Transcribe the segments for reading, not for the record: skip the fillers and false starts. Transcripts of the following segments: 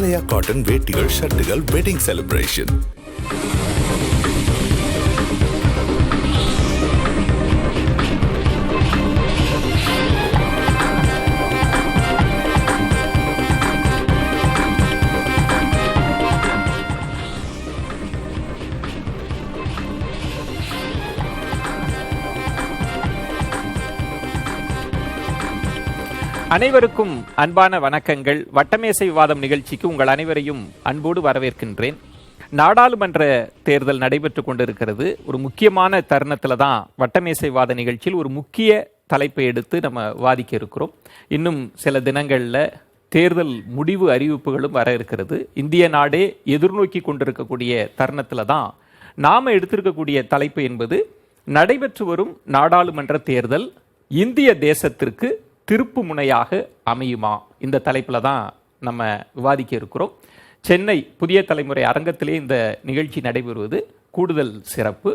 Himalaya cotton வேட்டிகள், ஷர்ட்டுகள், wedding celebration. அனைவருக்கும் அன்பான வணக்கங்கள். வட்டமேசை விவாதம் நிகழ்ச்சிக்கு உங்கள் அனைவரையும் அன்போடு வரவேற்கின்றேன். நாடாளுமன்ற தேர்தல் நடைபெற்று கொண்டிருக்கிறது. ஒரு முக்கியமான தருணத்தில் தான் வட்டமேசை விவாத நிகழ்ச்சியில் ஒரு முக்கிய தலைப்பை எடுத்து நம்ம வாதிக்க இருக்கிறோம். இன்னும் சில தினங்களில் தேர்தல் முடிவு அறிவிப்புகளும் வர இருக்கிறது. இந்திய நாடே எதிர்நோக்கி கொண்டிருக்கக்கூடிய தருணத்தில் தான் நாம் எடுத்திருக்கக்கூடிய தலைப்பு என்பது நடைபெற்று வரும் நாடாளுமன்ற தேர்தல் இந்திய தேசத்திற்கு திருப்பு முனையாக அமையுமா? இந்த தலைப்பில் தான் நம்ம விவாதிக்க இருக்கிறோம். சென்னை புதிய தலைமுறை அரங்கத்திலே இந்த நிகழ்ச்சி நடைபெறுவது கூடுதல் சிறப்பு.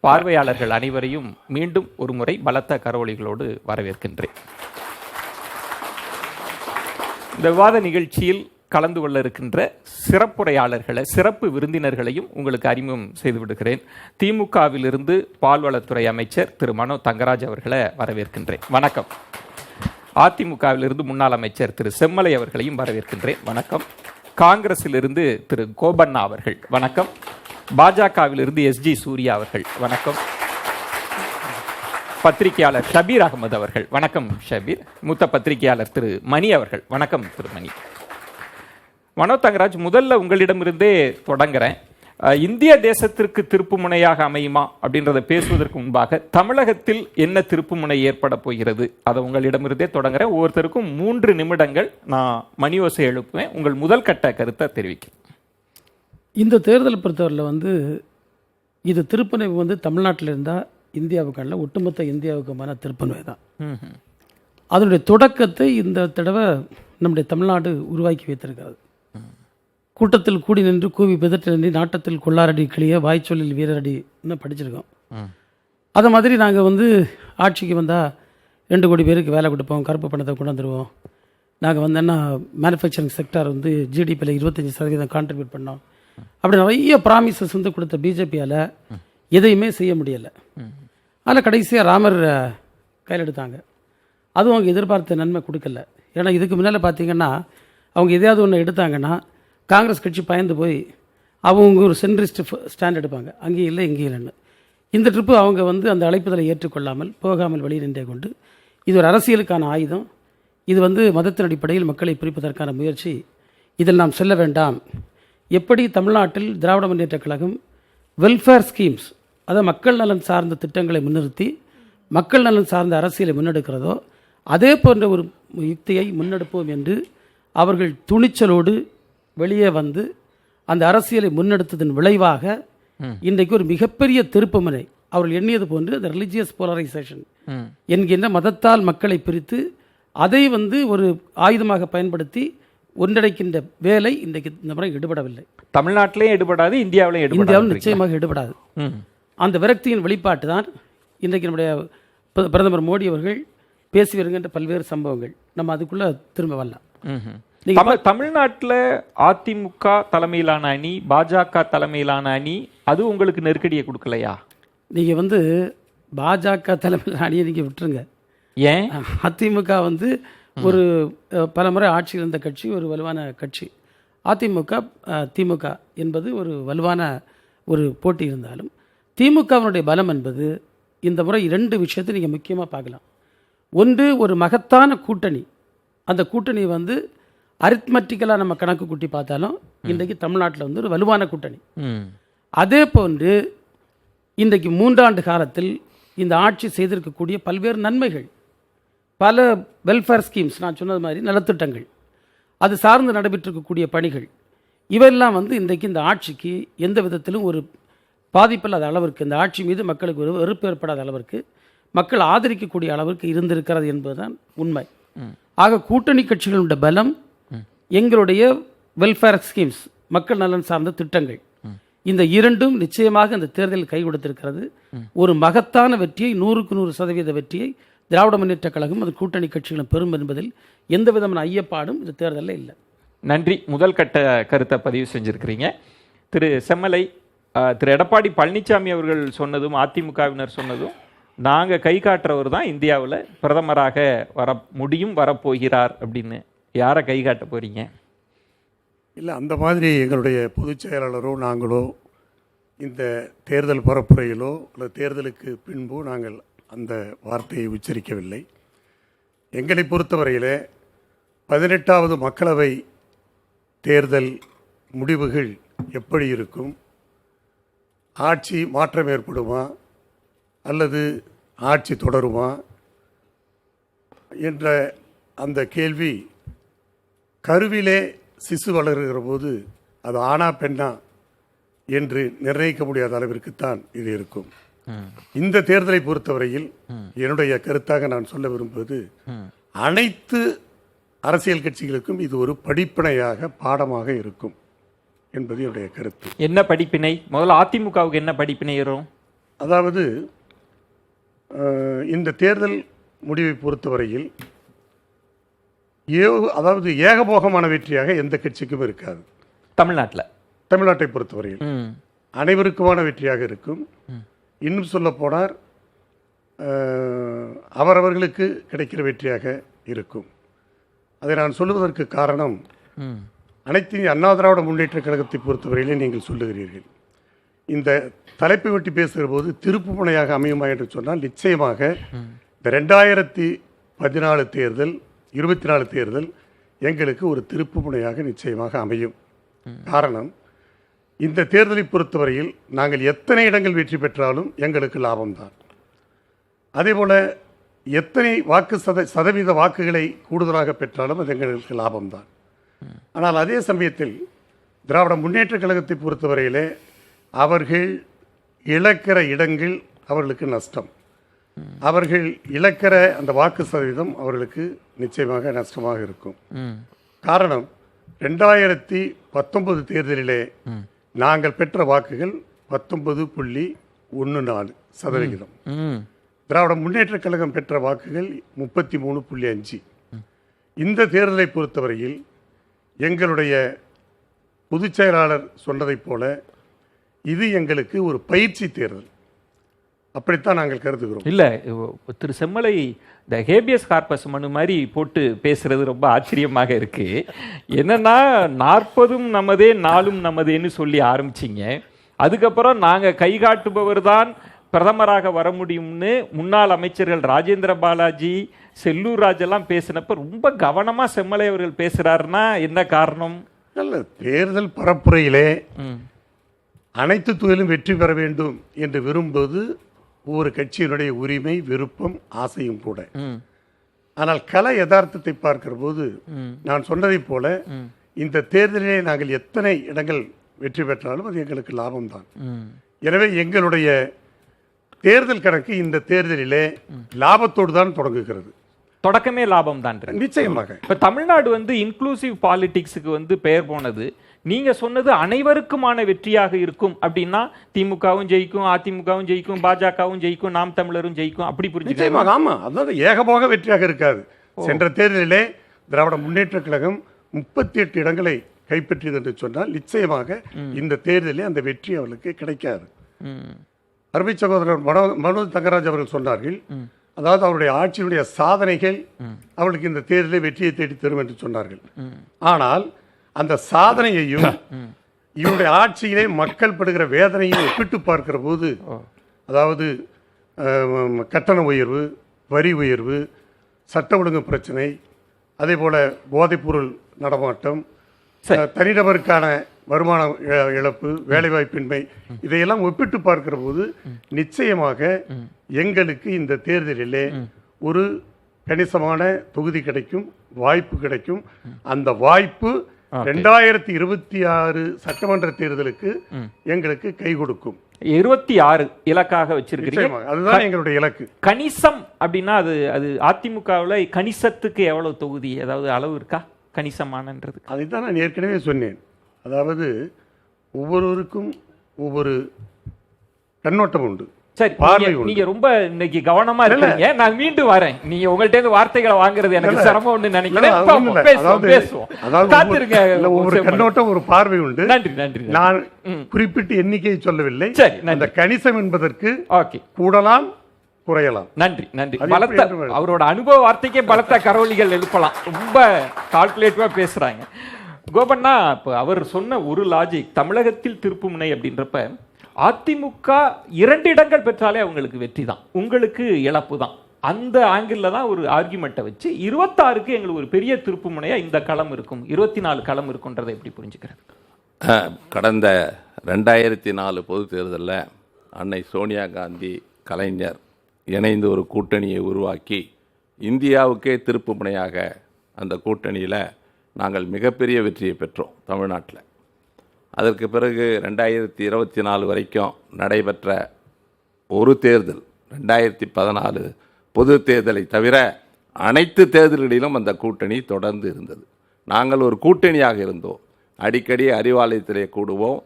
பார்வையாளர்கள் அனைவரையும் மீண்டும் ஒரு முறை பலத்த கரவொலிகளோடு வரவேற்கின்றேன். இந்த விவாத நிகழ்ச்சியில் கலந்து கொள்ள இருக்கின்ற சிறப்புரையாளர்களை, சிறப்பு விருந்தினர்களையும் உங்களுக்கு அறிமுகம் செய்து விடுகிறேன். திமுகவிலிருந்து பால்வளத்துறை அமைச்சர் திரு மனோ தங்கராஜ் அவர்களை வரவேற்கின்றேன். வணக்கம். அதிமுகவிலிருந்து முன்னாள் அமைச்சர் திரு செம்மலை அவர்களையும் வரவேற்கின்றேன். வணக்கம். காங்கிரஸிலிருந்து திரு கோபண்ணா அவர்கள் வணக்கம். பாஜகவிலிருந்து எஸ்ஜி சூர்யா அவர்கள் வணக்கம். பத்திரிகையாளர் ஷபீர் அகமது அவர்கள் வணக்கம் ஷபீர். மூத்த பத்திரிகையாளர் திரு மணி அவர்கள் வணக்கம் திரு மணி. மனோ தங்கராஜ், முதல்ல உங்களிடமிருந்தே தொடங்குறேன். இந்திய தேசத்திற்கு திருப்பு முனையாக அமையுமா அப்படின்றத பேசுவதற்கு முன்பாக தமிழகத்தில் என்ன திருப்பு முனை ஏற்பட போகிறது அதை உங்களிடமிருந்தே தொடங்குறேன். ஒவ்வொருத்தருக்கும் 3 நிமிடங்கள் நான் மணி ஓசை எழுப்புவேன். உங்கள் முதல் கட்ட கருத்தை தெரிவிக்கிறேன். இந்த தேர்தல் பொறுத்தவரையில் இது திருப்புனை தமிழ்நாட்டில் இருந்தால் இந்தியாவுக்கான ஒட்டுமொத்த இந்தியாவுக்குமான திருப்புனை தான். அதனுடைய தொடக்கத்தை இந்த தடவை நம்முடைய தமிழ்நாடு உருவாக்கி வைத்திருக்கிறது. கூட்டத்தில் கூடி நின்று கூவி பிதற்றி நாட்டத்தில் கொள்ளாரடி கிளிய வாய்ச்சொல்லில் வீரரடின்னு படிச்சிருக்கோம். அதை மாதிரி நாங்கள் ஆட்சிக்கு வந்தால் 2 கோடி பேருக்கு வேலை கொடுப்போம், கருப்பு பணத்தை கொண்டு வந்துடுவோம். நாங்கள் வந்தோன்னா மேனுஃபேக்சரிங் செக்டார் ஜிடிபியில் 25% கான்ட்ரிபியூட் பண்ணோம். அப்படி நிறைய ப்ராமிசஸ் கொடுத்த பிஜேபியால் எதையுமே செய்ய முடியலை. அதில் கடைசியாக ராமர் கையில் எடுத்தாங்க. அதுவும் அவங்க எதிர்பார்த்த நன்மை கொடுக்கல. ஏன்னா இதுக்கு முன்னால் பார்த்தீங்கன்னா அவங்க எதையாவது ஒன்று எடுத்தாங்கன்னா காங்கிரஸ் கட்சி பயந்து போய் அவங்க ஒரு சென்ட்ரிஸ்ட் ஸ்டாண்ட் எடுப்பாங்க, அங்கேயும் இல்லை இங்கேயும் இல்லைன்னு. இந்த ட்ரிப்பு அவங்க அந்த அழைப்புதலை ஏற்றுக்கொள்ளாமல் போகாமல் வெளியே நின்றே கொண்டு இது ஒரு அரசியலுக்கான ஆயுதம், இது மதத்தின் அடிப்படையில் மக்களை பிரிப்பதற்கான முயற்சி, இதில் நாம் செல்ல வேண்டாம். எப்படி தமிழ்நாட்டில் திராவிட முன்னேற்ற கழகம் வெல்ஃபேர் ஸ்கீம்ஸ், அதாவது மக்கள் நலன் சார்ந்த திட்டங்களை முன்னிறுத்தி மக்கள் நலன் சார்ந்த அரசியலை முன்னெடுக்கிறதோ அதே போன்ற ஒரு யுக்தியை முன்னெடுப்போம் என்று அவர்கள் துணிச்சலோடு வெளியே அந்த அரசியலை முன்னெடுத்ததன் விளைவாக இன்றைக்கு ஒரு மிகப்பெரிய திருப்புமுனை. அவர்கள் எண்ணியது போன்று அந்த ரிலிஜியஸ் போலரைசேஷன் என்கின்ற மதத்தால் மக்களை பிரித்து அதை ஒரு ஆயுதமாக பயன்படுத்தி ஒன்றிணைக்கின்ற வேலை இன்றைக்கு இந்த முறை ஈடுபடவில்லை. தமிழ்நாட்டிலே ஈடுபடாது, இந்தியாவிலும் நிச்சயமாக ஈடுபடாது. அந்த விரக்தியின் வெளிப்பாட்டு தான் இன்றைக்கு நம்முடைய பிரதமர் மோடி அவர்கள் பேசி வருகின்ற பல்வேறு சம்பவங்கள். நம்ம அதுக்குள்ள திரும்ப வரலாம். தமிழ்நாட்டில் அதிமுக தலைமையிலான அணி, பாஜக தலைமையிலான அணி, அது உங்களுக்கு நெருக்கடியை கொடுக்கலையா? நீங்கள் பாஜக தலைமையிலான அணியை நீங்கள் விட்டுருங்க. ஏன்? அதிமுக ஒரு பல முறை ஆட்சியில் இருந்த கட்சி, ஒரு வலுவான கட்சி. அதிமுக திமுக என்பது ஒரு வலுவான ஒரு போட்டி இருந்தாலும் திமுகவினுடைய பலம் என்பது இந்த முறை 2 விஷயத்தை நீங்கள் முக்கியமாக பார்க்கலாம். ஒன்று, ஒரு மகத்தான கூட்டணி. அந்த கூட்டணி அரித்மெட்டிக்கலாக நம்ம கணக்கு கூட்டி பார்த்தாலும் இன்றைக்கு தமிழ்நாட்டில் ஒரு வலுவான கூட்டணி. அதே போன்று இன்றைக்கு 3 ஆண்டு காலத்தில் இந்த ஆட்சி செய்திருக்கக்கூடிய பல்வேறு நன்மைகள், பல வெல்ஃபேர் ஸ்கீம்ஸ், நான் சொன்னது மாதிரி நலத்திட்டங்கள், அது சார்ந்து நடைபெற்றிருக்கக்கூடிய பணிகள், இவையெல்லாம் இன்றைக்கு இந்த ஆட்சிக்கு எந்த விதத்திலும் ஒரு பாதிப்பில்லாத அளவிற்கு, இந்த ஆட்சி மீது மக்களுக்கு ஒரு வெறுப்பு ஏற்படாத அளவிற்கு, மக்கள் ஆதரிக்கக்கூடிய அளவிற்கு இருந்திருக்கிறது என்பதுதான் உண்மை. ஆக கூட்டணி கட்சிகளுடைய பலம், எங்களுடைய வெல்ஃபேர் ஸ்கீம்ஸ், மக்கள் நலன் சார்ந்த திட்டங்கள், இந்த 2ம் நிச்சயமாக இந்த தேர்தலில் கை கொடுத்திருக்கிறது. ஒரு மகத்தான வெற்றியை, 100க்கு 100% வெற்றியை திராவிட முன்னேற்ற கழகம் அது கூட்டணி கட்சிகளும் பெறும் என்பதில் எந்த விதமான ஐயப்பாடும் இந்த தேர்தலில் இல்லை. நன்றி. முதல் கட்ட கருத்தை பதிவு செஞ்சிருக்கிறீங்க. திரு செம்மலை, திரு எடப்பாடி பழனிசாமி அவர்கள் சொன்னதும் அதிமுகவினர் சொன்னதும் நாங்கள் கை காட்டுறவர் தான் இந்தியாவில் பிரதமராக வரப்போகிறார் அப்படின்னு. யாரை கை காட்ட போறீங்க? இல்லை, அந்த மாதிரி எங்களுடைய பொதுச் செயலாளரோ நாங்களோ இந்த தேர்தல் பரப்புரையிலோ அல்லது தேர்தலுக்கு பின்போ நாங்கள் அந்த வார்த்தையை உச்சரிக்கவில்லை. எங்களை பொறுத்தவரையில் 18வது மக்களவை தேர்தல் முடிவுகள் எப்படி இருக்கும், ஆட்சி மாற்றம் ஏற்படுமா அல்லது ஆட்சி தொடருமா என்ற அந்த கேள்வி கருவிலே சிசு வளருகிற போது அது ஆனா பெண்ணா என்று நிர்ணயிக்க முடியாத அளவிற்குத்தான் இது இருக்கும். இந்த தேர்தலை பொறுத்தவரையில் என்னுடைய கருத்தாக நான் சொல்ல விரும்புவது, அனைத்து அரசியல் கட்சிகளுக்கும் இது ஒரு படிப்பினையாக பாடமாக இருக்கும் என்பது என்னுடைய கருத்து. என்ன படிப்பினை? முதல்ல அதிமுகவுக்கு என்ன படிப்பினை வரும்? அதாவது இந்த தேர்தல் முடிவை பொறுத்தவரையில் அதாவது ஏகபோகமான வெற்றியாக எந்த கட்சிக்கும் இருக்காது. தமிழ்நாட்டை பொறுத்தவரையில் அனைவருக்குமான வெற்றியாக இருக்கும். இன்னும் சொல்ல போனார், அவரவர்களுக்கு கிடைக்கிற வெற்றியாக இருக்கும். அதை நான் சொல்லுவதற்கு காரணம், அனைத்து அண்ணா திராவிட முன்னேற்ற கழகத்தை பொறுத்தவரையிலே நீங்கள் சொல்லுகிறீர்கள், இந்த தலைப்பை வெட்டி பேசுகிற போது திருப்பு முனையாக அமையுமா என்று சொன்னால் நிச்சயமாக இந்த 2014 தேர்தல் 24 தேர்தல் எங்களுக்கு ஒரு திருப்பு முனையாக நிச்சயமாக அமையும். காரணம், இந்த தேர்தலை பொறுத்தவரையில் நாங்கள் எத்தனை இடங்கள் வெற்றி பெற்றாலும் எங்களுக்கு லாபம்தான். அதேபோல் எத்தனை சதவீத வாக்குகளை கூடுதலாக பெற்றாலும் அது எங்களுக்கு லாபம்தான். ஆனால் அதே சமயத்தில் திராவிட முன்னேற்ற கழகத்தை பொறுத்தவரையிலே அவர்கள் இழக்கிற இடங்கள் அவர்களுக்கு நஷ்டம். அவர்கள் இழக்கிற அந்த வாக்கு சதவீதம் அவர்களுக்கு நிச்சயமாக நஷ்டமாக இருக்கும். காரணம், 2019 தேர்தலிலே நாங்கள் பெற்ற வாக்குகள் 19.14%. திராவிட முன்னேற்ற கழகம் பெற்ற வாக்குகள் 33.5. இந்த தேர்தலை பொறுத்தவரையில் எங்களுடைய பொதுச் செயலாளர் சொன்னதைப் போல இது எங்களுக்கு ஒரு பயிற்சி தேர்தல், அப்படித்தான் நாங்கள் கருதுகிறோம். இல்லை, திரு செம்மலை இந்த ஹேபியஸ் கார்பஸ் மனு மாதிரி போட்டு பேசுறது ரொம்ப ஆச்சரியமாக இருக்கு. என்னன்னா 40ம் நமதே 4ம் நமதேன்னு சொல்லி ஆரம்பிச்சிங்க. அதுக்கப்புறம் நாங்கள் கை காட்டுபவர் தான் பிரதமராக வர முடியும்னு முன்னாள் அமைச்சர்கள் ராஜேந்திர பாலாஜி, செல்லூர் ராஜெல்லாம் பேசினப்ப ரொம்ப கவனமா செம்மலை அவர்கள் பேசுறாருன்னா என்ன காரணம்? நல்ல தேர்தல் பரப்புரையிலே அனைத்து துறையிலும் வெற்றி பெற வேண்டும் என்று விரும்புவது ஒவ்வொரு கட்சியினுடைய உரிமை, விருப்பம், ஆசையும் கூட. ஆனால் கல யதார்த்தத்தை பார்க்கிற போது நான் சொன்னதைப் போல இந்த தேர்தலிலே நாங்கள் எத்தனை இடங்கள் வெற்றி பெற்றாலும் அது எங்களுக்கு லாபம்தான். எனவே எங்களுடைய தேர்தல் கணக்கு இந்த தேர்தலிலே லாபத்தோடு தான் தொடங்குகிறது. தொடக்கமே லாபம் தான். நிச்சயமாக. இப்ப தமிழ்நாடு இன்க்ளூசிவ் பாலிடிக்ஸுக்கு பெயர் போனது. நீங்க சொன்னது அனைவருக்குமான வெற்றியாக இருக்கும் அப்படின்னா திமுகவும் ஜெயிக்கும், அதிமுகவும் ஜெயிக்கும், பாஜகவும் ஜெயிக்கும், நாம் தமிழரும் ஜெயிக்கும், அப்படி புரிஞ்சுக்கலாம். ஆமா, அதாவது ஏகபோக வெற்றியாக இருக்காது. சென்ற தேர்தலிலே திராவிட முன்னேற்ற கழகம் 38 இடங்களை கைப்பற்றியது என்று சொன்னால் நிச்சயமாக இந்த தேர்தலில் அந்த வெற்றி அவர்களுக்கு கிடைக்காது. அருமை சகோதரர் மனோஜ் தங்கராஜ் அவர்கள் சொன்னார்கள், அதாவது அவருடைய ஆட்சியினுடைய சாதனைகள் அவர்களுக்கு இந்த தேர்தலில் வெற்றியை தேடி தரும் என்று சொன்னார்கள். ஆனால் அந்த சாதனையையும் இவருடைய ஆட்சியிலே மக்கள் படுகிற வேதனையும் ஒப்பிட்டு பார்க்கிற போது, அதாவது கட்டண உயர்வு, வரி உயர்வு, சட்ட ஒழுங்கு பிரச்சனை, அதே போல போதைப்பொருள் நடமாட்டம், தனிநபருக்கான வருமான இழப்பு, வேலைவாய்ப்பின்மை, இதையெல்லாம் ஒப்பிட்டு பார்க்கிற போது நிச்சயமாக எங்களுக்கு இந்த தேர்தலிலே ஒரு கணிசமான தொகுதி கிடைக்கும், வாய்ப்பு கிடைக்கும். அந்த வாய்ப்பு 2026 சட்டமன்ற தேர்தலுக்கு எங்களுக்கு கை கொடுக்கும். 26 இலக்காக வச்சிருக்கீங்க. அதுதான் எங்களுடைய இலக்கு. கணிசம் அப்படின்னா அது அதிமுகவில் கணிசத்துக்கு எவ்வளவு தொகுதி, அதாவது அளவு இருக்கா கணிசமானன்றது? அதைத்தான் நான் ஏற்கனவே சொன்னேன். அதாவது ஒவ்வொருவருக்கும் ஒவ்வொரு கண்ணோட்டம் உண்டு. சரி, பார்வை நீங்க- உண்டு. நீங்க ரொம்ப இன்னைக்கு கவனமா இருக்கீங்க. நான் மீண்டும் வரேன். நீங்க உங்கள்ட்ட இருந்து வார்த்தைகளை வாங்குறது எனக்கு சிரமம்னு நினைக்கிறேன். அது ஒண்ணும் இல்ல. பேசுவோம், பேசுவோம். அதாவது காத்திருங்க. இல்ல, ஒவ்வொரு செம்மன். கண்ணோட்டம் ஒரு பார்வை உண்டு. நன்றி, நன்றி. நான் குறிப்பிட்டு எண்ணிக்கையை சொல்லவில்லை. சரி, நன்றி. அந்த கணிசம் என்பதற்கு ஓகே, கூடலாம் குறையலாம். நன்றி, நன்றி. அது எப்படி பலத்த ஏற்றுவது? அவரோட அனுபவ வார்த்தைக்கே பலத்த கரவொலிகள் எழுப்பலாம். ரொம்ப கால்குலேட்டிவா பேசுறாங்க. கோபண்ணா, இப்ப அவர் சொன்ன ஒரு லாஜிக், தமிழகத்தில் திருப்புமுனை அப்படின்றப்ப அதிமுக 2 இடங்கள் பெற்றாலே அவங்களுக்கு வெற்றி தான், உங்களுக்கு இழப்பு தான். அந்த ஆங்கிள் தான் ஒரு ஆர்குமெண்ட்டை வச்சு 26க்கு எங்களுக்கு ஒரு பெரிய திருப்புமுனையா இந்த களம் இருக்கும், 24 களம் இருக்குன்றதை எப்படி புரிஞ்சுக்கிறது? கடந்த 2004 பொது தேர்தலில் அன்னை சோனியா காந்தி, கலைஞர் இணைந்து ஒரு கூட்டணியை உருவாக்கி இந்தியாவுக்கே திருப்புமுனையாக அந்த கூட்டணியில் நாங்கள் மிகப்பெரிய வெற்றியை பெற்றோம் தமிழ்நாட்டில். அதற்கு பிறகு 2024 வரைக்கும் நடைபெற்ற ஒரு தேர்தல், 2014 பொது தேர்தலை தவிர அனைத்து தேர்தல்களிலும் அந்த கூட்டணி தொடர்ந்து இருந்தது. நாங்கள் ஒரு கூட்டணியாக இருந்தோம். அடிக்கடி அறிவாலயத்திலே கூடுவோம்,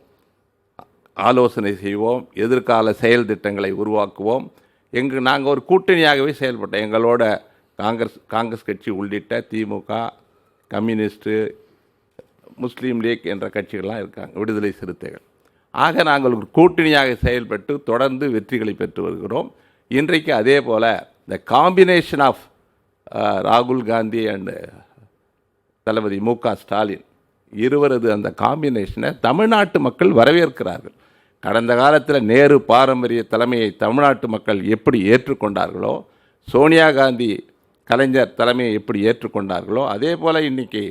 ஆலோசனை செய்வோம், எதிர்கால செயல் திட்டங்களை உருவாக்குவோம். நாங்கள் ஒரு கூட்டணியாகவே செயல்பட்டோம். எங்களோட காங்கிரஸ் கட்சி உள்ளிட்ட திமுக, கம்யூனிஸ்ட்டு, முஸ்லீம் லீக் என்ற கட்சிகள்லாம் இருக்காங்க, விடுதலை சிறுத்தைகள். ஆக நாங்கள் ஒரு கூட்டணியாக செயல்பட்டு தொடர்ந்து வெற்றிகளை பெற்று வருகிறோம். இன்றைக்கு அதே போல் இந்த காம்பினேஷன் ஆஃப் ராகுல் காந்தி அண்ட் தளபதி மு.க. ஸ்டாலின் இருவரது அந்த காம்பினேஷனை தமிழ்நாட்டு மக்கள் வரவேற்கிறார்கள். கடந்த காலத்தில் நேரு பாரம்பரிய தலைமையை தமிழ்நாட்டு மக்கள் எப்படி ஏற்றுக்கொண்டார்களோ, சோனியா காந்தி கலைஞர் தலைமையை எப்படி ஏற்றுக்கொண்டார்களோ, அதே போல் இன்றைக்கி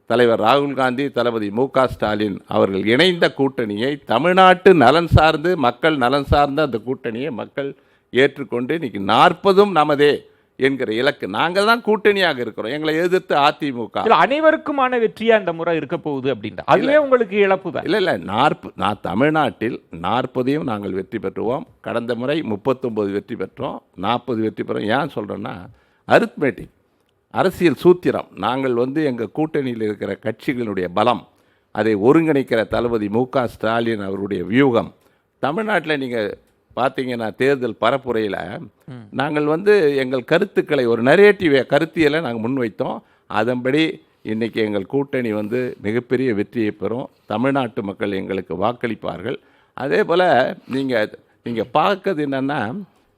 தலைவர் ராகுல் காந்தி, தளபதி மு.க. ஸ்டாலின் அவர்கள் இணைந்த கூட்டணியை, தமிழ்நாட்டு நலன் சார்ந்து மக்கள் நலன் சார்ந்த அந்த கூட்டணியை மக்கள் ஏற்றுக்கொண்டு இன்றைக்கி 40ம் நமதே என்கிற இலக்கு. நாங்கள் தான் கூட்டணியாக இருக்கிறோம். எங்களை எதிர்த்து அதிமுக. அனைவருக்குமான வெற்றியா இந்த முறை இருக்க போகுது அப்படின்ற அதுவே உங்களுக்கு இழப்பு தான். இல்லை நான் தமிழ்நாட்டில் 40ஐயும் நாங்கள் வெற்றி பெற்றுவோம். கடந்த முறை 39 வெற்றி பெற்றோம், 40 வெற்றி பெற்றோம். ஏன் சொல்கிறேன்னா, அரித்மேட்டிக், அரசியல் சூத்திரம். நாங்கள் எங்கள் கூட்டணியில் இருக்கிற கட்சிகளுடைய பலம், அதை ஒருங்கிணைக்கிற தளபதி மு.க. ஸ்டாலின் அவருடைய வியூகம். தமிழ்நாட்டில் நீங்கள் பார்த்தீங்கன்னா தேர்தல் பரப்புரையில் நாங்கள் எங்கள் கருத்துக்களை ஒரு கருத்தியலை நாங்கள் முன்வைத்தோம். அதன்படி இன்றைக்கி எங்கள் கூட்டணி மிகப்பெரிய வெற்றியை பெறும். தமிழ்நாட்டு மக்கள் எங்களுக்கு வாக்களிப்பார்கள். அதே போல் நீங்கள் பார்க்கறது என்னென்னா,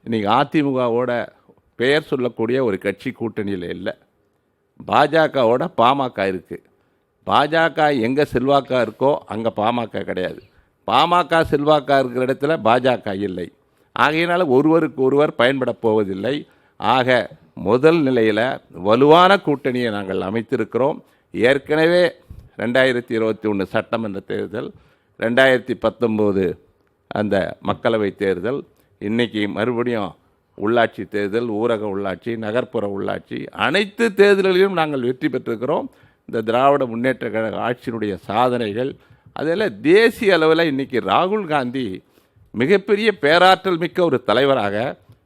இன்றைக்கி அதிமுகவோட பெயர் சொல்லக்கூடிய ஒரு கட்சி கூட்டணியில் இல்லை. பாஜகவோட பாமக இருக்குது. பாஜக எங்கே செல்வாக்கா இருக்கோ அங்கே பாமக கிடையாது. பாமக செல்வாக்கா இருக்கிற இடத்துல பாஜக இல்லை. ஆகையினால் ஒருவருக்கு ஒருவர் பயன்பட போவதில்லை. ஆக முதல் நிலையில் வலுவான கூட்டணியை நாங்கள் அமைத்திருக்கிறோம். ஏற்கனவே 2021 சட்டமன்ற தேர்தல், 2019 அந்த மக்களவை தேர்தல், இன்றைக்கி மறுபடியும் உள்ளாட்சி தேர்தல், ஊரக உள்ளாட்சி, நகர்ப்புற உள்ளாட்சி, அனைத்து தேர்தல்களிலும் நாங்கள் வெற்றி பெற்றிருக்கிறோம். இந்த திராவிட முன்னேற்ற கழக ஆட்சியினுடைய சாதனைகள், அதில் தேசிய அளவில் இன்றைக்கி ராகுல் காந்தி மிகப்பெரிய பேராற்றல் மிக்க ஒரு தலைவராக,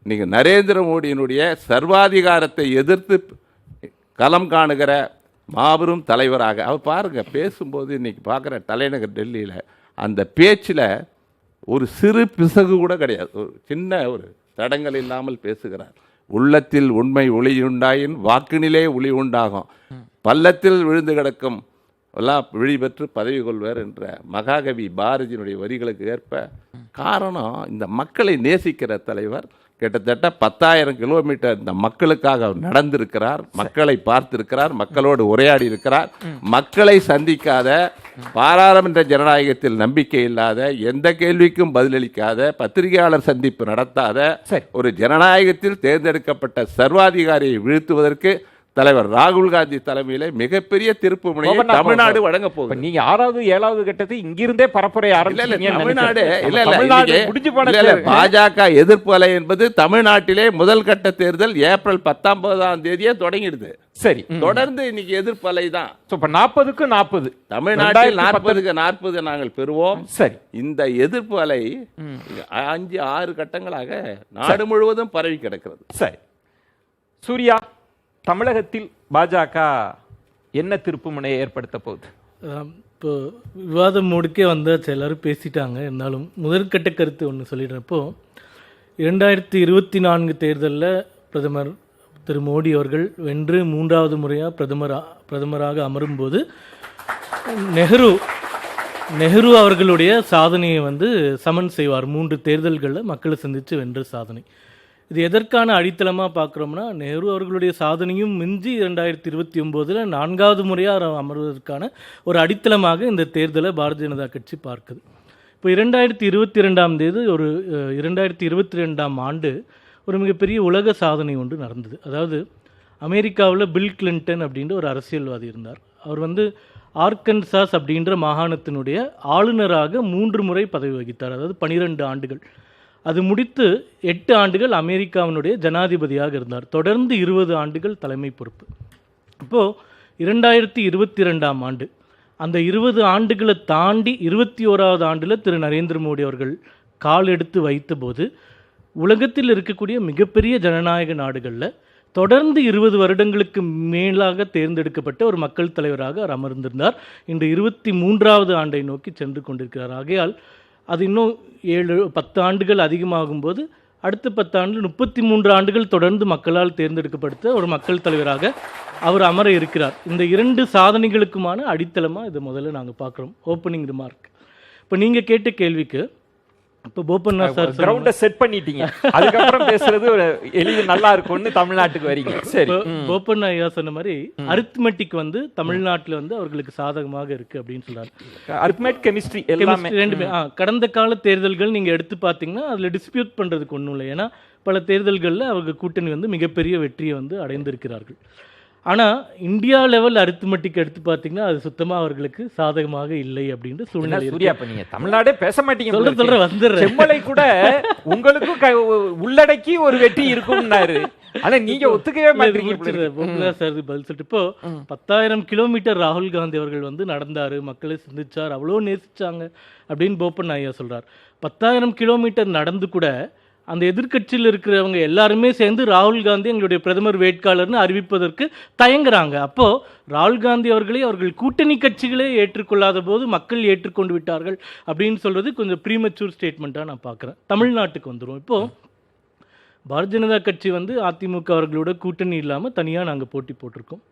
இன்றைக்கி நரேந்திர மோடியினுடைய சர்வாதிகாரத்தை எதிர்த்து களம் காணுகிற மாபெரும் தலைவராக அவர் பாருங்கள். பேசும்போது இன்றைக்கி பார்க்குற தலைநகர் டெல்லியில் அந்த பேச்சில் ஒரு சிறு பிசகு கூட கிடையாது. ஒரு சின்ன ஒரு தடங்கள் இல்லாமல் பேசுகிறார். உள்ளத்தில் உண்மை ஒளி உண்டாயின் வாக்கினிலே ஒளி உண்டாகும், பள்ளத்தில் விழுந்து கிடக்கும் எல்லாம் விழிபெற்று பதவி கொள்வர் என்ற மகாகவி பாரதியினுடைய வரிகளுக்கு ஏற்ப. காரணம், இந்த மக்களை நேசிக்கிற தலைவர். கிட்டத்தட்ட 10,000 கிலோமீட்டர் இந்த மக்களுக்காக அவர் நடந்திருக்கிறார், மக்களை பார்த்திருக்கிறார், மக்களோடு உரையாடி இருக்கிறார். மக்களை சந்திக்காத, பாராளுமன்ற ஜனநாயகத்தில் நம்பிக்கை இல்லாத, எந்த கேள்விக்கும் பதிலளிக்காத, பத்திரிகையாளர் சந்திப்பு நடத்தாத ஒரு ஜனநாயகத்தில் தேர்ந்தெடுக்கப்பட்ட சர்வாதிகாரியை வீழ்த்துவதற்கு தலைவர் ராகுல் காந்தி தலைமையில மிகப்பெரிய திருப்பு முனையை தமிழ்நாடு வழங்க போகுது. நீங்க 6வது 7வது கட்டத்தை இங்கிருந்தே பரப்புரை பாஜக எதிர்ப்பு அலை என்பது தமிழ்நாட்டிலே முதல் கட்ட தேர்தல் ஏப்ரல் 19ஆம் தேதியே தொடங்கிடுது. சரி, தொடர்ந்து இன்னைக்கு எதிர்ப்பு அலை தான். 40க்கு 40 தமிழ்நாட்டில் 40க்கு 40 நாங்கள் பெறுவோம். சரி, இந்த எதிர்ப்பு அலை 5-6 கட்டங்களாக நாடு முழுவதும் பரவி கிடக்கிறது. சரி சூர்யா, தமிழகத்தில் பாஜக என்ன திருப்பு முனையை ஏற்படுத்த போகுது? இப்போ விவாதம் முடிக்க வந்தாச்சு, எல்லாரும் பேசிட்டாங்க. இருந்தாலும் முதற்கட்ட கருத்து ஒன்று சொல்லிடுறப்போ, 2024 தேர்தலில் பிரதமர் திரு மோடி அவர்கள் வென்று 3வது முறையாக பிரதமராக அமரும்போது நெஹ்ரு அவர்களுடைய சாதனையை வந்து சமன் செய்வார். 3 தேர்தல்களில் மக்களை சந்தித்து வென்ற சாதனை. இது எதற்கான அடித்தளமாக பார்க்குறோம்னா, நெஹ்ரு அவர்களுடைய சாதனையும் மிஞ்சி 2029 4வது முறையாக அமர்வதற்கான ஒரு அடித்தளமாக இந்த தேர்தலை பாரதிய ஜனதா கட்சி பார்க்குது. இப்போ 2022 ஆண்டு ஒரு மிகப்பெரிய உலக சாதனை ஒன்று நடந்தது. அதாவது அமெரிக்காவில் பில் கிளின்டன் அப்படின்ற ஒரு அரசியல்வாதி இருந்தார். அவர் வந்து ஆர்கன்சாஸ் அப்படின்ற மாகாணத்தினுடைய ஆளுநராக 3 முறை பதவி வகித்தார். அதாவது 12 ஆண்டுகள். அது முடித்து 8 ஆண்டுகள் அமெரிக்காவினுடைய ஜனாதிபதியாக இருந்தார். தொடர்ந்து 20 ஆண்டுகள் தலைமை பொறுப்பு. இப்போது 2022 ஆண்டு அந்த 20 ஆண்டுகளை தாண்டி 21வது ஆண்டில் திரு நரேந்திர மோடி அவர்கள் கால் எடுத்து வைத்தபோது உலகத்தில் இருக்கக்கூடிய மிகப்பெரிய ஜனநாயக நாடுகளில் தொடர்ந்து 20 வருடங்களுக்கு மேலாக தேர்ந்தெடுக்கப்பட்ட ஒரு மக்கள் தலைவராக அவர் அமர்ந்திருந்தார். இன்று 23வது ஆண்டை நோக்கி சென்று கொண்டிருக்கிறார். ஆகையால் அது இன்னும் 7-10 ஆண்டுகள் அதிகமாகும்போது அடுத்த 10 ஆண்டுகள் 33 ஆண்டுகள் தொடர்ந்து மக்களால் தேர்ந்தெடுக்கப்பட்ட ஒரு மக்கள் தலைவராக அவர் அமர இருக்கிறார். இந்த 2 சாதனைகளுக்குமான அடித்தளமாக இதை முதல்ல நாங்கள் பார்க்குறோம். Opening remark. இப்போ நீங்கள் கேட்ட கேள்விக்கு இப்போ போப்பண்ணா சார் கிரவுண்டை செட் பண்ணிட்டீங்க, அதுக்கப்புறம் பேசுறது ஒரு எளிது நல்லா இருக்கும்னு தமிழ்நாட்டுக்கு வரீங்க. சரி, போப்பண்ணா ஐயா சொன்ன மாதிரி அரித்மெட்டிக் வந்து தமிழ்நாட்டில் வந்து அவர்களுக்கு சாதகமாக இருக்கு அப்படின்னு சொல்றாரு. அரித்மெட்டிக், கெமிஸ்ட்ரி எல்லாமே ரெண்டுமே. கடந்த கால தேர்தல்கள் நீங்க எடுத்து பார்த்தீங்கன்னா அதுல டிஸ்பியூட் பண்றதுக்கு ஒன்றும் இல்லை. ஏன்னா பல தேர்தல்களில் அவர்கள் கூட்டணி வந்து மிகப்பெரிய வெற்றியை வந்து அடைந்திருக்கிறார்கள். ஆனால் இந்தியா லெவல் அரித்மெட்டிக் எடுத்து பார்த்தீங்கன்னா அது சுத்தமாக அவர்களுக்கு சாதகமாக இல்லை அப்படின்ற சூழ்நிலை. நீங்க தமிழ்நாடே பேச மாட்டீங்க. சொல்ற வந்துடுறேன். செம்மலை கூட உங்களுக்கும் உள்ளடக்கி ஒரு வெற்றி இருக்கும்னாரு. ஆனா நீங்க ஒத்துக்கவே மாட்டீங்க சார் பதில் சொல்லிட்டு. இப்போ 10,000 கிலோமீட்டர் ராகுல் காந்தி அவர்கள் வந்து நடந்தாரு, மக்களை சந்திச்சார், அவ்வளோ நேசிச்சாங்க அப்படின்னு போப்பன் ஐயா சொல்றார். 10,000 கிலோமீட்டர் நடந்து கூட அந்த எதிர்க்கட்சியில் இருக்கிறவங்க எல்லாருமே சேர்ந்து ராகுல் காந்தி எங்களுடைய பிரதமர் வேட்பாளர்னு அறிவிப்பதற்கு தயங்குறாங்க. அப்போது ராகுல் காந்தி அவர்களே அவர்கள் கூட்டணி கட்சிகளே ஏற்றுக்கொள்ளாத போது மக்கள் ஏற்றுக்கொண்டு விட்டார்கள் அப்படின்னு சொல்கிறது கொஞ்சம் ப்ரீமெச்சூர் ஸ்டேட்மெண்ட்டாக நான் பார்க்குறேன். தமிழ்நாட்டுக்கு வந்துடும். இப்போது பாரதிய ஜனதா கட்சி வந்து அதிமுக அவர்களோட கூட்டணி இல்லாமல் தனியாக நாங்கள் போட்டி போட்டிருக்கோம்.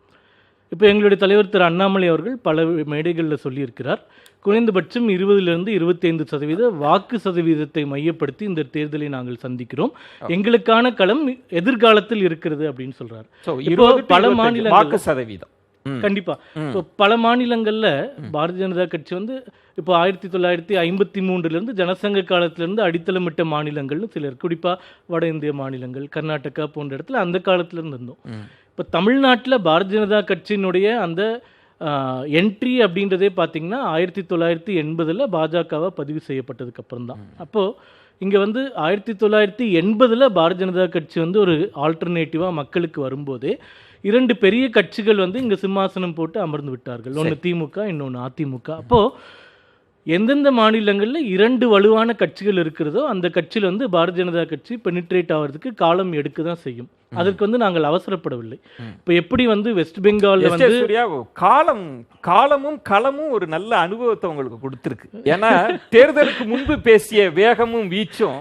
இப்போ எங்களுடைய தலைவர் திரு அண்ணாமலை அவர்கள் பல மேடைகளில் சொல்லியிருக்கிறார், குறைந்தபட்சம் 20-25% வாக்கு சதவீதத்தை மையப்படுத்தி இந்த தேர்தலை நாங்கள் சந்திக்கிறோம், எங்களுக்கான களம் எதிர்காலத்தில் இருக்கிறது அப்படின்னு சொல்றாரு. இப்போ பல மாநிலங்கள் கண்டிப்பா இப்போ பல மாநிலங்கள்ல பாரதிய ஜனதா கட்சி வந்து இப்போ 1953 ஜனசங்க காலத்திலிருந்து அடித்தளமிட்ட மாநிலங்கள்னு சிலர், குறிப்பா வட இந்திய மாநிலங்கள், கர்நாடகா போன்ற இடத்துல அந்த காலத்துல இருந்து இருந்தோம். இப்போ தமிழ்நாட்டில் பாரதிய ஜனதா கட்சியினுடைய அந்த என்ட்ரி அப்படின்றதே பார்த்தீங்கன்னா 1980 பாஜகவை பதிவு செய்யப்பட்டதுக்கு அப்புறம் தான். அப்போது இங்கே வந்து 1980 பாரதிய ஜனதா கட்சி வந்து ஒரு ஆல்டர்னேட்டிவாக மக்களுக்கு வரும்போதே 2 பெரிய கட்சிகள் வந்து இங்கே சிம்மாசனம் போட்டு அமர்ந்து விட்டார்கள். ஒன்று திமுக, இன்னொன்று அதிமுக. அப்போது எந்தெந்த மாநிலங்களில் 2 வலுவான கட்சிகள் இருக்கிறதோ அந்த கட்சியில் வந்து பாரதிய ஜனதா கட்சி பெனிட்ரேட் ஆகிறதுக்கு காலம் எடுக்க தான் செய்யும். அதற்கு வந்து நாங்கள் அவசரப்படவில்லை. இப்போ எப்படி வந்து வெஸ்ட் பெங்கால்ல வந்து காலமும் களமும் ஒரு நல்ல அனுபவத்தை உங்களுக்கு கொடுத்துருக்கு. ஏன்னா தேர்தலுக்கு முன்பு பேசிய வேகமும் வீச்சும்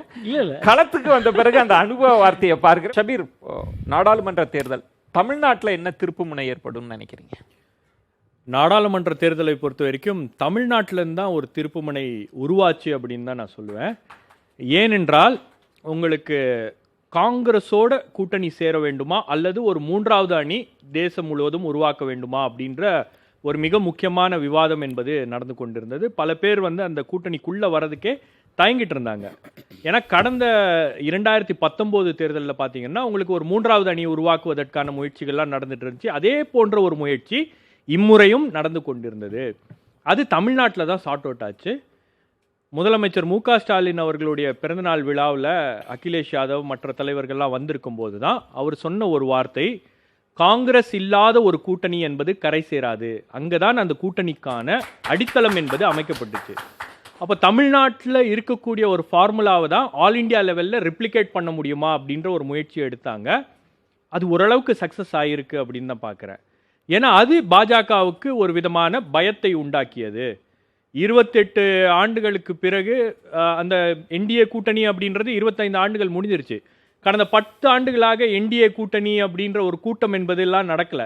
களத்துக்கு வந்த பிறகு அந்த அனுபவ வார்த்தையை பார்க்கிறேன். ஷபீர், நாடாளுமன்ற தேர்தல் தமிழ்நாட்டில் என்ன திருப்பு முனை ஏற்படும் நினைக்கிறீங்க? நாடாளுமன்ற தேர்தலை பொறுத்த வரைக்கும் தமிழ்நாட்டிலேருந்து தான் ஒரு திருப்புமுனை உருவாச்சு அப்படின்னு தான் நான் சொல்லுவேன். ஏனென்றால் உங்களுக்கு காங்கிரஸோட கூட்டணி சேர வேண்டுமா அல்லது ஒரு 3வது அணி தேசம் முழுவதும் உருவாக்க வேண்டுமா அப்படின்ற ஒரு மிக முக்கியமான விவாதம் என்பது நடந்து கொண்டிருந்தது. பல பேர் வந்து அந்த கூட்டணிக்குள்ளே வரதுக்கே தயங்கிட்டு இருந்தாங்க. ஏன்னா கடந்த 2019 தேர்தலில் பார்த்தீங்கன்னா உங்களுக்கு ஒரு 3வது அணி உருவாக்குவதற்கான முயற்சிகள்லாம் நடந்துட்டு இருந்துச்சு. அதே போன்ற ஒரு முயற்சி இம்முறையும் நடந்து கொண்டிருந்தது. அது தமிழ்நாட்டில் தான் சார்ட் அவுட் ஆச்சு. முதலமைச்சர் மு.க. ஸ்டாலின் அவர்களுடைய பிறந்தநாள் விழாவில் அகிலேஷ் யாதவ் மற்ற தலைவர்கள்லாம் வந்திருக்கும் போது தான் அவர் சொன்ன ஒரு வார்த்தை, காங்கிரஸ் இல்லாத ஒரு கூட்டணி என்பது கரை சேராது, அங்கே தான் அந்த கூட்டணிக்கான அடித்தளம் என்பது அமைக்கப்பட்டுச்சு. அப்போ தமிழ்நாட்டில் இருக்கக்கூடிய ஒரு ஃபார்முலாவை தான் ஆல் இண்டியா லெவலில் ரிப்ளிகேட் பண்ண முடியுமா அப்படின்ற ஒரு முயற்சியை எடுத்தாங்க. அது ஓரளவுக்கு சக்ஸஸ் ஆகிருக்கு அப்படின்னு தான் பார்க்குறேன். ஏன்னா அது பாஜகவுக்கு ஒரு விதமான பயத்தை உண்டாக்கியது. 28 ஆண்டுகளுக்கு பிறகு அந்த என்டிஏ கூட்டணி அப்படின்றது 25 ஆண்டுகள் முடிஞ்சிருச்சு. கடந்த 10 ஆண்டுகளாக என்டிஏ கூட்டணி அப்படின்ற ஒரு கூட்டம் என்பதெல்லாம் நடக்கல.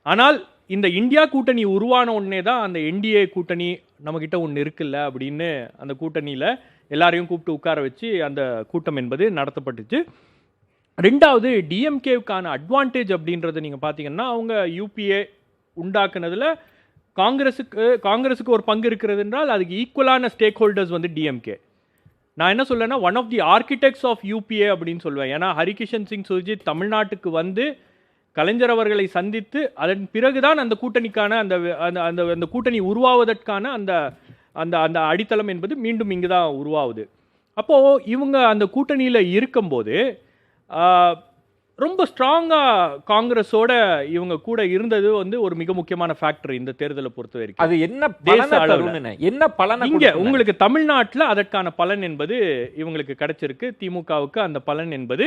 ஆனால் இந்த இந்தியா கூட்டணி உருவான உடனே தான் அந்த என்டிஏ கூட்டணி நம்மக்கிட்ட ஒன்று இருக்குல்ல அப்படின்னு அந்த கூட்டணியில் எல்லாரையும் கூப்பிட்டு உட்கார வச்சு அந்த கூட்டம் என்பது நடத்தப்பட்டுச்சு. ரெண்டாவது, டிஎம்கேவுக்கான அட்வான்டேஜ் அப்படின்றத நீங்கள் பார்த்தீங்கன்னா, அவங்க யூபிஏ உண்டாக்குனதில் காங்கிரஸுக்கு ஒரு பங்கு இருக்கிறது என்றால் அதுக்கு ஈக்குவலான ஸ்டேக் ஹோல்டர்ஸ் வந்து டிஎம்கே. நான் என்ன சொல்லேன்னா, one of the architects of UPA அப்படின்னு சொல்லுவேன். ஏன்னா ஹரிகிஷன் சிங் சுர்ஜித் தமிழ்நாட்டுக்கு வந்து கலைஞர் அவர்களை சந்தித்து அதன் பிறகுதான் அந்த கூட்டணிக்கான அந்த அந்த அந்த கூட்டணி உருவாவதற்கான அந்த அந்த அந்த அடித்தளம் என்பது மீண்டும் இங்கு தான் உருவாகுது. அப்போது இவங்க அந்த கூட்டணியில் இருக்கும்போது ரொம்ப ஸ்ட்ராங்காக காங்கிரஸோட இவங்க கூட இருந்தது வந்து ஒரு மிக முக்கியமான ஃபேக்டர் இந்த தேர்தலை பொறுத்த வரைக்கும். அது என்ன பலன் இங்க உங்களுக்கு தமிழ்நாட்டில் அதற்கான பலன் என்பது இவங்களுக்கு கிடைச்சிருக்கு. திமுகவுக்கு அந்த பலன் என்பது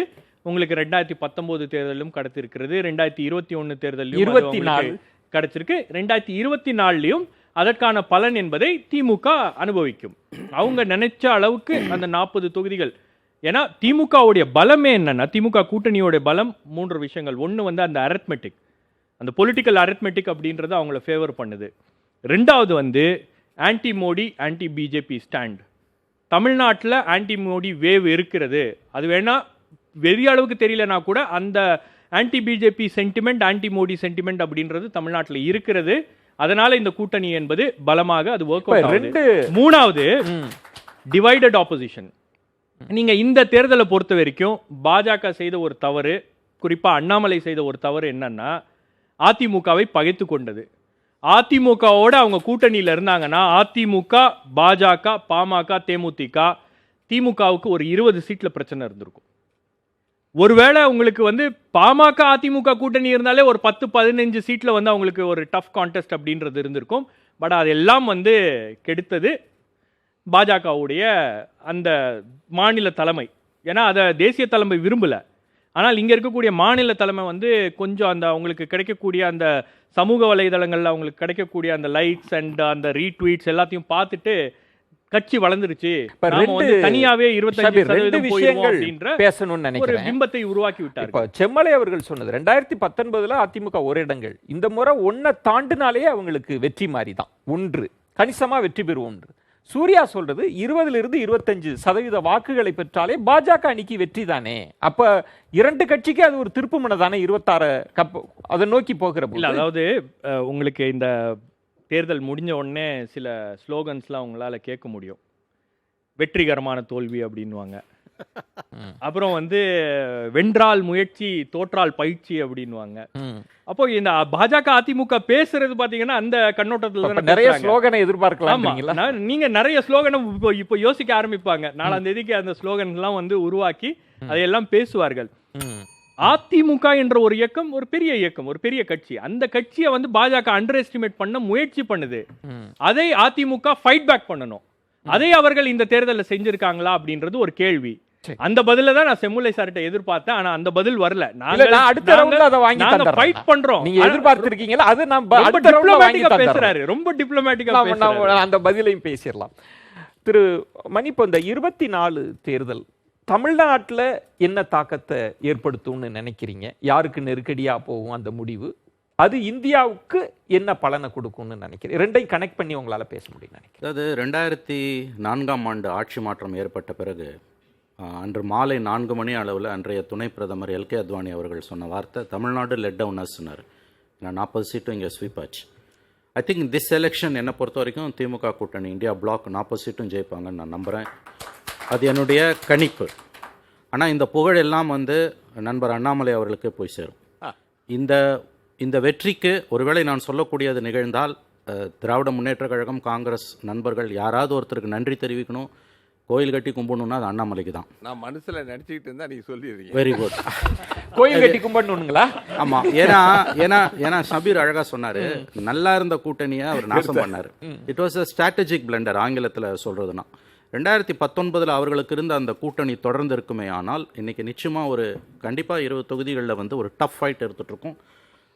உங்களுக்கு 2019 தேர்தலும் கிடைத்திருக்கிறது, 2021 தேர்தலும் 24 கிடைச்சிருக்கு, 2024லையும் அதற்கான பலன் என்பதை திமுக அனுபவிக்கும். அவங்க நினைச்ச அளவுக்கு அந்த 40 தொகுதிகள். ஏன்னா திமுகவுடைய பலமே என்னன்னா, திமுக கூட்டணியோட பலம் 3 விஷயங்கள். ஒன்று வந்து அந்த அரித்மெட்டிக், அந்த பொலிட்டிக்கல் அரித்மெட்டிக் அப்படின்றது அவங்கள ஃபேவர் பண்ணுது. ரெண்டாவது வந்து anti Modi anti BJP stand. தமிழ்நாட்டில் ஆன்டி மோடி வேவ் இருக்கிறது. அது வேணா பெரிய அளவுக்கு தெரியலனா கூட அந்த anti BJP sentiment, anti Modi sentiment அப்படின்றது தமிழ்நாட்டில் இருக்கிறது. அதனால இந்த கூட்டணி என்பது பலமாக அது ஒர்க் அவுட் ஆகுது. மூணாவது, டிவைடட் ஆப்போசிஷன். நீங்க இந்த தேர்தலை பொறுத்த வரைக்கும் பாஜக செய்த ஒரு தவறு, குறிப்பா அண்ணாமலை செய்த ஒரு தவறு என்னன்னா, அதிமுகவை பகைத்து கொண்டது. அதிமுகவோட அவங்க கூட்டணியில் இருந்தாங்கன்னா அதிமுக, பாஜக, பாமக, தேமுதிக, திமுகவுக்கு ஒரு 20 சீட்ல பிரச்சனை இருந்திருக்கும். ஒருவேளை உங்களுக்கு வந்து பாமக அதிமுக கூட்டணி இருந்தாலே ஒரு 10-15 சீட்ல வந்து அவங்களுக்கு ஒரு டஃப் கான்டெஸ்ட் அப்படின்றது இருந்திருக்கும். பட் அதெல்லாம் வந்து கெடுத்தது பாஜகவுடைய அந்த மாநில தலைமை. ஏன்னா அதை தேசிய தலைமை விரும்பல. ஆனால் இங்க இருக்கக்கூடிய மாநில தலைமை வந்து கொஞ்சம் அந்த அவங்களுக்கு கிடைக்கக்கூடிய அந்த சமூக வலைதளங்கள்ல அவங்களுக்கு கிடைக்கக்கூடிய அந்த லைக்ஸ் அண்ட் அந்த ரீட்வீட்ஸ் எல்லாத்தையும் பார்த்துட்டு கட்சி வளர்ந்துருச்சு, தனியாவே 25% விஷயங்கள் பேசணும்னு நினைக்கிறேன், ஒரு பிம்பத்தை உருவாக்கி விட்டார். இப்ப செம்மலை அவர்கள் சொன்னது 2019 அதிமுக ஒரு இடங்கள், இந்த முறை ஒன்ன தாண்டினாலே அவங்களுக்கு வெற்றி மாதிரி தான், ஒன்று கணிசமா வெற்றி பெறும். ஒன்று சூர்யா சொல்றது 20-25% வாக்குகளை பெற்றாலே பாஜக அணிக்கு வெற்றி தானே. அப்ப இரண்டு கட்சிக்கு அது ஒரு திருப்புமுனை தானே 26 அதை நோக்கி போகிற போது. அதாவது உங்களுக்கு இந்த தேர்தல் முடிஞ்ச உடனே சில ஸ்லோகன்ஸ்லாம் அவங்களால கேட்க முடியும். வெற்றிகரமான தோல்வி அப்படின்வாங்க. அப்புறம் வந்து வென்றால் முயற்சி தோற்றால் பயிற்சி அப்படின்வாங்க. அப்போ இந்த பாஜக அதிமுக பேசுறது பாத்தீங்கன்னா அந்த கண்ணோட்டத்துல நிறைய ஸ்லோகனை எதிர்பார்க்கலாம். நீங்க நிறைய ஸ்லோகனை இப்போ யோசிக்க ஆரம்பிப்பாங்க. 4ஆம் தேதிக்கு அந்த ஸ்லோகன் எல்லாம் வந்து உருவாக்கி அதையெல்லாம் பேசுவார்கள். அதிமுக என்ற ஒரு இயக்கம் ஒரு பெரிய இயக்கம், ஒரு பெரிய கட்சி. அந்த கட்சியை வந்து பாஜக அண்டர் எஸ்டிமேட் பண்ண முயற்சி பண்ணுது. அதை அதிமுக ஃபைட் பேக் பண்ணணும். அதை அவர்கள் இந்த தேர்தலில் செஞ்சிருக்காங்களா அப்படின்றது ஒரு கேள்வி. அந்த பதில தான் நான் செம்முல்லை சார்ட்ட எதிர்பார்த்தேன். ஆனா அந்த பதில் வரல. நாங்க அடுத்த ரவுண்ட்ல அத வாங்கி நாங்க ஃபைட் பண்றோம். நீங்க எதிர்பார்த்திருக்கீங்களா? அது நான் அடுத்த ரவுண்ட்ல வாங்கி பேசுறாரு. ரொம்ப டிப்ளமேட்டிக்கா பேசுறாரு. அந்த பதிலையும் பேசிரலாம். திரு மணி, இப்போ இந்த 24 தேர்தல் தமிழ்நாட்டுல என்ன தாக்கத்தை ஏற்படுத்தும்னு நினைக்கிறீங்க? யாருக்கு நெருக்கடியா போகும் அந்த முடிவு? அது இந்தியாவுக்கு என்ன பலனை கொடுக்கும்னு நினைக்கிறேன்? ரெண்டையும் கனெக்ட் பண்ணி உங்களால பேச முடியும் நினைக்கிறேன். அதாவது 2004ஆம் ஆண்டு ஆட்சி மாற்றம் ஏற்பட்ட பிறகு அன்று மாலை 4 மணி அளவில் அன்றைய துணை பிரதமர் எல்கே அத்வானி அவர்கள் சொன்ன வார்த்தை, தமிழ்நாடு லெட் டவுன் அஸ்னார். நான் 40 சீட்டும் இங்கே ஸ்வீப் ஆச்சு. ஐ திங்க் திஸ் எலெக்ஷன் என்னை பொறுத்த வரைக்கும் திமுக கூட்டணி இந்தியா பிளாக் 40 சீட்டும் ஜெயிப்பாங்கன்னு நான் நம்புகிறேன். அது என்னுடைய கணிப்பு. ஆனால் இந்த புகழ் எல்லாம் வந்து நண்பர் அண்ணாமலை அவர்களுக்கு போய் சேரும். இந்த வெற்றிக்கு ஒருவேளை நான் சொல்லக்கூடியது நிகழ்ந்தால் திராவிட முன்னேற்றக் கழகம், காங்கிரஸ் நண்பர்கள் யாராவது ஒருத்தருக்கு நன்றி தெரிவிக்கணும், கோயில் கட்டி கும்பிடணும்னா அது அண்ணாமலைக்கு தான். நான் மனசில் நினச்சிக்கிட்டு இருந்தால் நீங்கள் சொல்லிடுறீங்க. Very good. கோயில் கட்டி கும்பிடணுங்களா? ஆமாம். ஏன்னா ஷபீர் அழகாக சொன்னார், நல்லா இருந்த கூட்டணியை அவர் நாசம் பண்ணார். It was a strategic blender ஆங்கிலத்தில் சொல்கிறதுனா. 2019 அவர்களுக்கு இருந்த அந்த கூட்டணி தொடர்ந்து இருக்குமே ஆனால் இன்றைக்கி நிச்சயமாக ஒரு கண்டிப்பாக 20 தொகுதிகளில் வந்து ஒரு டஃப் ஃபைட் எடுத்துகிட்ருக்கோம்.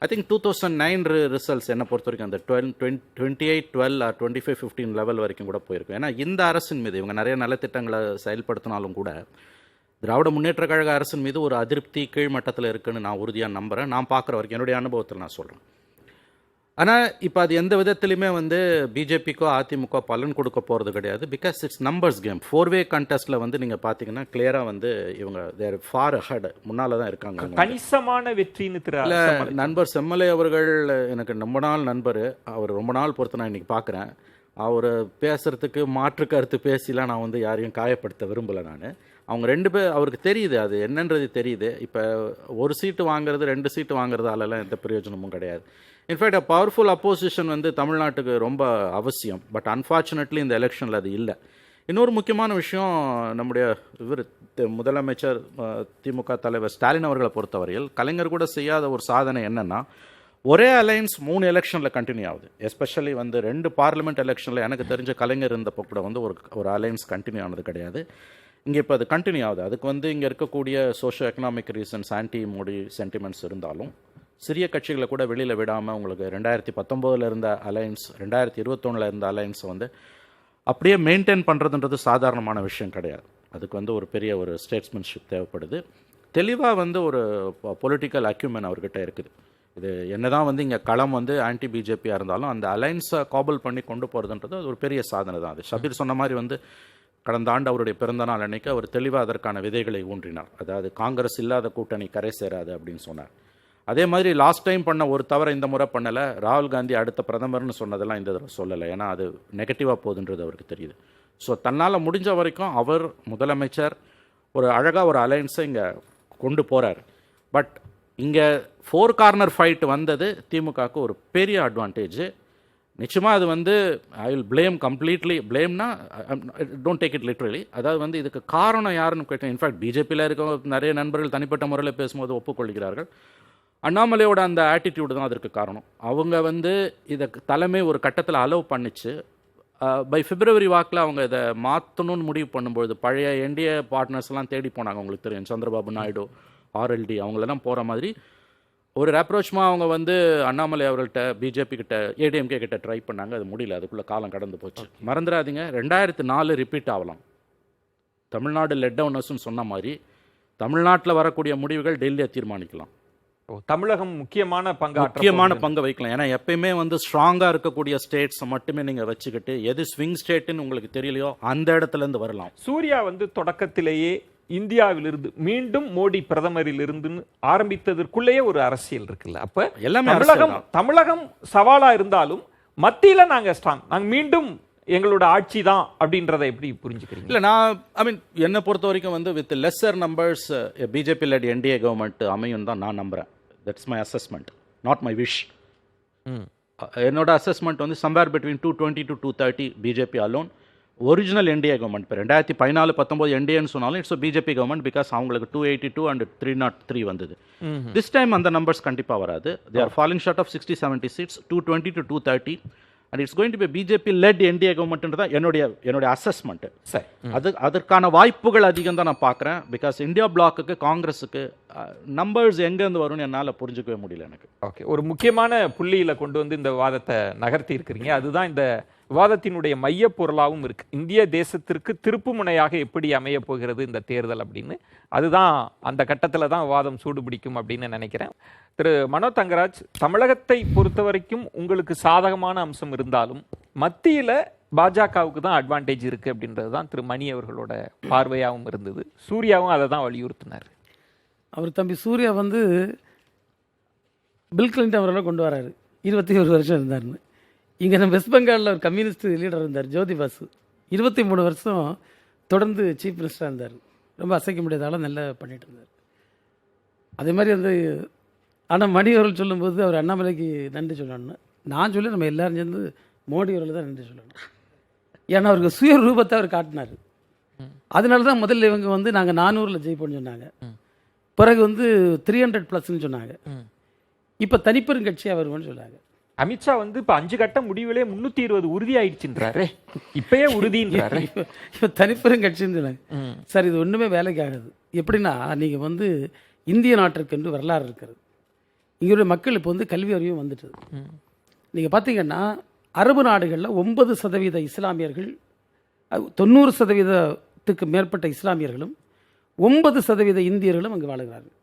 ஐ திங்க் 2009 ரிசல்ட்ஸ் என்னை பொறுத்த வரைக்கும் அந்த 28-12 ஆர் 25-15 லெவல் வரைக்கும் கூட போயிருக்கும். ஏன்னா இந்த அரசின் மீது இவங்க நிறைய நலத்திட்டங்களை செயல்படுத்தினாலும் கூட திராவிட முன்னேற்ற கழக அரசின் மீது ஒரு அதிருப்தி கீழ்மட்டத்தில் இருக்குன்னு நான் உறுதியாக நம்புகிறேன். நான் பார்க்குற வரைக்கும் என்னுடைய அனுபவத்தில் நான் சொல்கிறேன். ஆனால் இப்போ அது எந்த விதத்துலையுமே வந்து பிஜேபிக்கோ அதிமுக பலன் கொடுக்க போகிறது கிடையாது. Because it's numbers game. 4-வே கண்டெஸ்ட்டில் வந்து நீங்கள் பார்த்தீங்கன்னா கிளியராக வந்து இவங்க தேர் ஃபார் அஹெட், முன்னால் தான் இருக்காங்க. கணிசமான வெற்றின்னு இல்லை, நண்பர் செம்மலை அவர்கள் எனக்கு ரொம்ப நாள் நண்பர். அவர் ரொம்ப நாள் பொறுத்து நான் இன்றைக்கி பார்க்குறேன். அவர் பேசுகிறதுக்கு மாற்று கருத்து பேசிலாம் நான் வந்து யாரையும் காயப்படுத்த விரும்பலை. நான் அவங்க 2 பேர் அவருக்கு தெரியுது அது என்னன்றது தெரியுது. இப்போ 1 சீட்டு வாங்குறது 2 சீட்டு வாங்குறதாலலாம் எந்த பிரயோஜனமும் கிடையாது. இன்ஃபேக்ட் பவர்ஃபுல் அப்போசிஷன் வந்து தமிழ்நாட்டுக்கு ரொம்ப அவசியம். பட் அன்ஃபார்ச்சுனேட்லி இந்த எலெக்ஷனில் அது இல்லை. இன்னொரு முக்கியமான விஷயம், நம்முடைய இவர் முதலமைச்சர் திமுக தலைவர் ஸ்டாலின் அவர்களை பொறுத்தவரையில் கலைஞர் கூட செய்யாத ஒரு சாதனை என்னென்னா, ஒரே அலைன்ஸ் 3 எலெக்ஷனில் கண்டினியூ ஆகுது. எஸ்பெஷலி வந்து 2 பார்லிமெண்ட் எலெக்ஷனில் எனக்கு தெரிஞ்ச கலைஞர் இருந்தப்போ கூட வந்து ஒரு அலைன்ஸ் கண்டினியூ ஆனது கிடையாது. இங்கே இப்போ அது கண்டினியூ ஆகுது. அதுக்கு வந்து இங்கே இருக்கக்கூடிய socio economic reasons, anti Modi sentiments இருந்தாலும் சிறிய கட்சிகளை கூட வெளியில் விடாமல் உங்களுக்கு 2019 இருந்த அலைன்ஸ் 2021 இருந்த அலைன்ஸை வந்து அப்படியே மெயின்டைன் பண்ணுறதுன்றது சாதாரணமான விஷயம் கிடையாது. அதுக்கு வந்து ஒரு பெரிய ஒரு ஸ்டேட்ஸ்மேன்ஷிப் தேவைப்படுது. தெளிவாக வந்து ஒரு பொலிட்டிக்கல் அக்யூமென் அவர்கிட்ட இருக்குது. இது என்னதான் வந்து இங்கே களம் வந்து ஆன்டி பிஜேபியாக இருந்தாலும் அந்த அலைன்ஸை காபல் பண்ணி கொண்டு போகிறதுன்றது அது ஒரு பெரிய சாதனை தான். அது ஷபீர் சொன்ன மாதிரி வந்து கடந்த ஆண்டு அவருடைய பிறந்தநாள் அன்னைக்கு அவர் தெளிவாக அதற்கான விதைகளை ஊன்றினார். அதாவது காங்கிரஸ் இல்லாத கூட்டணி கரை சேராது அப்படின்னு சொன்னார். அதே மாதிரி லாஸ்ட் டைம் பண்ண ஒரு தவிர இந்த முறை பண்ணலை. ராகுல் காந்தி அடுத்த பிரதமர்னு சொன்னதெல்லாம் இந்த தடவை சொல்லலை. ஏன்னா அது நெகட்டிவாக போகுதுன்றது அவருக்கு தெரியுது. ஸோ தன்னால் முடிஞ்ச வரைக்கும் அவர் முதலமைச்சர் ஒரு அழகாக ஒரு அலைன்ஸை இங்கே கொண்டு போகிறார். பட் இங்கே 4 கார்னர் ஃபைட் வந்தது திமுகவுக்கு ஒரு பெரிய அட்வான்டேஜ். நிச்சயமாக அது வந்து ஐ வில் பிளேம் கம்ப்ளீட்லி. பிளேம்னா டோன்ட் டேக் இட் லிட்ரலி. அதாவது வந்து இதுக்கு காரணம் யாருன்னு கேட்டேன். இன்ஃபேக்ட் பிஜேபியில் இருக்க நிறைய நண்பர்கள் தனிப்பட்ட முறையில் பேசும்போது ஒப்புக்கொள்கிறார்கள். அண்ணாமலையோட அந்த ஆட்டிடியூடு தான் அதற்கு காரணம். அவங்க வந்து இதை தலைமை ஒரு கட்டத்தில் அலோவ் பண்ணிச்சு. பை பிப்ரவரி வாக்கில் அவங்க இதை மாற்றணும்னு முடிவு பண்ணும்பொழுது பழைய என்டிஏ பார்ட்னர்ஸ்லாம் தேடி போனாங்க. உங்களுக்கு தெரியும், சந்திரபாபு நாயுடு, ஆர்எல்டி அவங்களெல்லாம் போகிற மாதிரி ஒரு அப்ரோச்மாக அவங்க வந்து அண்ணாமலை அவர்கள்ட்ட பிஜேபி கிட்ட ஏடிஎம்கே கிட்ட ட்ரை பண்ணாங்க. அது முடியல. அதுக்குள்ளே காலம் கடந்து போச்சு. மறந்துடாதீங்க, 2004 ரிப்பீட் ஆகலாம். தமிழ்நாடு லெட் டவுனர்ஸ்னு சொன்ன மாதிரி தமிழ்நாட்டில் வரக்கூடிய முடிவுகள் டெல்லியை தீர்மானிக்கலாம். தமிழகம் முக்கியமான பங்கு வைக்கலாம். ஏன்னா எப்பயுமே வந்து ஸ்ட்ராங்காக இருக்கக்கூடிய ஸ்டேட்ஸை மட்டுமே நீங்கள் வச்சுக்கிட்டு எது ஸ்விங் ஸ்டேட்டுன்னு உங்களுக்கு தெரியலையோ அந்த இடத்துலேருந்து வரலாம். சூர்யா வந்து தொடக்கத்திலேயே இந்தியாவிலிருந்து மீண்டும் மோடி பிரதமரில் இருந்து ஆரம்பித்ததற்குள்ளேயே ஒரு அரசியல் இருக்குல்ல. அப்ப எல்லாமே தமிழகம் சவாலா இருந்தாலும் மத்தியில நாங்க ஸ்ட்ராங், நாங்க மீண்டும் எங்களோட ஆட்சி தான் அப்படின்றத எப்படி புரிஞ்சுக்கிறீங்க? இல்லை, நான் ஐ மீன் என்னை பொறுத்த வரைக்கும் வந்து with lesser numbers BJP led NDA government அமையும் தான் நான் நம்புகிறேன். That's my assessment, not my wish. என்னோட அசஸ்மெண்ட் வந்து somewhere between 220 to 230 BJP alone. Original NDA government இப்போ 2014-19 என்டிஏன்னு சொன்னாலும் இட்ஸ் பிஜேபி கவர்மெண்ட். பிகாஸ் அவங்களுக்கு 282 and 303 வந்தது. திஸ் டைம் அந்த நம்பர்ஸ் கண்டிப்பாக வராது. They are falling short of 60-70 seats, 220 to 230. And it's going to be BJP led NDA கவர்மெண்ட்ன்றது தான் என்னுடைய அசஸ்மெண்ட். அதற்கான வாய்ப்புகள் அதிகம் தான் நான் பார்க்குறேன். பிகாஸ் இந்தியா பிளாக்குக்கு காங்கிரஸுக்கு நம்பர்ஸ் எங்கேருந்து வரும்னு என்னால் புரிஞ்சுக்கவே முடியல எனக்கு. ஓகே, ஒரு முக்கியமான புள்ளியில் கொண்டு வந்து இந்த விவாதத்தை நகர்த்தி இருக்கிறீங்க. அதுதான் இந்த விவாதத்தினுடைய மைய பொருளாகவும் இருக்கு. இந்திய தேசத்திற்கு திருப்பு முனையாக எப்படி அமைய போகிறது இந்த தேர்தல் அப்படின்னு, அதுதான் அந்த கட்டத்தில் தான் விவாதம் சூடுபிடிக்கும் அப்படின்னு நினைக்கிறேன். திரு மனோ தங்கராஜ், தமிழகத்தை பொறுத்த வரைக்கும் உங்களுக்கு சாதகமான அம்சம் இருந்தாலும் மத்தியில் பாஜகவுக்கு தான் அட்வான்டேஜ் இருக்கு அப்படின்றது தான் திரு மணி அவர்களோட பார்வையாகவும் இருந்தது. சூர்யாவும் அதை தான் வலியுறுத்தினார். அவர் தம்பி சூர்யா வந்து பில் கிளின்டன் அவர்களை கொண்டு வராரு. 21 வருஷம் இருந்தார்னு. இங்கே நம்ம வெஸ்ட் பெங்காலில் ஒரு கம்யூனிஸ்ட் லீடர் இருந்தார், ஜோதி பாசு. 23 வருஷம் தொடர்ந்து சீஃப் மினிஸ்டராக இருந்தார். ரொம்ப அசைக்க முடியாதால நல்லா பண்ணிட்டு இருந்தார். அதே மாதிரி வந்து ஆனால் மணி அவர்கள் சொல்லும்போது அவர் அண்ணாமலைக்கு நன்றி சொல்லணும்னு நான் சொல்லி நம்ம எல்லாரும் சேர்ந்து மோடி அவர்கள் தான் நன்றி சொல்லணும். ஏன்னா அவருக்கு சுய ரூபத்தை அவர் காட்டினார். அதனால தான் முதல்ல இவங்க வந்து நாங்கள் 400 ஜெயிப்போம்னு சொன்னாங்க. பிறகு வந்து 300+ சொன்னாங்க. இப்போ தனிப்பெரும் கட்சியாக வருவோன்னு சொன்னாங்க. அமித்ஷா வந்து இப்போ 5 கட்ட முடிவிலே 320 உறுதி ஆயிடுச்சுன்றாரு. இப்பயே உறுதின்றாரு. இப்போ தனிப்பெரும் கட்சின்னு சொன்னாங்க. சார், இது ஒன்றுமே வேலைக்கு ஆகுது. எப்படின்னா நீங்கள் வந்து இந்திய நாட்டிற்கு என்று வரலாறு இருக்கிறது. இங்கே மக்கள் இப்போ வந்து கல்வி அறிவும் வந்துட்டுது. நீங்கள் பார்த்தீங்கன்னா அரபு நாடுகளில் 9% இஸ்லாமியர்கள், 90% மேற்பட்ட இஸ்லாமியர்களும் 9% இந்தியர்களும் அங்கே வாழுகிறார்கள்.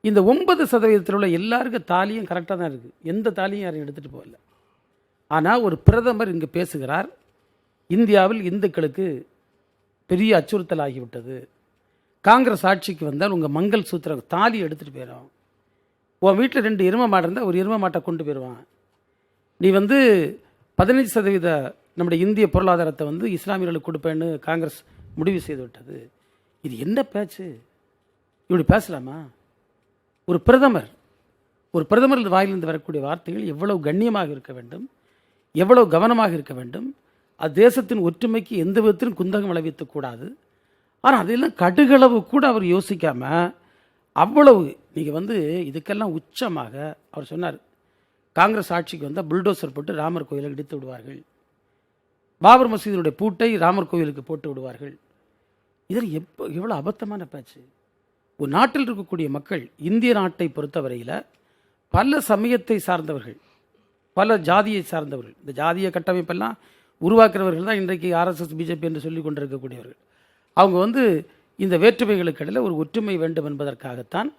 இந்த 9% உள்ள எல்லாருக்கும் தாலியும் கரெக்டாக தான் இருக்குது, எந்த தாலியும் யாரும் எடுத்துகிட்டு போகல. ஆனால் ஒரு பிரதமர் இங்கே பேசுகிறார், இந்தியாவில் இந்துக்களுக்கு பெரிய அச்சுறுத்தல் ஆகிவிட்டது, காங்கிரஸ் ஆட்சிக்கு வந்தால் உங்கள் மங்கள் சூத்திர தாலி எடுத்துகிட்டு போயிடும், உன் வீட்டில் 2 எருமை மாடு இருந்தால் ஒரு எருமை மாட்டை கொண்டு போயிடுவான், நீ வந்து 15% நம்முடைய இந்திய பொருளாதாரத்தை வந்து இஸ்லாமியர்களுக்கு கொடுப்பேன்னு காங்கிரஸ் முடிவு செய்து விட்டது. இது என்ன பேச்சு? இப்படி பேசலாமா? ஒரு பிரதமர் வாயிலிருந்து வரக்கூடிய வார்த்தைகள் எவ்வளவு கண்ணியமாக இருக்க வேண்டும், எவ்வளவு கவனமாக இருக்க வேண்டும். அது தேசத்தின் ஒற்றுமைக்கு எந்த விதத்திலும் குந்தகம் விளைவிக்கக்கூடாது. ஆனால் அதெல்லாம் கடுகளவு கூட அவர் யோசிக்காம அவ்வளவு நீங்கள் வந்து இதுக்கெல்லாம் உச்சமாக அவர் சொன்னார், காங்கிரஸ் ஆட்சிக்கு வந்தால் புல்டோசர் போட்டு ராமர் கோயிலை இடித்து விடுவார்கள், பாபர் மசீதினுடைய பூட்டை ராமர் கோயிலுக்கு போட்டு விடுவார்கள். இதில் எவ்வளோ அபத்தமான பேச்சு. ஒரு நாட்டில் இருக்கக்கூடிய மக்கள், இந்திய நாட்டை பொறுத்தவரையில் பல சமயத்தை சார்ந்தவர்கள், பல ஜாதியை சார்ந்தவர்கள், இந்த ஜாதிய கட்டமைப்பெல்லாம் உருவாக்குறவர்கள் தான் இன்றைக்கு ஆர்எஸ்எஸ் பிஜேபி என்று சொல்லி கொண்டிருக்கக்கூடியவர்கள். அவங்க வந்து இந்த வேற்றுமைகளுக்கு இடையில் ஒரு ஒற்றுமை வேண்டும் என்பதற்காகத்தான்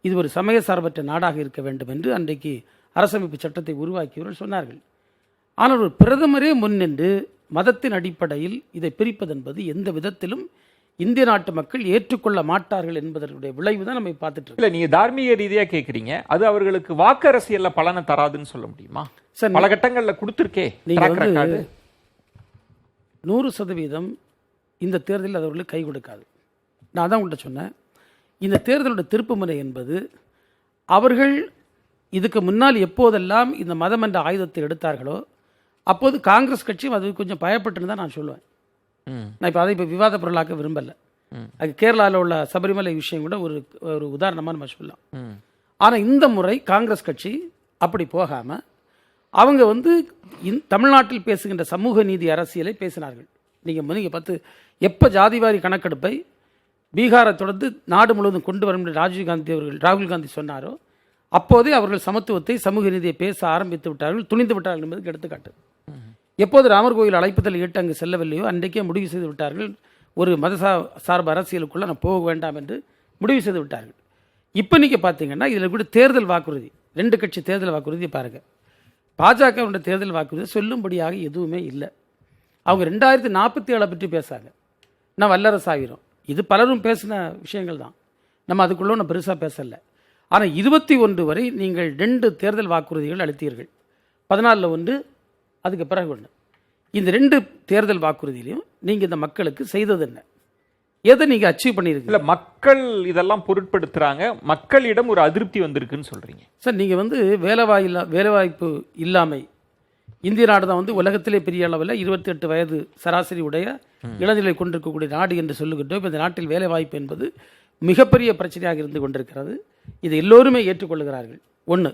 இது ஒரு சமய சார்பற்ற நாடாக இருக்க வேண்டும் என்று அன்றைக்கு அரசமைப்பு சட்டத்தை உருவாக்கியவர்கள் சொன்னார்கள். ஆனால் ஒரு பிரதமரே முன்னின்று மதத்தின் அடிப்படையில் இதை பிரிப்பது என்பது எந்த விதத்திலும் இந்திய நாட்டு மக்கள் ஏற்றுக்கொள்ள மாட்டார்கள் என்பதனுடைய விளைவு தான் நம்ம பார்த்துட்டு இருக்கோம். இல்ல, நீங்க தார்மீக ரீதியா கேக்குறீங்க, அது அவர்களுக்கு வாக்கு அரசியல்ல பலனை தராதுன்னு சொல்ல முடியுமா? சார், பல கட்டங்கள்ல கொடுத்துருக்கே. நீங்க வந்து 100% இந்த தேர்தலில் அது அவர்களுக்கு கை கொடுக்காது. நான் தான் உங்கள்கிட்ட சொன்னேன், இந்த தேர்தலோட திருப்புமுனை என்பது அவர்கள் இதுக்கு முன்னால் எப்போதெல்லாம் இந்த மதம் என்ற ஆயுதத்தை எடுத்தார்களோ அப்போது காங்கிரஸ் கட்சியும் அது கொஞ்சம் பயப்பட்டுன்னு தான் நான் சொல்லுவேன். நான் இப்போ அதை விவாத பொருளாக்க விரும்பலை. அது கேரளாவில் உள்ள சபரிமலை விஷயம் கூட ஒரு உதாரணமாக நம்ம சொல்லலாம். ஆனால் இந்த முறை காங்கிரஸ் கட்சி அப்படி போகாமல் அவங்க வந்து தமிழ்நாட்டில் பேசுகின்ற சமூக நீதி அரசியலை பேசினார்கள். நீங்கள் பார்த்து எப்போ ஜாதிவாரி கணக்கெடுப்பை பீகாரை தொடர்ந்து நாடு முழுவதும் கொண்டு வரும் ராகுல் காந்தி சொன்னாரோ அப்போதே அவர்கள் சமத்துவத்தை, சமூக நீதியை பேச ஆரம்பித்து விட்டார்கள், துணிந்து விட்டார்கள் என்பதுக்கு எடுத்துக்காட்டு. எப்போது ராமர் கோயில் அழைப்புதல் ஏற்று அங்கு செல்லவில்லையோ அன்றைக்கே முடிவு செய்து விட்டார்கள், ஒரு மத சார்பு அரசியலுக்குள்ளே நான் போக வேண்டாம் என்று முடிவு செய்து விட்டார்கள். இப்போ நீங்கள் பார்த்தீங்கன்னா இதில் கூட தேர்தல் வாக்குறுதி, 2 கட்சி தேர்தல் வாக்குறுதி பாருங்கள். பாஜகவுடைய தேர்தல் வாக்குறுதி சொல்லும்படியாக எதுவுமே இல்லை. அவங்க 2047 பற்றி பேசுகிறாங்க, நான் வல்லரசு ஆகிறோம். இது பலரும் பேசின விஷயங்கள் தான், நம்ம அதுக்குள்ளே ஒன்றும் பெருசாக பேசலை. ஆனால் 21 வரை நீங்கள் 2 தேர்தல் வாக்குறுதிகள் அளித்தீர்கள், 14 ஒன்று, அதுக்கு பிறகு ஒன்று. இந்த 2 தேர்தல் வாக்குறுதியிலையும் நீங்கள் இந்த மக்களுக்கு செய்தது என்ன, எதை நீங்கள் அச்சீவ் பண்ணியிருக்கீங்க? இல்லை, மக்கள் இதெல்லாம் பொருட்படுத்துகிறாங்க, மக்களிடம் ஒரு அதிருப்தி வந்திருக்குன்னு சொல்கிறீங்க. சார், நீங்கள் வந்து வேலைவாய்ப்பு இல்லாமை, இந்திய நாடு தான் வந்து உலகத்திலே பெரிய அளவில் 28 வயது சராசரி உடைய இளநிலை கொண்டிருக்கக்கூடிய நாடு என்று சொல்லுகின்றோம். இப்போ இந்த நாட்டில் வேலைவாய்ப்பு என்பது மிகப்பெரிய பிரச்சனையாக இருந்து கொண்டிருக்கிறது. இது எல்லோருமே ஏற்றுக்கொள்கிறார்கள். ஒன்று,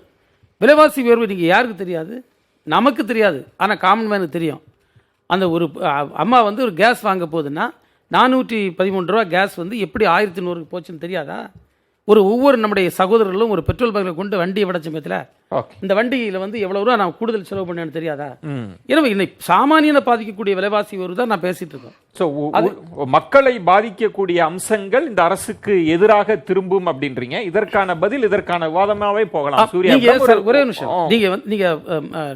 விலைவாசி உயர்வு நீங்கள் யாருக்கு தெரியாது? நமக்கு தெரியாது, ஆனால் காமன் மேனுக்கு தெரியும். அந்த ஒரு அம்மா வந்து ஒரு கேஸ் வாங்க போகுதுன்னா 413 ரூபா கேஸ் வந்து எப்படி 1100 போச்சுன்னு தெரியாதா? ஒவ்வொரு நம்முடைய சகோதரர்களும் ஒரு பெட்ரோல் பங்கில் கொண்டு வண்டியை விட சமயத்தில் இந்த வண்டியில் வந்து எவ்வளவு ரூபா நான் கூடுதல் செலவு பண்ணேன்னு தெரியாதா? எனவே இன்னைக்கு சாமானியனை பாதிக்கக்கூடிய விலைவாசி உயர்வு தான் நான் பேசிட்டு இருக்கோம். ஸோ மக்களை பாதிக்கக்கூடிய அம்சங்கள் இந்த அரசுக்கு எதிராக திரும்பும் அப்படின்றீங்க. இதற்கான பதில், இதற்கான விவாதமாவே போகலாம். ஒரே நிமிஷம்,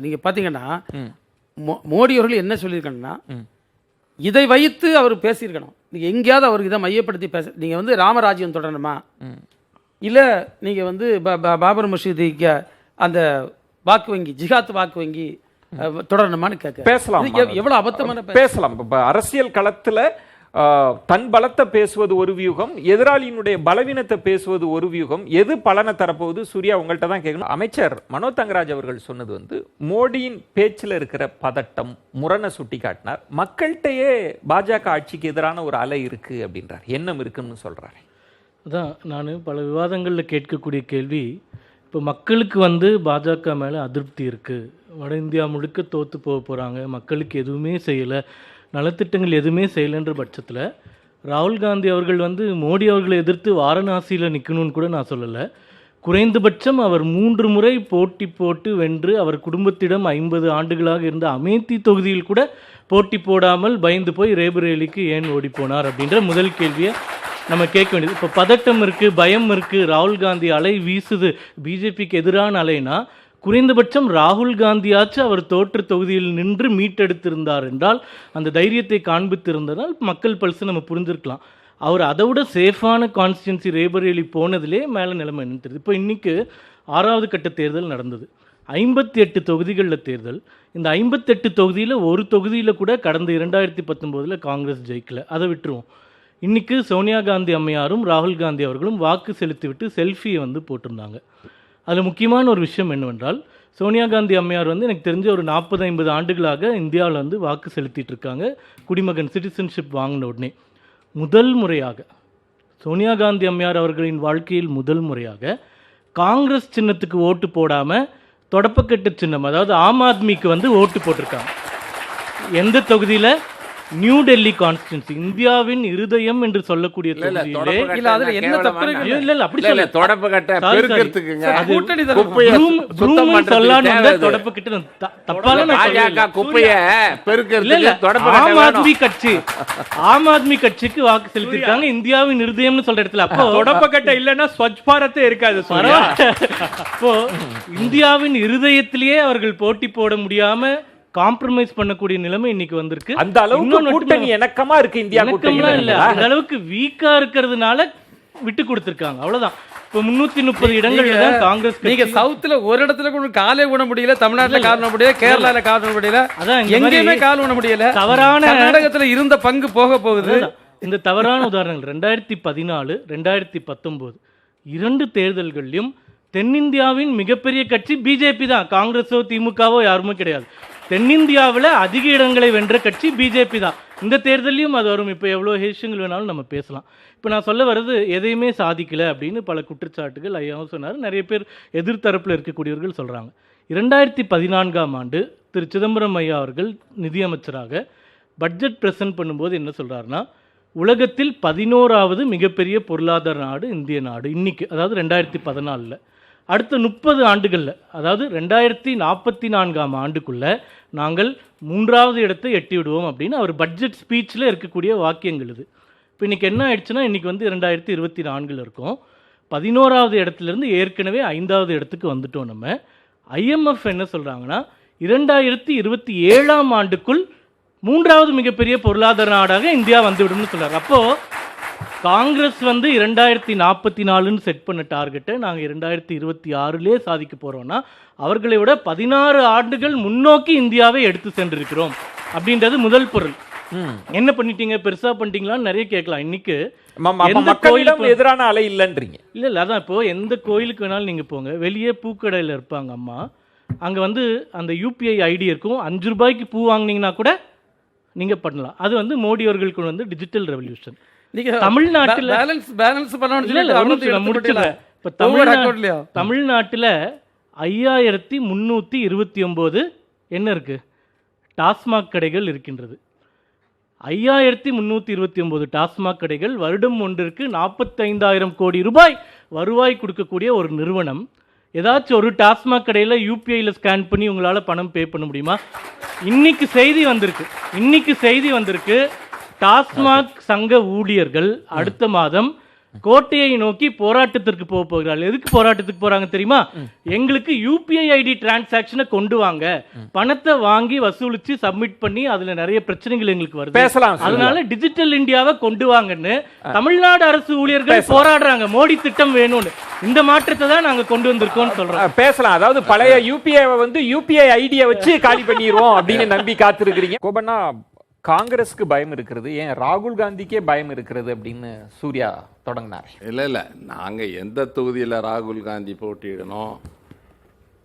நீங்க பாத்தீங்கன்னா மோடி அவர்கள் என்ன சொல்லியிருக்கணும்னா, இதை வைத்து அவர் பேசியிருக்கணும். நீங்க எங்கேயாவது அவருக்கு இதை மையப்படுத்தி பேச, நீங்க வந்து ராமராஜ்யம் தொடரணுமா, இல்லை நீங்கள் வந்து பாபர் மசூதிக்கு அந்த வாக்கு வங்கி, ஜிகாத் வாக்கு வங்கி தொடரணுமான்னு கேட்க பேசலாம். எவ்வளவு அபத்தமான பேசலாம். அரசியல் களத்தில் தன் பலத்தை பேசுவது ஒரு வியூகம், எதிராளியினுடைய பலவீனத்தை பேசுவது ஒரு வியூகம். எது பலனை தரப்போகுது? சூர்யா, உங்கள்கிட்ட தான் கேட்கணும். அமைச்சர் மனோ தங்கராஜ் அவர்கள் சொன்னது வந்து மோடியின் பேச்சில் இருக்கிற பதட்டம், முரணை சுட்டி காட்டினார். மக்கள்கிட்டயே பாஜக ஆட்சிக்கு எதிரான ஒரு அலை இருக்கு அப்படின்றார், எண்ணம் இருக்குன்னு சொல்றாரு. அதான் நான் பல விவாதங்களில் கேட்கக்கூடிய கேள்வி, இப்போ மக்களுக்கு வந்து பாஜக மேலே அதிருப்தி இருக்குது, வட இந்தியா முழுக்க தோற்று போக போகிறாங்க, மக்களுக்கு எதுவுமே செய்யலை, நலத்திட்டங்கள் எதுவுமே செய்யலைன்ற பட்சத்தில் ராகுல் காந்தி அவர்கள் வந்து மோடி அவர்களை எதிர்த்து வாரணாசியில் நிற்கணும்னு கூட நான் சொல்லலை. குறைந்தபட்சம் அவர் 3 முறை போட்டி போட்டு வென்று அவர் குடும்பத்திடம் 50 ஆண்டுகளாக இருந்த அமேத்தி தொகுதியில் கூட போட்டி போடாமல் பயந்து போய் ரேபரேலிக்கு ஏன் ஓடி போனார் அப்படின்ற முதல் கேள்வியை நம்ம கேட்க வேண்டியது. இப்போ பதட்டம் இருக்குது, பயம் இருக்குது, ராகுல் காந்தி அலை வீசுது, பிஜேபிக்கு எதிரான அலைனா குறைந்தபட்சம் ராகுல் காந்தியாச்சு அவர் தோற்று தொகுதியில் நின்று மீட்டெடுத்திருந்தார் என்றால், அந்த தைரியத்தை காண்பித்திருந்ததால் மக்கள் பல்ஸ் நம்ம புரிஞ்சிருக்கலாம். அவர் அதை விட சேஃபான கான்ஸ்டியன்சி ரேபரேலி போனதிலே மேலே நிலைமை என்னன்னு தெரியுது. இப்போ இன்றைக்கி 6வது கட்ட தேர்தல் நடந்தது. 58 தொகுதிகளில் தேர்தல். இந்த 58 தொகுதியில் ஒரு தொகுதியில் கூட கடந்த 2019 காங்கிரஸ் ஜெயிக்கல. அதை விட்டுருவோம். இன்றைக்கி சோனியா காந்தி அம்மையாரும் ராகுல் காந்தி அவர்களும் வாக்கு செலுத்திவிட்டு செல்ஃபியை போட்டிருந்தாங்க. அதில் முக்கியமான ஒரு விஷயம் என்னவென்றால், சோனியா காந்தி அம்மையார் எனக்கு தெரிஞ்ச ஒரு 40-50 ஆண்டுகளாக இந்தியாவில் வாக்கு செலுத்திட்டு இருக்காங்க. குடிமகன் சிட்டிசன்ஷிப் வாங்கின உடனே முதல் முறையாக சோனியா காந்தி அம்மையார் அவர்களின் வாழ்க்கையில் முதல் முறையாக காங்கிரஸ் சின்னத்துக்கு ஓட்டு போடாமல் தொடப்பக்கட்டு சின்னம், அதாவது ஆம் ஆத்மிக்கு ஓட்டு போட்டிருக்காங்க. எந்த தொகுதியில்? நியூ டெல்லி கான்ஸ்டிடன்சி, இந்தியாவின் இருதயம் என்று சொல்லக்கூடிய தொகுதியிலே. இல்ல அதுல என்ன தப்பு இருக்கு? இல்ல அப்படி சொல்ல தொடப்பக்கட்ட பெருக்கிறதுக்குங்க. கூட்டணி குப்பையை சுத்தம் பண்றதுக்கு தொடப்பக்கட்டு தப்பால நான் சொல்லல. குப்பையை பெருக்கிறதுக்கு தொடப்பக்கட்ட ஆம் ஆத்மி கட்சி, ஆம் ஆத்மி கட்சிக்கு வாக்கு செலுத்திருக்காங்க இந்தியாவின் இருதயம்னு சொல்ற இடத்துல. அப்போ தொடப்பக்கட்ட இல்லைன்னா ஸ்வச் பாரத்தே இருக்காது. அப்போ இந்தியாவின் இருதயத்திலேயே அவர்கள் போட்டி போட முடியாம காம்ப்ரமைஸ் பண்ணக்கூடிய நிலைமை இன்னைக்கு வந்திருக்கு. அந்த அளவுக்கு கூட்டணி இணக்கமா இருக்கு. இந்தியா கூட்டணி இல்ல, அந்த அளவுக்கு வீக்கா இருக்கிறதுனால விட்டு கொடுத்திருக்காங்க, அவ்வளவுதான். இப்போ 330 இடங்கள்ல தான் காங்கிரஸ். நீங்க சவுத்துல ஒரு இடத்துல கூட காலே ஊன முடியல, தமிழ்நாட்டுல கால் ஊன முடியல, கேரளால கால் ஊன முடியல, அதான் எங்கேயுமே கால் ஊன முடியல. தவறான கர்நாடகத்துல இருந்த பங்கு போக போகுது. இந்த தவறான உதாரணங்கள் 2014, 2019 2 தேர்தல்களிலும் தென்னிந்தியாவின் மிகப்பெரிய கட்சி பிஜேபி தான். காங்கிரஸோ திமுகவோ யாருமே கிடையாது. தென்னிந்தியாவில் அதிக இடங்களை வென்ற கட்சி பிஜேபி தான். இந்த தேர்தலையும் அது வரும். இப்போ எவ்வளோ விஷயங்கள் வேணாலும் நம்ம பேசலாம். இப்போ நான் சொல்ல வர்றது, எதையுமே சாதிக்கலை அப்படின்னு பல குற்றச்சாட்டுகள் ஐயாவும் சொன்னார், நிறைய பேர் எதிர்த்தரப்பில் இருக்கக்கூடியவர்கள் சொல்கிறாங்க. 2014ஆம் ஆண்டு திரு சிதம்பரம் ஐயா அவர்கள் நிதியமைச்சராக பட்ஜெட் ப்ரெசென்ட் பண்ணும்போது என்ன சொல்கிறாருன்னா, உலகத்தில் 11வது மிகப்பெரிய பொருளாதார நாடு இந்திய நாடு இன்னைக்கு, அதாவது 2014. அடுத்த 30 ஆண்டுகளில், அதாவது 2044ஆம் ஆண்டுக்குள்ளே நாங்கள் 3வது இடத்தை எட்டி விடுவோம் அப்படின்னு அவர் பட்ஜெட் ஸ்பீச்சில் இருக்கக்கூடிய வாக்கியங்கள் இது. இப்போ இன்றைக்கி என்ன ஆயிடுச்சுன்னா, இன்றைக்கி 2024 இருக்கோம். 11வது இடத்துலேருந்து ஏற்கனவே 5வது இடத்துக்கு வந்துட்டோம். நம்ம IMF என்ன சொல்கிறாங்கன்னா, 2027ஆம் ஆண்டுக்குள் 3வது மிகப்பெரிய பொருளாதார நாடாக இந்தியா வந்துவிடும்னு சொல்கிறார். அப்போது காங்கிரஸ் 2044ன்னு செட் பண்ண டார்கெட்டை நாங்கள் 2026லே சாதிக்க போகிறோன்னா, அவர்களை விட 16 ஆண்டுகள் முன்னோக்கி இந்தியாவை எடுத்து சென்றிருக்கிறோம் அப்படின்றது முதல் பொருள். என்ன பண்ணிட்டீங்க, பெருசா பண்ணிட்டீங்களான்னு நிறைய கேட்கலாம். இன்னைக்கு எந்த கோயிலுக்கு எதிரான அலை இல்லைன்றீங்க? இல்லை, அதான் இப்போ எந்த கோயிலுக்கு வேணாலும் நீங்கள் போங்க, வெளியே பூக்கடையில் இருப்பாங்க அம்மா, அங்கே அந்த UPI ஐடி இருக்கும். 5 ரூபாய்க்கு பூ வாங்கினீங்கன்னா கூட நீங்கள் பண்ணலாம். அது மோடி அவர்களுக்கு டிஜிட்டல் ரெவல்யூஷன். தமிழ்நாட்டில் தமிழ்நாட்டில் 5329 என்ன இருக்கு, டாஸ்மாக் கடைகள் இருக்கின்றது. 5329 டாஸ்மாக் கடைகள், வருடம் ஒன்றிற்கு 45,000 கோடி ரூபாய் வருவாய் கொடுக்கக்கூடிய ஒரு நிறுவனம். ஏதாச்சும் ஒரு டாஸ்மாக் கடையில் UPIயில் ஸ்கேன் பண்ணி உங்களால் பணம் பே பண்ண முடியுமா? இன்னைக்கு செய்தி வந்திருக்கு, டாஸ்மாக் சங்க ஊழியர்கள் அடுத்த மாதம் கோட்டையை நோக்கி போராட்டத்திற்கு போகிறார்கள். எதுக்கு போராட்டத்துக்கு போறாங்க தெரியுமா? எங்களுக்கு UPI ஐடி டிரான்சாக்ஷனை கொண்டு வாங்க, பணத்தை வாங்கி வசூலிச்சு சப்மிட் பண்ணி அதுல நிறைய பிரச்சனைகள் எங்களுக்கு வருது, அதனால டிஜிட்டல் இந்தியாவை கொண்டு வாங்கன்னு தமிழ்நாடு அரசு ஊழியர்கள் போராடுறாங்க. மோடி திட்டம் வேணும்னு. இந்த மாற்றத்தை தான் நாங்க கொண்டு வந்திருக்கோம் சொல்றோம். பேசலாம். அதாவது பழைய UPI ஐடியை வச்சு காலி பண்ணிடுவோம் அப்படின்னு நம்பி காத்திருக்கிறீங்க. கோபண்ணா, காங்கிரஸ்க்கு பயம் இருக்கிறது, ஏன் ராகுல் காந்திக்கே பயம் இருக்கிறது அப்படின்னு சூர்யா தொடங்கினார். இல்லை, நாங்கள் எந்த தொகுதியில் ராகுல் காந்தி போட்டியிடணும்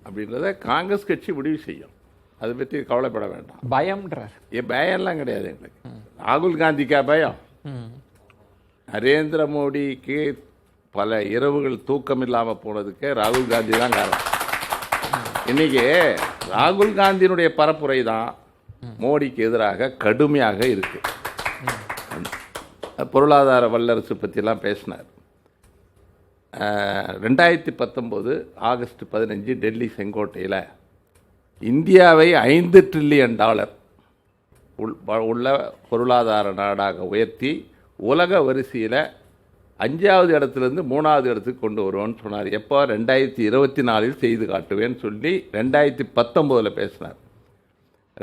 அப்படின்றத காங்கிரஸ் கட்சி முடிவு செய்யும். அதை பற்றி கவலைப்பட வேண்டாம். பயம்ன்றார். பயம்லாம் கிடையாது எங்களுக்கு. ராகுல் காந்திக்கா பயம்? நரேந்திர மோடிக்கு பல இரவுகள் தூக்கம் இல்லாமல் போனதுக்கு ராகுல் காந்தி தான் காரணம். இன்னைக்கு ராகுல் காந்தியினுடைய பரப்புரை தான் மோடிக்கு எதிராக கடுமையாக இருக்கு. பொருளாதார வல்லரசு பற்றிலாம் பேசினார். 2019 ஆகஸ்ட் 15 டெல்லி செங்கோட்டையில் இந்தியாவை $5 ட்ரில்லியன் உள்ள பொருளாதார நாடாக உயர்த்தி உலக வரிசையில் 5வது இடத்துலேருந்து 3வது இடத்துக்கு கொண்டு வருவோன்னு சொன்னார். எப்போ? 2024 செய்து காட்டுவேன்னு சொல்லி 2019 பேசினார்.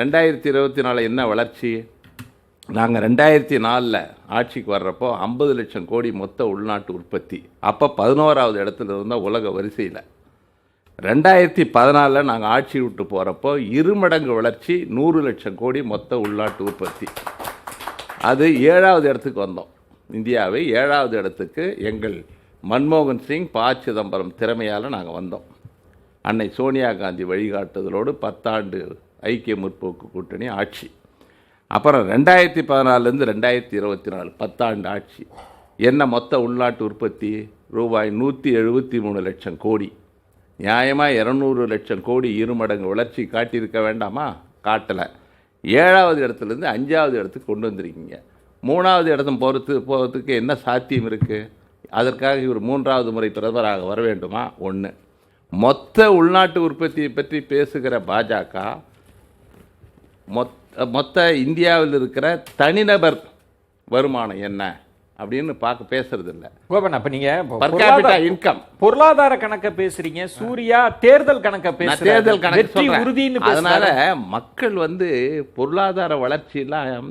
2024 என்ன வளர்ச்சி? நாங்கள் 2004 ஆட்சிக்கு வர்றப்போ 50 லட்சம் கோடி மொத்த உள்நாட்டு உற்பத்தி. அப்போ 11வது இடத்துல இருந்தோம் உலக வரிசையில். 2014 நாங்கள் ஆட்சி விட்டு போகிறப்போ 2 மடங்கு வளர்ச்சி, 100 லட்சம் கோடி மொத்த உள்நாட்டு உற்பத்தி. அது 7வது இடத்துக்கு வந்தோம். இந்தியாவை 7வது இடத்துக்கு எங்கள் மன்மோகன் சிங், ப. சிதம்பரம் திறமையால் நாங்கள் வந்தோம். அன்னை சோனியா காந்தி வழிகாட்டுதலோடு 10 ஆண்டு ஐக்கிய முற்போக்கு கூட்டணி ஆட்சி. அப்புறம் 2014 2024 10 ஆண்டு ஆட்சி. என்ன மொத்த உள்நாட்டு உற்பத்தி? ரூபாய் 173 லட்சம் கோடி. நியாயமாக 200 லட்சம் கோடி 2 மடங்கு வளர்ச்சி காட்டியிருக்க வேண்டாமா? காட்டலை. 7வது இடத்துலேருந்து 5வது இடத்துக்கு கொண்டு வந்திருக்கீங்க. 3வது இடத்தும் போகிறதுக்கு என்ன சாத்தியம் இருக்குது? அதற்காக இவர் 3வது முறை பிரதமராக வர வேண்டுமா? ஒன்று. மொத்த உள்நாட்டு உற்பத்தியை பற்றி பேசுகிற பாஜக மொத்த இந்தியாவில் இருக்கிற தனிநபர் வருமானம் என்ன அப்படின்னு பேசுறது இல்லை. கோபன், அப்ப நீங்க இன்கம் பொருளாதார கணக்க பேசுறீங்க, சூர்யா தேர்தல் கணக்க பேசுறீங்க, தேர்தல் கணக்கு உறுதின்னு. அதனால மக்கள் பொருளாதார வளர்ச்சியெல்லாம்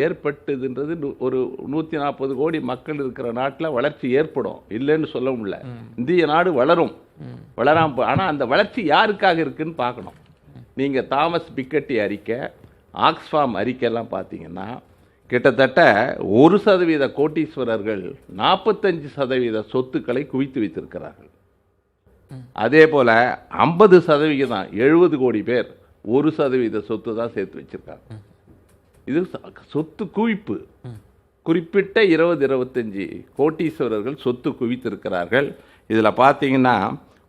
ஏற்பட்டதுன்றது ஒரு 140 கோடி மக்கள் இருக்கிற நாட்டில் வளர்ச்சி ஏற்படும், இல்லைன்னு சொல்ல முடியல. இந்திய நாடு வளரும், வளராம. ஆனால் அந்த வளர்ச்சி யாருக்காக இருக்குன்னு பார்க்கணும். நீங்கள் தாமஸ் பிக்கெட்டி அறிக்கை, ஆக்ஸ்ஃபார்ம் அறிக்கையெல்லாம் பார்த்தீங்கன்னா கிட்டத்தட்ட 1% கோட்டீஸ்வரர்கள் 45% சொத்துக்களை குவித்து வைத்திருக்கிறார்கள். அதே போல் 50% 70 கோடி பேர் 1% சொத்து தான் சேர்த்து வச்சிருக்காங்க. இது சொத்து குவிப்பு. குறிப்பிட்ட 20-25 கோட்டீஸ்வரர்கள் சொத்து குவித்திருக்கிறார்கள். இதில் பார்த்தீங்கன்னா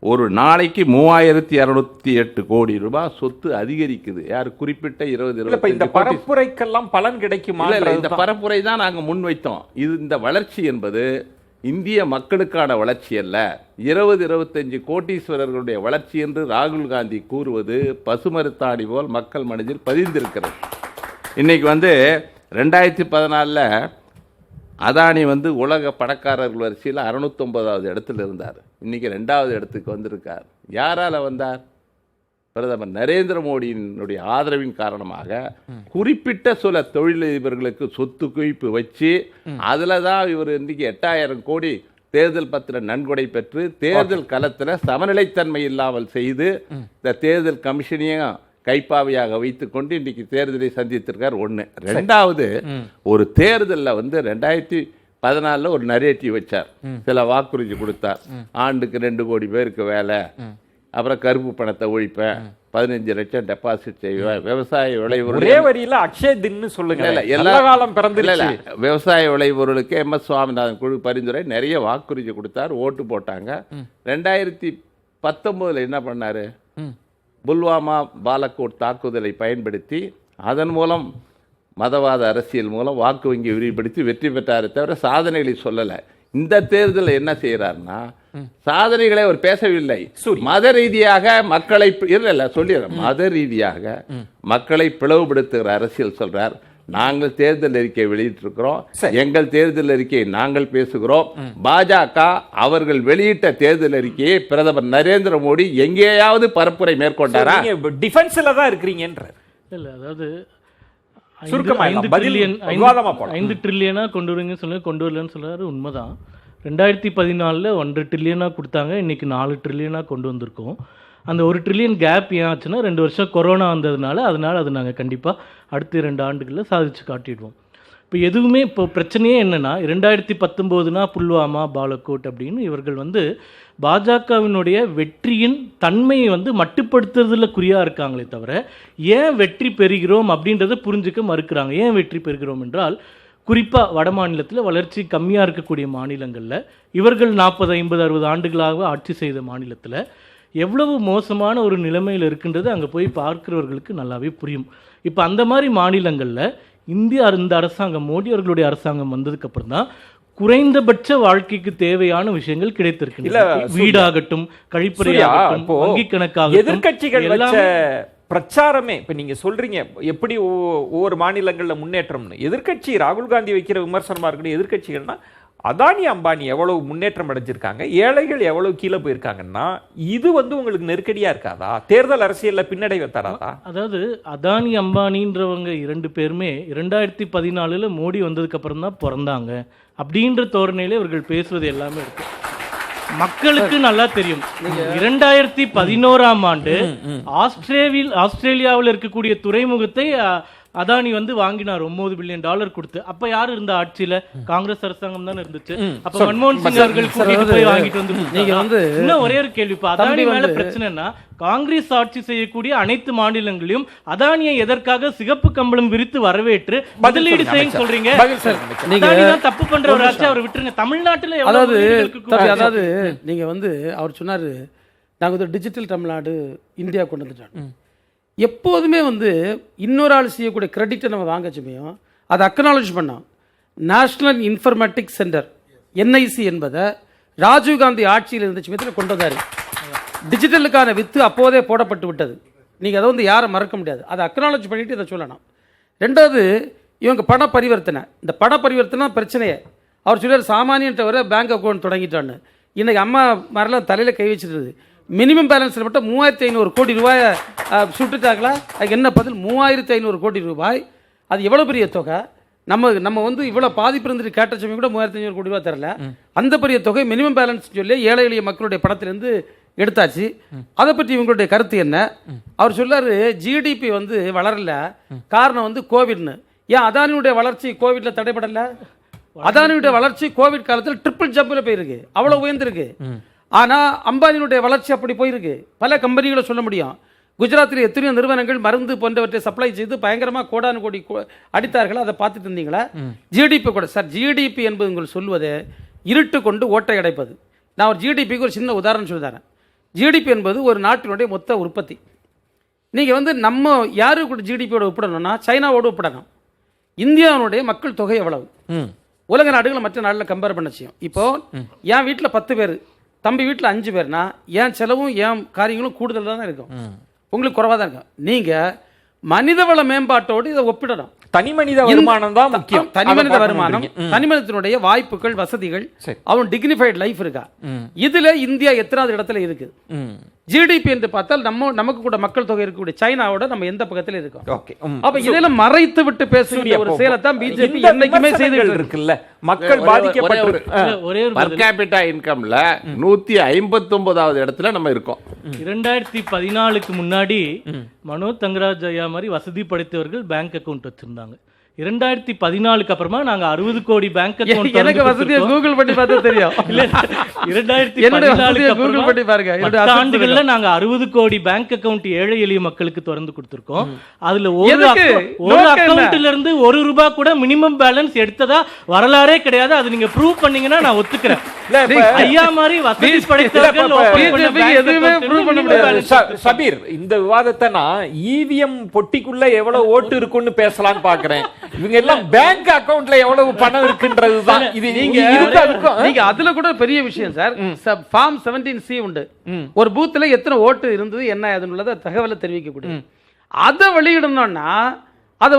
ஒரு நாளைக்கு 3208 கோடி ரூபாய் சொத்து அதிகரிக்குது. யார்? குறிப்பிட்ட 20-25. இந்த பரப்புரைக்கெல்லாம் பலன் கிடைக்குமா? இந்த பரப்புரை தான் நாங்கள் முன்வைத்தோம். இந்த வளர்ச்சி என்பது இந்திய மக்களுக்கான வளர்ச்சி அல்ல, 20-25 கோட்டீஸ்வரர்களுடைய வளர்ச்சி என்று ராகுல் காந்தி கூறுவது பசுமரத்தாணி போல் மக்கள் மனதில் பதிந்திருக்கிறது. இன்னைக்கு 2014 அதானி உலக பணக்காரர்கள் வரிசையில் 609வது இடத்துல இருந்தார். இன்னைக்கு 2வது இடத்துக்கு வந்திருக்கார். யாரால வந்தார்? பிரதமர் நரேந்திர மோடியினுடைய ஆதரவின் காரணமாக குறிப்பிட்ட சில தொழிலதிபர்களுக்கு சொத்து குவிப்பு வச்சு அதில் தான் இவர் இன்னைக்கு 8000 கோடி தேர்தல் பத்திர நன்கொடை பெற்று தேர்தல் களத்தில் சமநிலைத்தன்மை இல்லாமல் செய்து இந்த தேர்தல் கமிஷனையும் கைப்பாவையாக வைத்துக்கொண்டு இன்னைக்கு தேர்தலை சந்தித்திருக்கார். ஒன்று. 2வது, ஒரு தேர்தலில் 2014 ஒரு நரேட்டிவ் வச்சார், சில வாக்குறுதி கொடுத்தார். ஆண்டுக்கு 2 கோடி பேருக்கு வேலை, அப்புறம் கருப்பு பணத்தை ஒழிப்பேன், 15 லட்சம் டெபாசிட் செய்வேன், விவசாய விளைபொருள் சொல்லுங்க, விவசாய விளைபொருளுக்கு MS சுவாமிநாதன் குழு பரிந்துரை நிறைய வாக்குறுதி கொடுத்தார். ஓட்டு போட்டாங்க. 2019 என்ன பண்ணாரு? புல்வாமா பாலக்கோட் தாக்குதலை பயன்படுத்தி அதன் மூலம் மதவாத அரசியல் மூலம் வாக்கு வங்கி விரிவுபடுத்தி வெற்றி பெற்றாரே தவிர சாதனைகளை சொல்லலை. இந்த தேர்தலில் என்ன செய்யறாருன்னா சாதனைகளை அவர் பேசவில்லை. மத ரீதியாக மக்களை சொல்லிடுறேன், மத ரீதியாக மக்களை பிளவுபடுத்துகிற அரசியல் சொல்றார். நாங்கள் தேர்தல் அறிக்கை வெளியிட்டிருக்கிறோம், எங்கள் தேர்தல் அறிக்கையை நாங்கள் பேசுகிறோம். பாஜக அவர்கள் வெளியிட்ட தேர்தல் அறிக்கையை பிரதமர் நரேந்திர மோடி எங்கேயாவது பரப்புரை மேற்கொண்டாரா? டிஃபென்ஸ்ல தான் இருக்கிறீங்கன்ற இல்ல, அதாவது 5 ட்ரில்லியனா கொண்டு வருவீங்கன்னு சொல்லி கொண்டு வரலன்னு சொல்றாரு. உண்மைதான். 2014 1.5 ட்ரில்லியனா கொடுத்தாங்க, இன்னைக்கு 4 ட்ரில்லியனா கொண்டு வந்திருக்கோம். அந்த 1 ட்ரில்லியன் கேப் ஏன் ஆச்சுன்னா 2 வருஷம் கொரோனா வந்ததுனால, அதனால் அது நாங்கள் கண்டிப்பாக அடுத்த 2 ஆண்டுகளில் சாதிச்சு காட்டிடுவோம். இப்போ எதுவுமே இப்போ பிரச்சனையே என்னென்னா 2019 புல்வாமா பாலக்கோட் அப்படின்னு இவர்கள் பாஜகவினுடைய வெற்றியின் தன்மையை மட்டுப்படுத்துறதுல குறியாக இருக்காங்களே தவிர ஏன் வெற்றி பெறுகிறோம் அப்படின்றத புரிஞ்சுக்க மறுக்கிறாங்க. ஏன் வெற்றி பெறுகிறோம் என்றால், குறிப்பாக வட மாநிலத்தில் வளர்ச்சி கம்மியாக இருக்கக்கூடிய மாநிலங்களில், இவர்கள் 40, 50, 60 ஆண்டுகளாக ஆட்சி செய்த மாநிலத்தில் எவ்வளவு மோசமான ஒரு நிலைமையில் இருக்கின்றது அங்கே போய் பார்க்கிறவர்களுக்கு நல்லாவே புரியும். இப்போ அந்த மாதிரி மாநிலங்களில் இந்த அரசாங்கம், மோடி அவர்களுடைய அரசாங்கம் வந்ததுக்கப்புறம் தான் குறைந்தபட்ச வாழ்க்கைக்கு தேவையான விஷயங்கள் இல்ல, கிடைத்திருக்கின்றன. சூர்யா. வீடாகட்டும், கழிப்பறையாகட்டும், இப்போ வங்கி கணக்காகட்டும், எதிர்க்கட்சிகள் வச்ச எல்லாமே பிரச்சாரமே இப்ப நீங்க சொல்றீங்க எப்படி ஒவ்வொரு மாநிலங்கள்ல முன்னேற்றம்னு. எதிர்க்கட்சி ராகுல் காந்தி வைக்கிற விமர்சனமா இருக்கட்டும், எதிர்க்கட்சிகள்னா அதானி அம்பானி எவ்வளவு முன்னேற்றம் அடைஞ்சிருக்காங்க, ஏழைகள் எவ்வளவு கீழே போயிருக்காங்கன்னா இது உங்களுக்கு நெருக்கடியா இருக்காதா? தேர்தல் அரசியல்ல பின்னடைவை தராதா? அதாவது அதானி அம்பானின்றவங்க 2 பேருமே 2014 மோடி வந்ததுக்கு அப்புறம் தான் பிறந்தாங்க அப்படின்ற தோரணையில இவர்கள் பேசுவது எல்லாமே இருக்கு. மக்களுக்கு நல்லா தெரியும். 2011ஆம் ஆண்டு ஆஸ்திரேலியாவில் இருக்கக்கூடிய துறைமுகத்தை அதானி வாங்கினார் $9 பில்லியன் கொடுத்து. அப்ப யாரு இருந்த ஆட்சியில? காங்கிரஸ் அரசாங்கம் தானே இருந்துச்சு. அப்ப மன்மோகன் சிங் அவர்கள் கூட்டிட்டு போய் வாங்கிட்டு வந்து நீங்க இன்னும் ஒரே ஒரு கேள்வி, இப்ப அதானி மேல பிரச்சனைனா காங்கிரஸ் ஆட்சி செய்யக்கூடிய அனைத்து மாநிலங்களையும் அதானியை எதற்காக சிகப்பு கம்பளம் விரித்து வரவேற்று முதலீடு செய்ய சொல்றீங்க? அதானி தான் தப்பு பண்ற ஒரு ஆட்சி, அவர் விட்டுருங்க. தமிழ்நாட்டுல அதாவது நீங்க அவர் சொன்னாரு நாங்க டிஜிட்டல் தமிழ்நாடு இந்தியா கொண்டு வந்துட்டாங்க. எப்போதுமே இன்னொரு ஆள் செய்யக்கூடிய கிரெடிட்டை நம்ம வாங்க சமயம் அதை அக்னாலஜ் பண்ணோம். நேஷனல் இன்ஃபர்மேட்டிக்ஸ் சென்டர் என்ஐசி என்பதை ராஜீவ்காந்தி ஆட்சியில் இருந்த சமயத்தில் கொண்டு வந்தார். டிஜிட்டலுக்கான வித்து அப்போதே போடப்பட்டு விட்டது. நீங்கள் அதை யாரை மறக்க முடியாது. அதை அக்னாலஜ் பண்ணிட்டு இதை சொல்லணும். ரெண்டாவது, இவங்க பண பரிவர்த்தனை, இந்த பண பரிவர்த்தனை பிரச்சனையே அவர் சொல்லுவார் சாமானியன் தவிர பேங்க் அக்கௌண்ட் தொடங்கிட்டான்னு. இன்றைக்கி அம்மா மாதிரிலாம் தலையில் கை வச்சுருது. மினிமம் பேலன்ஸில் மட்டும் 3500 கோடி ரூபாயை சுட்டுட்டாங்களா? அதுக்கு என்ன பதில்? 3500 கோடி ரூபாய். அது எவ்வளோ பெரிய தொகை? நம்ம இவ்வளோ பாதிப்பு இருந்துட்டு கேட்ட சமயம் கூட 3500 கோடி ரூபாய் தரல. அந்த பெரிய தொகை மினிமம் பேலன்ஸ் சொல்லி ஏழை எளிய மக்களுடைய பணத்திலேருந்து எடுத்தாச்சு. அதை பற்றி இவங்களுடைய கருத்து என்ன? அவர் சொல்லாரு ஜிடிபி வளரல, காரணம் கோவிட்னு. ஏன் அதானியுடைய வளர்ச்சி கோவிட்ல தடைபடல? அதானியுடைய வளர்ச்சி கோவிட் காலத்தில் ட்ரிபிள் ஜம்பில் போயிருக்கு, அவ்வளோ உயர்ந்திருக்கு. ஆனால் அம்பானியுடைய வளர்ச்சி அப்படி போயிருக்கு. பல கம்பெனிகளை சொல்ல முடியும். குஜராத்தில் எத்தனையோ நிறுவனங்கள் மருந்து போன்றவற்றை சப்ளை செய்து பயங்கரமாக கோடானு கோடி அடித்தார்கள். அதை பார்த்துட்டு இருந்தீங்களா? ஜிடிபி கூட சார், ஜிடிபி என்பது உங்கள் சொல்வது இருட்டு கொண்டு ஓட்டை அடைப்பது. நான் ஒரு ஜிடிபிக்கு ஒரு சின்ன உதாரணம் சொல்லி தரேன். ஜிடிபி என்பது ஒரு நாட்டினுடைய மொத்த உற்பத்தி. நீங்கள் நம்ம யாரு கூட ஜிடிபியோட ஒப்பிடணும்னா சைனாவோடு ஒப்பிடணும். இந்தியாவுடைய மக்கள் தொகை எவ்வளவு? உலக நாடுகளை மற்ற நாட்டில் கம்பேர் பண்ண செய்யும். இப்போ என் வீட்டில் 10 பேர், தம்பி வீட்டில் 5 பேர்னா என் செலவும் என் காரியங்களும் கூடுதலாக தான் இருக்கும், உங்களுக்கு குறைவாக தான் இருக்கும். நீங்கள் மனிதவள மேம்பாட்டோடு இதை ஒப்பிடணும். தனி மனித வருமானம் தான் முக்கியம். தனி மனித வருமானம், தனி மனிதனுடைய வாய்ப்புகள், வசதிகள், அவன் டிக்னிஃபைட் லைஃப் இருக்கா? இதுல இந்தியா எத்தனாவது இடத்துல இருக்கு? ஜிடிபி என்று பார்த்தால் நமக்கு கூட மக்கள் தொகை இருக்கக்கூடிய சைனாவோட நம்ம எந்த பக்கத்துல இருக்கோம்? அப்ப இதெல்லாம் மறைத்து விட்டு பேசுகிற ஒரு செயலைத்தான் பிஜேபி என்னைக்குமே செய்துட்டு இருக்குல்ல. மக்கள் பாதிக்கப்பட்டு பர் கேபிட்டா இன்கம்ல 159வது இடத்துல நம்ம இருக்கோம். 2014க்கு முன்னாடி மனோஜ் தங்கராஜ் ஐயா மாதிரி வசதி படைத்தவர்கள் பேங்க் அக்கவுண்ட் வச்சிருந்தாங்க. 2014க்கு அப்புறமா நாங்க 60 கோடி பேங்க் அக்கவுண்ட், எனக்கு வசதியை கூகுள் பண்ணி பார்த்தா தெரியும். இல்ல 2014க்கு கூகுள் பண்ணி பாருங்க. 10 ஆண்டுகள்ல நாங்க 60 கோடி பேங்க் அக்கவுண்ட் ஏழை எளிய மக்களுக்கு திறந்து கொடுத்திருக்கோம். அதுல ஒரு அக்கவுண்ட்ல இருந்து ₹1 கூட மினிமம் பேலன்ஸ் எடுத்ததா வரலாறே கிடையாது. அது நீங்க ப்ரூவ் பண்ணீங்கன்னா நான் ஒத்துக்கிறேன். ஐயா மாதிரி வசதி படைத்தவர்கள் எதுவுமே ப்ரூவ் பண்ண முடியாது. சபீர், இந்த விவாதத்தை நான் இவிஎம் பொட்டிக்குள்ள எவ்வளவு ஓட்டு இருக்குன்னு பேசலாம்னு பாக்குறேன். இவங்க எல்லாம் பேங்க் அக்கவுண்ட்ல எவ்வளவு பணம் இருக்குன்றதுதான். இது நீங்க அதுல கூட பெரிய விஷயம் சார். ஃபார்ம் 17C உண்டு. ஒரு பூத்துல எத்தனை ஓட்டு இருந்தது என்ன அதுன்னு தகவலை தெரிவிக்கக்கூடிய அதை வெளியிடணும்னா அதை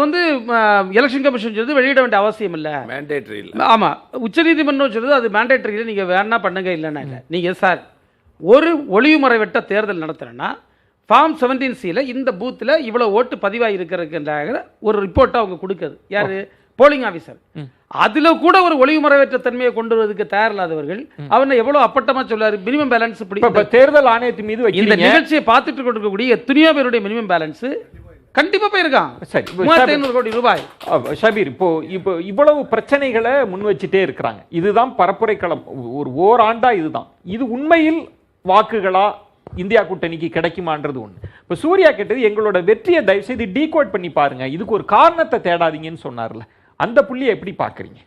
எலெக்ஷன் கமிஷன் சொல்றது வெளியிட வேண்டிய அவசியம் இல்லை, மேண்டேட்டரி இல்லை. ஆமா, உச்சநீதிமன்றம் சொல்றது அது மேண்டேட்டரி இல்லை, நீங்க வேணா பண்ணுங்க இல்லைன்னா இல்லை. நீங்க சார் ஒரு ஒளிவுமுறை வெட்ட தேர்தல் நடத்துறேன்னா ஃபார்ம் 17Cல இந்த பூத்தில் இவ்வளோ ஓட்டு பதிவாகி இருக்கிறதுக்கு ஒரு ரிப்போர்ட்டை அவங்க கொடுக்குது. யாரு? Polling officer. அதுல கூட ஒரு ஒளிவுமுறைவற்ற தன்மையை கொண்டு வருவதற்கு தயாரில்லாதவர்கள் அவனை எவ்வளவு அப்பட்டமா சொல்றாரு மினிமம் பேலன்ஸ். தேர்தல் ஆணையத்தின் மீது இந்த நிகழ்ச்சியை பார்த்துட்டு கொண்டிருக்கக்கூடிய எத்தனையோ பேருடைய மினிமம் பேலன்ஸ் கண்டிப்பா போயிருக்கான். 3500 கோடி ரூபாய். ஷபீர், இப்போ இவ்வளவு பிரச்சனைகளை முன் வச்சுட்டே இருக்கிறாங்க. இதுதான் பரப்புரை களம். ஓராண்டா இதுதான். இது உண்மையில் வாக்குகளா இந்தியா கூட்டணிக்கு கிடைக்குமான்றது ஒண்ணு. இப்ப சூர்யா கேட்டது எங்களோட வெற்றியை தயவு செய்து டீகோட் பண்ணி பாருங்க, இதுக்கு ஒரு காரணத்தை தேடாதீங்கன்னு சொன்னார்ல, அந்த புள்ளியை எப்படி பாக்குறீங்க?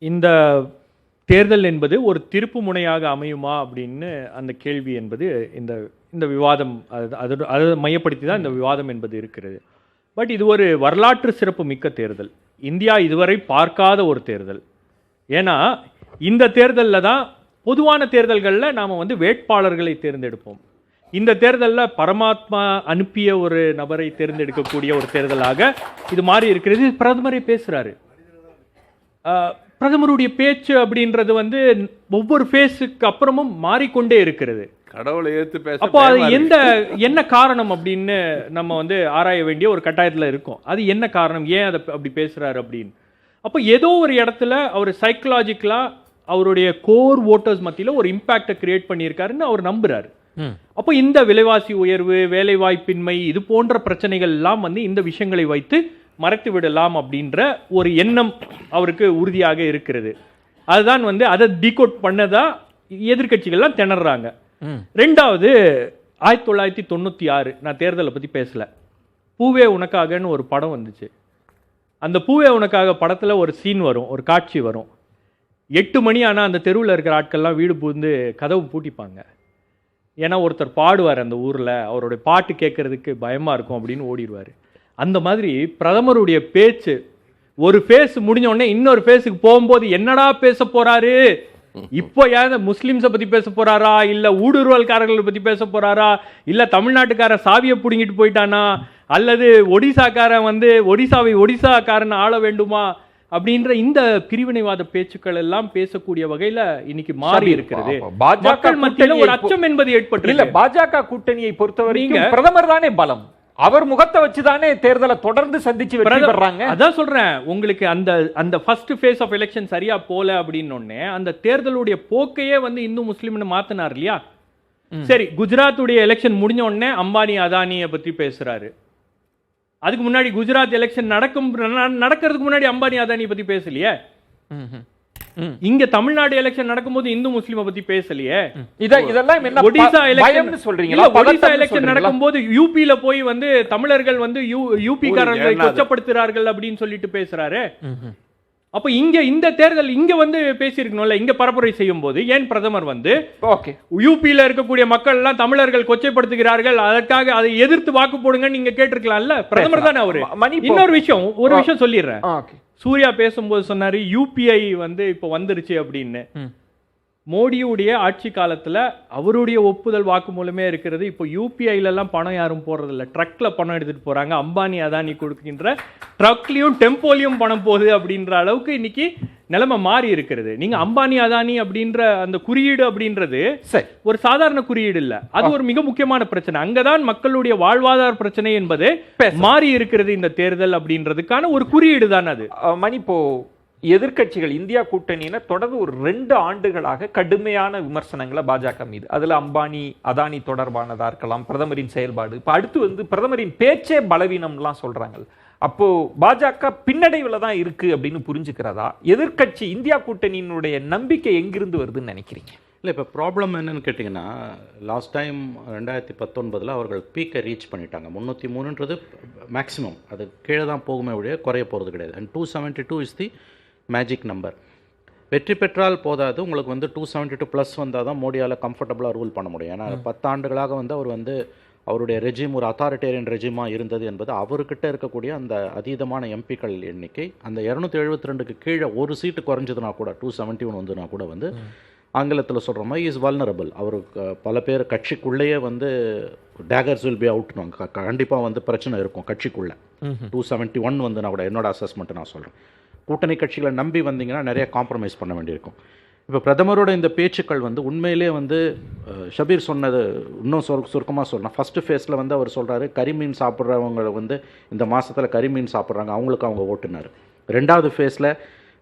இந்த தேர்தல் என்பது ஒரு திருப்பு முனையாக அமையுமா அப்படின்னு அந்த கேள்வி என்பது இந்த விவாதம் அதை மையப்படுத்தி தான் இந்த விவாதம் என்பது இருக்கிறது. பட் இது ஒரு வரலாற்று சிறப்பு மிக்க தேர்தல். இந்தியா இதுவரை பார்க்காத ஒரு தேர்தல். ஏன்னா இந்த தேர்தலில் தான் பொதுவான தேர்தல்களில் நாம் வந்து வேட்பாளர்களை தேர்ந்தெடுப்போம். இந்த தேர்தலில் பரமாத்மா அனுப்பிய ஒரு நபரை தேர்ந்தெடுக்கக்கூடிய ஒரு தேர்தலாக இது மாறி இருக்கிறது. பிரதமரே பேசுகிறாரு. பிரதமருடைய பேச்சு அப்படின்றது வந்து ஒவ்வொரு ஃபேஸுக்கு அப்புறமும் மாறிக்கொண்டே இருக்கிறது. கடவுளை ஏற்று பேச அப்போ அது என்ன காரணம் அப்படின்னு நம்ம வந்து ஆராய வேண்டிய ஒரு கட்டாயத்தில் இருக்கும். அது என்ன காரணம், ஏன் அதை அப்படி பேசுறாரு அப்படின்னு. அப்போ ஏதோ ஒரு இடத்துல அவர் சைக்கலாஜிக்கலா அவருடைய கோர் ஓட்டர்ஸ் மத்தியில் ஒரு இம்பாக்டை கிரியேட் பண்ணியிருக்காருன்னு அவர் நம்புறாரு. அப்போ இந்த விலைவாசி உயர்வு, வேலை வாய்ப்பின்மை, இது போன்ற பிரச்சனைகள் எல்லாம் வந்து இந்த விஷயங்களை வைத்து மறைத்து விடலாம் அப்படின்ற ஒரு எண்ணம் அவருக்கு உறுதியாக இருக்கிறது. அதுதான் வந்து அதை டீகோட் பண்ணதா எதிர்கட்சிகள்லாம் திணறாங்க. ரெண்டாவது 1996 நான் தேர்தலை பற்றி பேசல, பூவே உனக்காகன்னு ஒரு படம் வந்துச்சு. அந்த பூவே உனக்காக படத்தில் ஒரு சீன் வரும், ஒரு காட்சி வரும். 8 மணி ஆனால் அந்த தெருவில் இருக்கிற ஆட்கள்லாம் வீடு புகுந்து கதவு பூட்டிப்பாங்க. ஏன்னா ஒருத்தர் பாடுவார் அந்த ஊரில், அவருடைய பாட்டு கேட்கறதுக்கு பயமாக இருக்கும் அப்படின்னு ஓடிடுவார். அந்த மாதிரி பிரதமருடைய பேச்சு ஒரு ஃபேஸ் முடிஞ்ச உடனே இன்னொரு ஃபேஸுக்கு போகும்போது என்னடா பேச போறாரு, இப்போ யார் முஸ்லிம்ஸை பத்தி பேச போறாரா, இல்ல ஊடுருவல்காரர்களை பத்தி பேச போறாரா, இல்ல தமிழ்நாட்டுக்கார சாவியை பிடுங்கிட்டு போயிட்டானா, அல்லது ஒடிசாக்காரன் வந்து ஒடிசாக்காரன் ஆள வேண்டுமா அப்படின்ற இந்த பிரிவினைவாத பேச்சுக்கள் எல்லாம் பேசக்கூடிய வகையில இன்னைக்கு மாறி இருக்கிறது. மக்கள் மத்தியில ஒரு அச்சம் என்பது ஏற்பட்டு இல்ல. பாஜக கூட்டணியை பொறுத்தவரைக்கும் பிரதமர் தானே பலம். அவர் முகத்தை வச்சுதானே தேர்தலை தொடர்ந்து சந்திச்சு வெற்றி பெறாங்க. அதான் சொல்றேன், உங்களுக்கு அந்த ஃபர்ஸ்ட் ஃபேஸ் ஆஃப் எலெக்ஷன் சரியா போல அப்படின்னு அந்த தேர்தலுடைய போக்கையே வந்து இந்து முஸ்லிம்னு மாத்தினார் இல்லையா. சரி, குஜராத்துடைய எலெக்ஷன் முடிஞ்ச உடனே அம்பானி அதானியை பத்தி பேசுறாரு. அதுக்கு முன்னாடி குஜராத் எலெக்ஷன் நடக்கிறதுக்கு முன்னாடி அம்பானி அதானியை பத்தி பேசலையே. இங்க தமிழ்நாடு எலெக்ஷன் நடக்கும்போது இந்து முஸ்லிமை பத்தி பேசலையே. இதெல்லாம் என்ன ஒடிசா எலெக்ஷன் சொல்றீங்களா? ஒடிசா எலெக்ஷன் நடக்கும்போது யூபில போய் வந்து தமிழர்கள் வந்து யூபி காரர்களை கொச்சப்படுத்துறார்கள் அப்படின்னு சொல்லிட்டு பேசுறாரு. அப்ப இங்க இந்த தேர்தல் இங்க வந்து பேசியிருக்கணும்ல, இங்க பரப்புரை செய்யும் போது ஏன் பிரதமர் வந்து யூபியில இருக்கக்கூடிய மக்கள் எல்லாம் தமிழர்கள் கொச்சைப்படுத்துகிறார்கள், அதற்காக அதை எதிர்த்து வாக்கு போடுங்கன்னு நீங்க கேட்டிருக்கலாம்ல. பிரதமர் தானே அவரு. இன்னொரு விஷயம், ஒரு விஷயம் சொல்லிடுறேன். சூர்யா பேசும்போது சொன்னாரு யூபிஐ வந்து இப்ப வந்துருச்சு அப்படின்னு. மோடியுடைய ஆட்சி காலத்துல அவருடைய ஒப்புதல் வாக்கு மூலமே இருக்கிறது. இப்போ யூபிஐல எல்லாம் பணம் யாரும் போடுறது இல்ல, ட்ரக்ல பணம் எடுத்துட்டு போறாங்க. அம்பானி அதானி கொடுக்கின்ற ட்ரக்லயும் டெம்போலையும் பணம் போகுது அப்படின்ற அளவுக்கு இன்னைக்கு நிலைமை மாறி இருக்கிறது. நீங்க அம்பானி அதானி அப்படின்ற அந்த குறியீடு அப்படின்றது ஒரு சாதாரண குறியீடு இல்ல, அது ஒரு மிக முக்கியமான பிரச்சனை. அங்கதான் மக்களுடைய வாழ்வாதார பிரச்சனை என்பது மாறி இருக்கிறது. இந்த தேர்தல் அப்படின்றதுக்கான ஒரு குறியீடு தான் அது. மணிப்போ எதிர்க்கட்சிகள் இந்தியா கூட்டணியினர் தொடர்ந்து ஒரு 2 ஆண்டுகளாக கடுமையான விமர்சனங்களை பாஜக மீது, அதுல அம்பானி அதானி தொடர்பானதா இருக்கலாம், பிரதமரின் செயல்பாடு, இப்ப அடுத்து வந்து பிரதமரின் பேச்சே பலவீனம்லாம் சொல்றாங்க. அப்போ பாஜக பின்னடைவுல தான் இருக்கு அப்படின்னு புரிஞ்சுக்கிறதா? எதிர்க்கட்சி இந்தியா கூட்டணியினுடைய நம்பிக்கை எங்கிருந்து வருதுன்னு நினைக்கிறீங்க? இல்லை, இப்போ ப்ராப்ளம் என்னன்னு கேட்டிங்கன்னா, லாஸ்ட் டைம் 2019 அவர்கள் பீக்கை ரீச் பண்ணிட்டாங்க. 303ன்றது மேக்ஸிமம், அது கீழே தான் போகுமே ஒழிய குறைய போகிறது கிடையாது. And 272 is the magic number. வெற்றி பெற்றால் போதாது, உங்களுக்கு வந்து 272 ப்ளஸ் வந்தால் தான் மோடியால் கம்ஃபர்டபுளாக ரூல் பண்ண முடியும். ஏன்னா 10 ஆண்டுகளாக வந்து அவர் வந்து அவருடைய ரெஜிம் ஒரு அத்தாரிட்டேரியன் ரெஜிமாக இருந்தது என்பது அவர்கிட்ட இருக்கக்கூடிய அந்த அதீதமான எம்பிக்கள் எண்ணிக்கை. அந்த 272க்கு கீழே ஒரு சீட்டு குறைஞ்சதுனா கூட 271 வந்துனா கூட வந்து ஆங்கிலத்தில் சொல்கிற மாதிரி இஸ் வல்னரபிள். அவருக்கு பல பேர் கட்சிக்குள்ளேயே வந்து டேகர்ஸ் வில் பி அவுட்னுவாங்க. கண்டிப்பாக வந்து பிரச்சனை இருக்கும் கட்சிக்குள்ளே. 271 வந்துனா கூட என்னோட அசஸ்மெண்ட்டு நான் சொல்கிறேன். கூட்டணி கட்சிகளை நம்பி வந்தீங்கன்னா நிறைய காம்ப்ரமைஸ் பண்ண வேண்டியிருக்கும். இப்போ பிரதமரோட இந்த பேச்சுக்கள் வந்து உண்மையிலே வந்து ஷபீர் சொன்னது இன்னும் சுருக்கமாக சொல்லணும். ஃபஸ்ட்டு ஃபேஸில் வந்து அவர் சொல்கிறாரு, கரிமீன் சாப்பிட்றவங்க வந்து இந்த மாதத்தில் கரிமீன் சாப்பிட்றாங்க, அவங்களுக்கு அவங்க ஓட்டுனார். 2வது ஃபேஸில்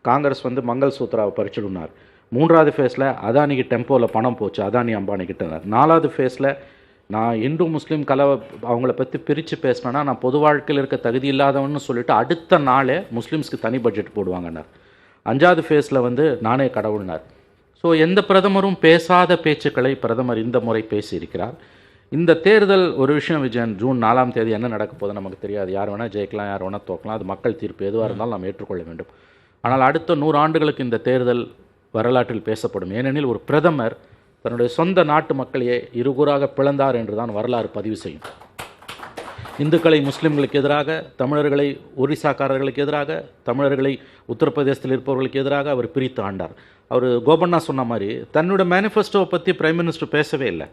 காங்கிரஸ் வந்து மங்கள் சூத்ராவை பறிச்சுடுனார். 3வது ஃபேஸில் அதானிக்கு டெம்போவில் பணம் போச்சு, அதானி அம்பானிக்கிட்டனர். 4வது ஃபேஸில் நான் இந்து முஸ்லீம் கலவை அவங்கள பற்றி பிரித்து பேசினேன்னா நான் பொது வாழ்க்கையில் இருக்க தகுதி இல்லாதவன்னு சொல்லிட்டு அடுத்த நாளே முஸ்லீம்ஸ்க்கு தனி பட்ஜெட் போடுவாங்கன்னார். 5வது ஃபேஸில் வந்து நானே கடவுள்னார். ஸோ எந்த பிரதமரும் பேசாத பேச்சுக்களை பிரதமர் இந்த முறை பேசியிருக்கிறார். இந்த தேர்தல் ஒரு விஷயம் விஜயன், ஜூன் 4ஆம் தேதி என்ன நடக்க போகுது நமக்கு தெரியாது. யார் வேணால் ஜெயிக்கலாம், யார் வேணால் தோக்கலாம், அது மக்கள் தீர்ப்பு. எதுவாக இருந்தாலும் நாம் ஏற்றுக்கொள்ள வேண்டும். ஆனால் அடுத்த 100 ஆண்டுகளுக்கு இந்த தேர்தல் வரலாற்றில் பேசப்படும். ஏனெனில் ஒரு பிரதமர் தன்னுடைய சொந்த நாட்டு மக்களையே இருகூறாக பிளந்தார் என்று தான் வரலாறு பதிவு செய்யும். இந்துக்களை முஸ்லிம்களுக்கு எதிராக, தமிழர்களை ஒரிசாக்காரர்களுக்கு எதிராக, தமிழர்களை உத்தரப்பிரதேசத்தில் இருப்பவர்களுக்கு எதிராக அவர் பிரித்து ஆண்டார். அவர் கோபண்ணா சொன்ன மாதிரி தன்னோட மேனிஃபெஸ்டோவை பற்றி பிரைம் மினிஸ்டர் பேசவே இல்லை.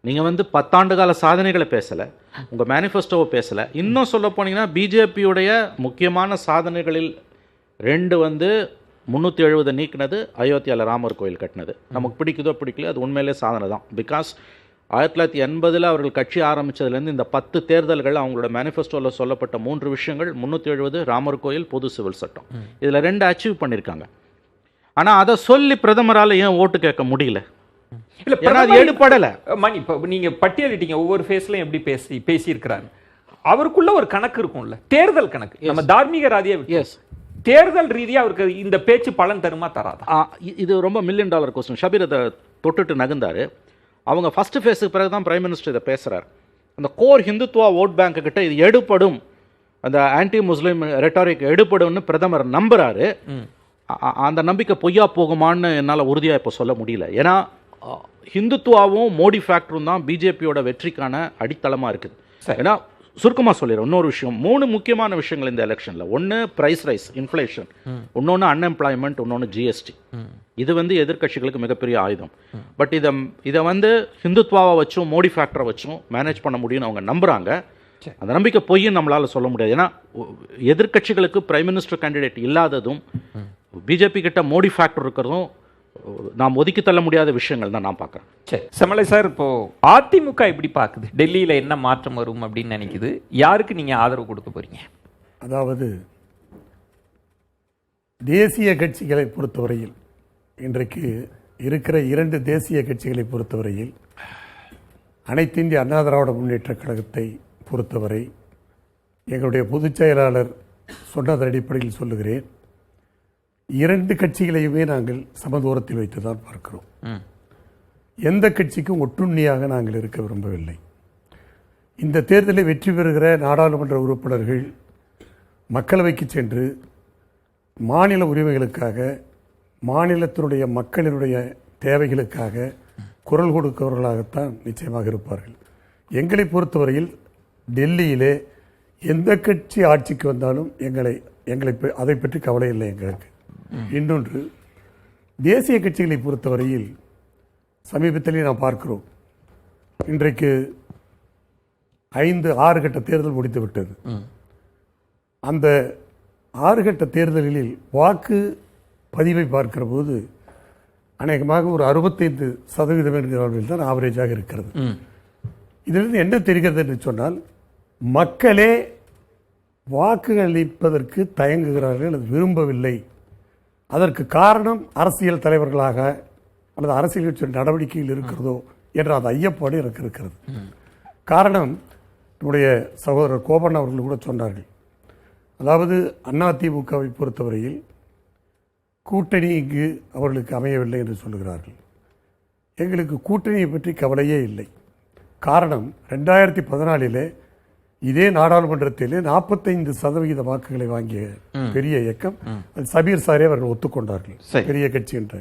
நீங்கள் 10 ஆண்டு கால சாதனைகளை பேசலை, உங்கள் மேனிஃபெஸ்டோவை பேசலை. இன்னும் சொல்ல போனீங்கன்னா பிஜேபியுடைய முக்கியமான சாதனைகளில் 2 370 நீக்கினது, அயோத்தியாவில் ராமர் கோயில் கட்டினது. நமக்கு பிடிக்குதோ பிடிக்கல, அது உண்மையிலே சாதனை தான். பிகாஸ் 1980 அவர்கள் கட்சி ஆரம்பித்ததுலேருந்து இந்த 10 தேர்தல்கள் அவங்களோட மேனிஃபெஸ்டோவில் சொல்லப்பட்ட 3 விஷயங்கள் 370, ராமர் கோயில், பொது சிவில் சட்டம், இதில் 2 அச்சீவ் பண்ணியிருக்காங்க. ஆனால் அதை சொல்லி பிரதமரால் ஏன் ஓட்டு கேட்க முடியல? இல்ல ஏன்னா அது எடுபடலை. மணி, இப்போ நீங்க பட்டியலிட்டீங்க ஒவ்வொரு ஃபேஸ்லையும் எப்படி பேசியிருக்கிறாரு. அவருக்குள்ள ஒரு கணக்கு இருக்கும்ல, தேர்தல் கணக்கு. நம்ம தார்மீக ராதியா எஸ், தேர்தல் ரீதியா அவருக்கு இந்த பேச்சு பலன் தருமா தராதா? இது ரொம்ப $1 மில்லியன் கொஸ்டின். ஷபீர் அதை தொட்டுட்டு நகர்ந்தாரு. அவங்க ஃபர்ஸ்ட் ஃபேஸுக்கு பிறகு தான் பிரைம் மினிஸ்டர் இதை பேசுகிறார். அந்த கோர் ஹிந்துத்துவா ஓட் பேங்க் கிட்ட இது எடுப்படும், அந்த ஆன்டி முஸ்லீம் ரெட்டாரிக் எடுப்படும்னு பிரதமர் நம்புறாரு. அந்த நம்பிக்கை பொய்யா போகுமான்னு என்னால் உறுதியாக இப்போ சொல்ல முடியல. ஏன்னா ஹிந்துத்துவாவும் மோடி ஃபேக்டரும் தான் பிஜேபியோட வெற்றிக்கான அடித்தளமாக இருக்குது. ஏன்னா சுருக்கமாக சொல்லிடுறோம். இன்னொரு விஷயம், 3 முக்கியமான விஷயங்கள் இந்த எலெக்ஷனில். ஒன்று ப்ரைஸ் ரைஸ், இன்ஃப்ளேஷன், இன்னொன்று அன்எம்ப்ளாய்மெண்ட், இன்னொன்று ஜிஎஸ்டி. இது எதிர்க்கட்சிகளுக்கு மிகப்பெரிய ஆயுதம். பட் இதை ஹிந்துத்வாவை வச்சும் மோடி ஃபேக்டரை வச்சும் மேனேஜ் பண்ண முடியும்னு அவங்க நம்புகிறாங்க. அந்த நம்பிக்கை பொய்ன்னு நம்மளால் சொல்ல முடியாது. ஏன்னா எதிர்க்கட்சிகளுக்கு பிரைம் மினிஸ்டர் கேண்டிடேட் இல்லாததும் பிஜேபி கிட்ட மோடி ஃபேக்டர் இருக்கிறதும் நாம் ஒதுக்கி தள்ள முடியாத விஷயங்கள் தான் நான் பார்க்குறேன். சரி, செம்மலை சார், இப்போ அதிமுக எப்படி பார்க்குது? டெல்லியில் என்ன மாற்றம் வரும் அப்படின்னு நினைக்குது? யாருக்கு நீங்கள் ஆதரவு கொடுக்க போறீங்க? அதாவது தேசிய கட்சிகளை பொறுத்தவரையில், இன்றைக்கு இருக்கிற 2 தேசிய கட்சிகளை பொறுத்தவரையில், அனைத்து இந்திய அண்ணா திராவிட முன்னேற்ற கழகத்தை பொறுத்தவரை எங்களுடைய பொதுச் செயலாளர் சொன்னதன் அடிப்படையில் சொல்லுகிறேன், 2 கட்சிகளையுமே நாங்கள் சமதூரத்தில் வைத்து தான் பார்க்கிறோம். எந்த கட்சிக்கும் ஒட்டுண்ணியாக நாங்கள் இருக்க விரும்பவில்லை. இந்த தேர்தலில் வெற்றி பெறுகிற நாடாளுமன்ற உறுப்பினர்கள் மக்களவைக்கு சென்று மாநில உரிமைகளுக்காக, மாநிலத்தினுடைய மக்களினுடைய தேவைகளுக்காக குரல் கொடுக்கிறவர்களாகத்தான் நிச்சயமாக இருப்பார்கள். எங்களை பொறுத்தவரையில் டெல்லியிலே எந்த கட்சி ஆட்சிக்கு வந்தாலும் எங்களை அதை பற்றி கவலை இல்லை எங்களுக்கு. இன்னொன்று, தேசிய கட்சிகளை பொறுத்தவரையில் சமீபத்திலே நாம் பார்க்கிறோம், இன்றைக்கு 5-6 கட்ட தேர்தல் முடித்து விட்டது. அந்த 6 கட்ட தேர்தலில் வாக்கு பதிவை பார்க்கிற போது அநேகமாக ஒரு 65% என்கிறவர்கள் தான் ஆவரேஜாக இருக்கிறது. இதிலிருந்து என்ன தெரிகிறது என்று சொன்னால், மக்களே வாக்குகள் அளிப்பதற்கு தயங்குகிறார்கள், அது விரும்பவில்லை. அதற்கு காரணம் அரசியல் தலைவர்களாக அல்லது அரசியல் கட்சி நடவடிக்கையில் இருக்கிறதோ என்ற அந்த ஐயப்பாடு எனக்கு இருக்கிறது. காரணம், நம்முடைய சகோதரர் கோபண்ணா அவர்கள் கூட சொன்னார்கள், அதாவது அதிமுகவை பொறுத்தவரையில் கூட்டணி இங்கு அவர்களுக்கு அமையவில்லை என்று சொல்லுகிறார்கள். எங்களுக்கு கூட்டணியை பற்றி கவலையே இல்லை. காரணம், 2014 இதே நாடாளுமன்றத்திலே 45% வாக்குகளை வாங்கிய பெரிய இயக்கம், அது சபீர் சாரே அவர்கள் ஒத்துக்கொண்டார்கள், பெரிய கட்சி என்று.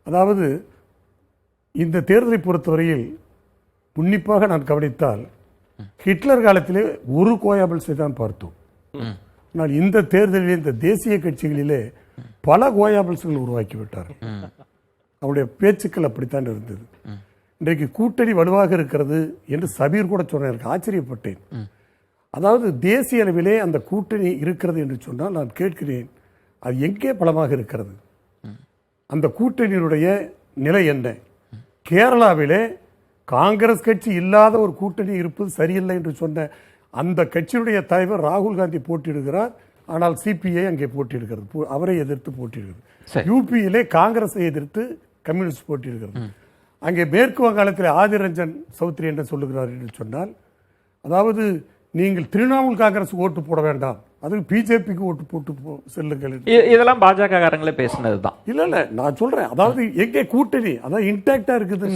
அதாவது இந்த தேர்தலை பொறுத்தவரையில் உன்னிப்பாக நான் கவனித்தால், ஹிட்லர் காலத்திலே ஒரு கோயாபல்ஸை தான் பார்த்தோம். ஆனால் இந்த தேர்தலிலே இந்த தேசிய கட்சிகளிலே பல கோயாபல்ஸ்கள் உருவாக்கிவிட்டார்கள். அவருடைய பேச்சுக்கள் அப்படித்தான் இருந்தது. இன்றைக்கு கூட்டணி வலுவாக இருக்கிறது என்று சபீர் கூட சொன்னார், எனக்கு ஆச்சரியப்பட்டேன். அதாவது தேசிய அளவிலே அந்த கூட்டணி இருக்கிறது என்று சொன்னால் நான் கேட்கிறேன், அது எங்கே பலமாக இருக்கிறது? அந்த கூட்டணியினுடைய நிலை என்ன? கேரளாவிலே காங்கிரஸ் கட்சி இல்லாத ஒரு கூட்டணி இருப்பது சரியில்லை என்று சொன்ன அந்த கட்சியினுடைய தலைவர் ராகுல் காந்தி போட்டியிடுகிறார். ஆனால் சிபிஐ அங்கே போட்டியிடுகிறது, அவரை எதிர்த்து போட்டியிடுகிறது. யூபியிலே காங்கிரஸை எதிர்த்து கம்யூனிஸ்ட் போட்டியிடுகிறது. அங்கே மேற்கு வங்காளத்தில் ஆதிர் ரஞ்சன் சௌத்ரி என்ன சொல்லுகிறார் என்று சொன்னால், அதாவது நீங்கள் திரிணாமுல் காங்கிரஸ் ஓட்டு போட வேண்டாம், அதுக்கு பிஜேபிக்கு ஓட்டு போட்டு செல்லுங்கள். இதெல்லாம் பாஜக காரங்களே பேசினது தான். இல்ல நான் சொல்றேன், அதாவது எங்கே கூட்டணி அதான் இன்டாக்டா இருக்குது.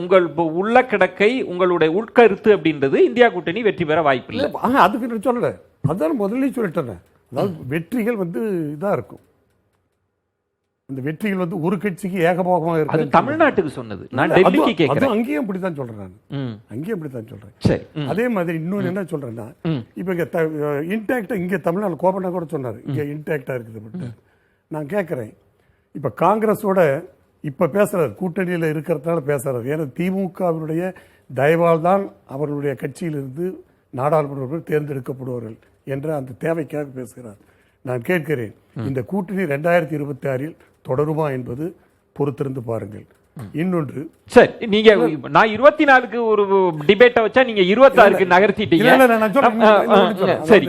உங்கள் உள்ள கிடக்கை, உங்களுடைய உட்கருத்து அப்படின்றது இந்தியா கூட்டணி வெற்றி பெற வாய்ப்பு இல்லை. அதுக்கு நான் சொல்லல, அதான் முதல்ல சொல்லிட்டேன். அதாவது வெற்றிகள் இதா இருக்கும். இந்த வெற்றிகள் வந்து ஒரு கட்சிக்கு ஏகபோகமாக அது இருக்கு. தமிழ்நாட்டுக்கு சொன்னது, நான் டெல்லிக்கு கேட்கிறேன். அங்கேயும் அப்படித்தான் சொல்றேன் நான். அங்கேயும் அப்படித்தான் சொல்றேன். சரி. அதே மாதிரி இன்னொன்று என்ன சொல்றேன்னா, இப்போ இங்க இன்டாக்டா இங்க தமிழ்நாடு கோபண்ணா கூட சொன்னாரு, இங்க இன்டாக்டா இருக்குது மட்டும். நான் கேட்கிறேன், இப்ப காங்கிரஸோட இப்ப பேசுறாரு, கூட்டணியில் இருக்கிறதுனால பேசுறாரு. ஏன்னா திமுகவினுடைய தயவால் தான் அவர்களுடைய கட்சியிலிருந்து நாடாளுமன்ற தேர்ந்தெடுக்கப்படுவார்கள் என்ற அந்த தேவைக்காக பேசுகிறார். நான் கேட்கிறேன், இந்த கூட்டணி 2026 தொடருமா என்பது பொறுத்திருந்து பாருங்கள். இன்னொன்று, சரி, நீங்க நான் 24க்கு ஒரு டிபேட்டை வச்சா நீங்க 26க்கு நகர்த்திட்டீங்க. சரி,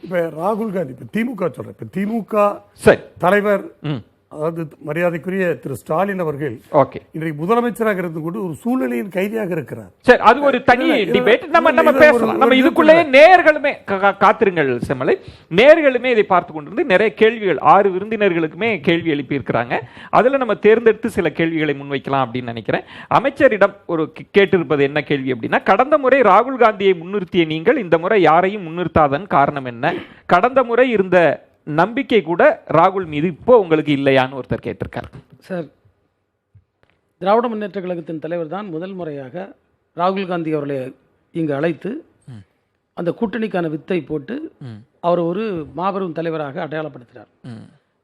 இப்ப ராகுல் காந்தி, இப்ப திமுக சொல்றேன், இப்ப திமுக தலைவர் அதாவது மரியாதைக்குரிய திரு ஸ்டாலின் அவர்கள் இன்றைக்கு முதலமைச்சராக இருந்து கொண்டு ஒரு சூழ்நிலையின் கைதியாக இருக்கிறார். சரி, அது ஒரு தனி டிபேட். நம்ம பேசலாம். நம்ம இதுக்குள்ளே நேயர்களுமே காத்திருங்கள் செம்மலை, நேயர்களுமே இதை பார்த்து கொண்டிருந்து நிறைய கேள்விகள் 6 விருந்தினர்களுக்குமே கேள்வி எழுப்பி இருக்கிறாங்க. அதுல நம்ம தேர்ந்தெடுத்து சில கேள்விகளை முன்வைக்கலாம் அப்படின்னு நினைக்கிறேன். அமைச்சரிடம் ஒரு கேட்டிருப்பது என்ன கேள்வி அப்படின்னா, கடந்த முறை ராகுல் காந்தியை முன்னிறுத்திய நீங்கள் இந்த முறை யாரையும் முன்னிறுத்தாதன் காரணம் என்ன? கடந்த முறை இருந்த நம்பிக்கை கூட ராகுல் மீது இப்போ உங்களுக்கு இல்லையான்னு ஒருத்தர் கேட்டிருக்கார். சார், திராவிட முன்னேற்ற கழகத்தின் தலைவர் தான் முதல் முறையாக ராகுல் காந்தி அவர்களை இங்கு அழைத்து அந்த கூட்டணிக்கான வித்தை போட்டு அவர் ஒரு மாபெரும் தலைவராக அடையாளப்படுத்தினார்.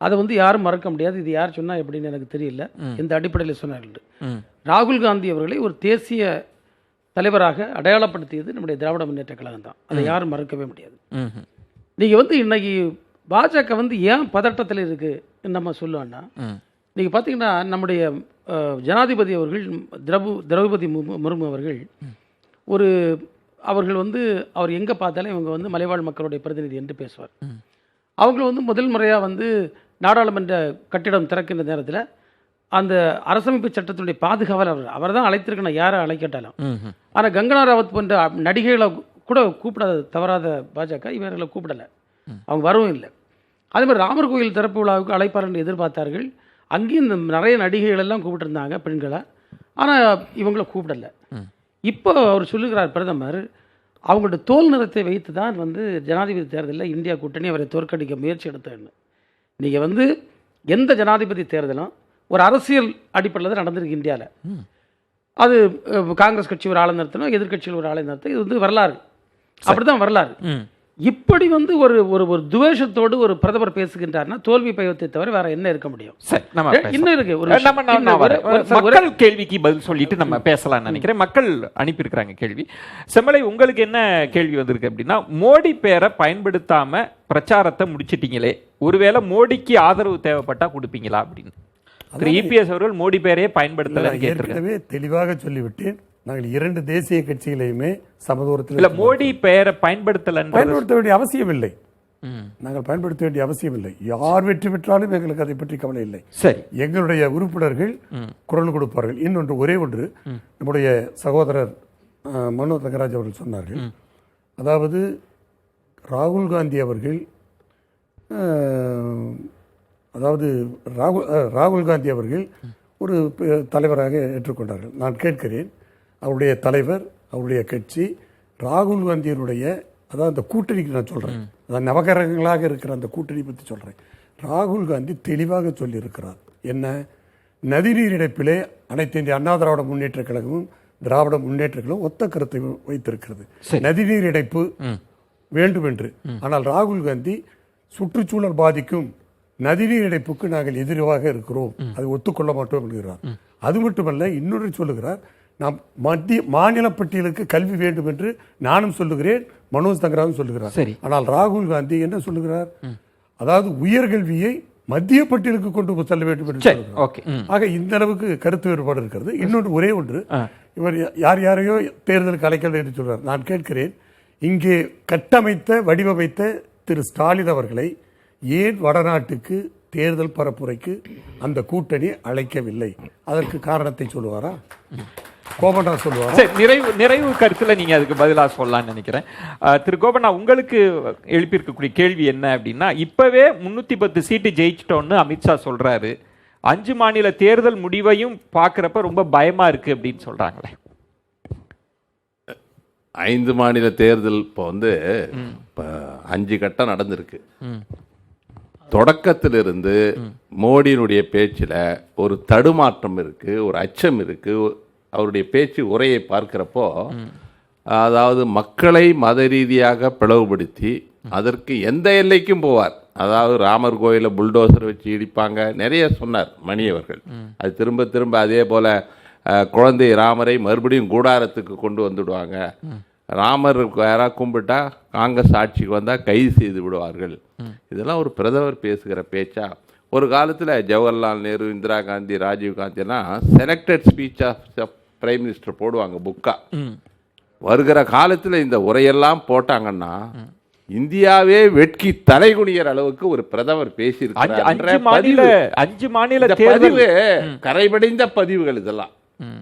அதை வந்து யாரும் மறக்க முடியாது. இது யார் சொன்னா எப்படின்னு எனக்கு தெரியல, இந்த அடிப்படையில் சொன்னார்கள். ராகுல் காந்தி அவர்களை ஒரு தேசிய தலைவராக அடையாளப்படுத்தியது நம்முடைய திராவிட முன்னேற்ற கழகம் தான். அதை யாரும் மறக்கவே முடியாது. நீங்க வந்து இன்னைக்கு பாஜக வந்து ஏன் பதட்டத்தில் இருக்கு நம்ம சொல்லுவோம்னா, நீங்க பார்த்தீங்கன்னா நம்முடைய ஜனாதிபதி அவர்கள் திரௌபதி முர்மு அவர்கள் அவர்கள் வந்து அவர் எங்கே பார்த்தாலும் இவங்க வந்து மலைவாழ் மக்களுடைய பிரதிநிதி என்று பேசுவார். அவங்க வந்து முதல் முறையாக வந்து நாடாளுமன்ற கட்டிடம் திறக்கின்ற நேரத்தில் அந்த அரசமைப்பு சட்டத்தினுடைய பாதுகாவலர் அவர் தான் அழைத்திருக்கணும், யாரை அழைக்கட்டாலும். ஆனால் கங்கனா ரவத் போன்ற நடிகைகளை கூட கூப்பிடாத தவறாத பாஜக இவர்களை கூப்பிடலை, அவங்க வரவும் இல்லை. அதே மாதிரி ராமர் கோயில் திறப்பு விழாவுக்கு அழைப்பார் என்று எதிர்பார்த்தார்கள். அங்கேயும் இந்த நிறைய நடிகைகள் எல்லாம் கூப்பிட்டுருந்தாங்க பெண்களை, ஆனால் இவங்கள கூப்பிடலை. இப்போ அவர் சொல்லுகிறார் பிரதமர், அவங்களோட தோல் நிறத்தை வைத்து தான் வந்து ஜனாதிபதி தேர்தலில் இந்தியா கூட்டணி அவரை தோற்கடிக்க முயற்சி எடுத்தேன்னு. நீங்கள் வந்து எந்த ஜனாதிபதி தேர்தலும் ஒரு அரசியல் அடிப்படையில் தான் நடந்திருக்கு இந்தியாவில். அது காங்கிரஸ் கட்சி ஒரு ஆளை நிறுத்தணும், எதிர்கட்சியில் ஒரு ஆளை நிறுத்தணும், இது வந்து வரலாறு, அப்படி தான் வரலாறு. இப்படி வந்து ஒரு ஒரு துவேஷத்தோடு ஒரு பிரதமர் பேசுகின்றார்னா தோல்வி பயத்தை தவிர வேற என்ன இருக்க முடியும்? இன்னும் இருக்கு மக்கள் கேள்விக்கு பதில் சொல்லிட்டு நம்ம பேசலாம் நினைக்கிறேன். மக்கள் அனுப்பியிருக்கிறாங்க கேள்வி. செம்மலை, உங்களுக்கு என்ன கேள்வி வந்திருக்கு அப்படின்னா, மோடி பேரை பயன்படுத்தாம பிரச்சாரத்தை முடிச்சிட்டீங்களே, ஒருவேளை மோடிக்கு ஆதரவு தேவைப்பட்டா கொடுப்பீங்களா அப்படின்னு. திரு இபிஎஸ் அவர்கள் மோடி பேரையே பயன்படுத்தல ஏற்கனவே தெளிவாக சொல்லிவிட்டேன். நாங்கள் 2 தேசிய கட்சிகளையுமே சமதூரத்தில் இல்ல, மோடி பெயரை பயன்படுத்த வேண்டிய அவசியம் இல்லை. நாங்கள் பயன்படுத்த வேண்டிய அவசியம் இல்லை. யார் வெற்றி பெற்றாலும் எங்களுக்கு அதை பற்றி கவலை இல்லை. சரி, எங்களுடைய உறுப்பினர்கள் குரல் கொடுப்பார்கள். இன்னொன்று, ஒரே ஒன்று, நம்முடைய சகோதரர் மனோ தங்கராஜ் அவர்கள் சொன்னார்கள், அதாவது ராகுல் காந்தி அவர்கள் ராகுல் காந்தி அவர்கள் ஒரு தலைவராக ஏற்றுக்கொண்டார்கள். நான் கேட்கிறேன், அவருடைய தலைவர், அவருடைய கட்சி, ராகுல் காந்தியினுடைய அதாவது அந்த கூட்டணிக்கு நான் சொல்கிறேன், அதாவது நவகிரகங்களாக இருக்கிற அந்த கூட்டணி பற்றி சொல்கிறேன். ராகுல் காந்தி தெளிவாக சொல்லியிருக்கிறார். என்ன? நதிநீர் இணைப்பிலே அனைத்து இந்திய அண்ணா திராவிட முன்னேற்ற கழகமும் திராவிட முன்னேற்ற கழகம் ஒத்த கருத்தை வைத்திருக்கிறது, நதிநீர் இணைப்பு வேண்டும் என்று. ஆனால் ராகுல் காந்தி சுற்றுச்சூழல் பாதிக்கும் நதிநீர் இணைப்புக்கு நாங்கள் எதிராக இருக்கிறோம், அதை ஒத்துக்கொள்ள மாட்டோம் என்கிறார். அது மட்டுமல்ல, இன்னொரு சொல்லுகிறார், நாம் மாநில பட்டியலுக்கு கல்வி வேண்டும் என்று நானும் சொல்லுகிறேன், மனோஜ் தங்கராவும் சொல்லுகிறார். ஆனால் ராகுல் காந்தி என்ன சொல்லுகிறார்? அதாவது உயர்கல்வியை மத்திய பட்டியலுக்கு கொண்டு செல்ல வேண்டும் என்று சொல்லுகிறார். ஆக இந்த அளவுக்கு கருத்து வேறுபாடு இருக்கிறது. இன்னொன்று, ஒரே ஒன்று, இவர் யாரையோ தேர்தலுக்கு அழைக்கல என்று சொல்றார். நான் கேட்கிறேன், இங்கே கட்டமைத்த வடிவமைத்த திரு ஸ்டாலின் அவர்களை ஏன் வடநாட்டுக்கு தேர்தல் பரப்புரைக்கு அந்த கூட்டணி அழைக்கவில்லை? அதற்கு காரணத்தை சொல்லுவாரா? கோபண்ணா சொல்லுவாரா? நிறைவு கருத்துல நீங்க அதுக்கு பதிலா சொல்லலாம்னு நினைக்கிறேன். திரு கோபண்ணா, உங்களுக்கு எழுப்பியிருக்கக்கூடிய கேள்வி என்ன அப்படின்னா, இப்பவே 310 சீட்டு ஜெயிச்சிட்டோன்னு அமித்ஷா சொல்றாரு, 5 மாநில தேர்தல் முடிவையும் பாக்குறப்ப ரொம்ப பயமா இருக்கு அப்படின்னு சொல்றாங்களே. 5 மாநில தேர்தல் இப்போ 5 கட்டம் நடந்திருக்கு. தொடக்கத்திலிருந்து மோடியினுடைய பேச்சில் ஒரு தடுமாற்றம் இருக்குது, ஒரு அச்சம் இருக்குது. அவருடைய பேச்சு உரையை பார்க்கிறப்போ அதாவது மக்களை மத ரீதியாக பிளவுபடுத்தி அதற்கு எந்த எல்லைக்கும் போவார். அதாவது ராமர் கோயிலை புல்டோசர் வச்சு இடிப்பாங்க நிறைய சொன்னார் மணி அவர்கள். அது திரும்ப திரும்ப அதே போல் குழந்தை ராமரை மறுபடியும் கூடாரத்துக்கு கொண்டு வந்துடுவாங்க. ராமர் யாராவது கும்பிட்டா காங்கிரஸ் ஆட்சிக்கு வந்தால் கைது செய்து விடுவார்கள். இதெல்லாம் ஒரு பிரதமர் பேசுகிற பேச்சா? ஒரு காலத்தில் ஜவஹர்லால் நேரு, இந்திரா காந்தி, ராஜீவ் காந்திலாம் selected speech of prime minister போடுவாங்க புக்கா. வருகிற காலத்தில் இந்த உரையெல்லாம் போட்டாங்கன்னா இந்தியாவே வெட்கி தலைகுனியர் அளவுக்கு ஒரு பிரதமர் பேசியிருக்காரு. 5 மாநில பதிவு கரைபடைந்த பதிவுகள் இதெல்லாம்.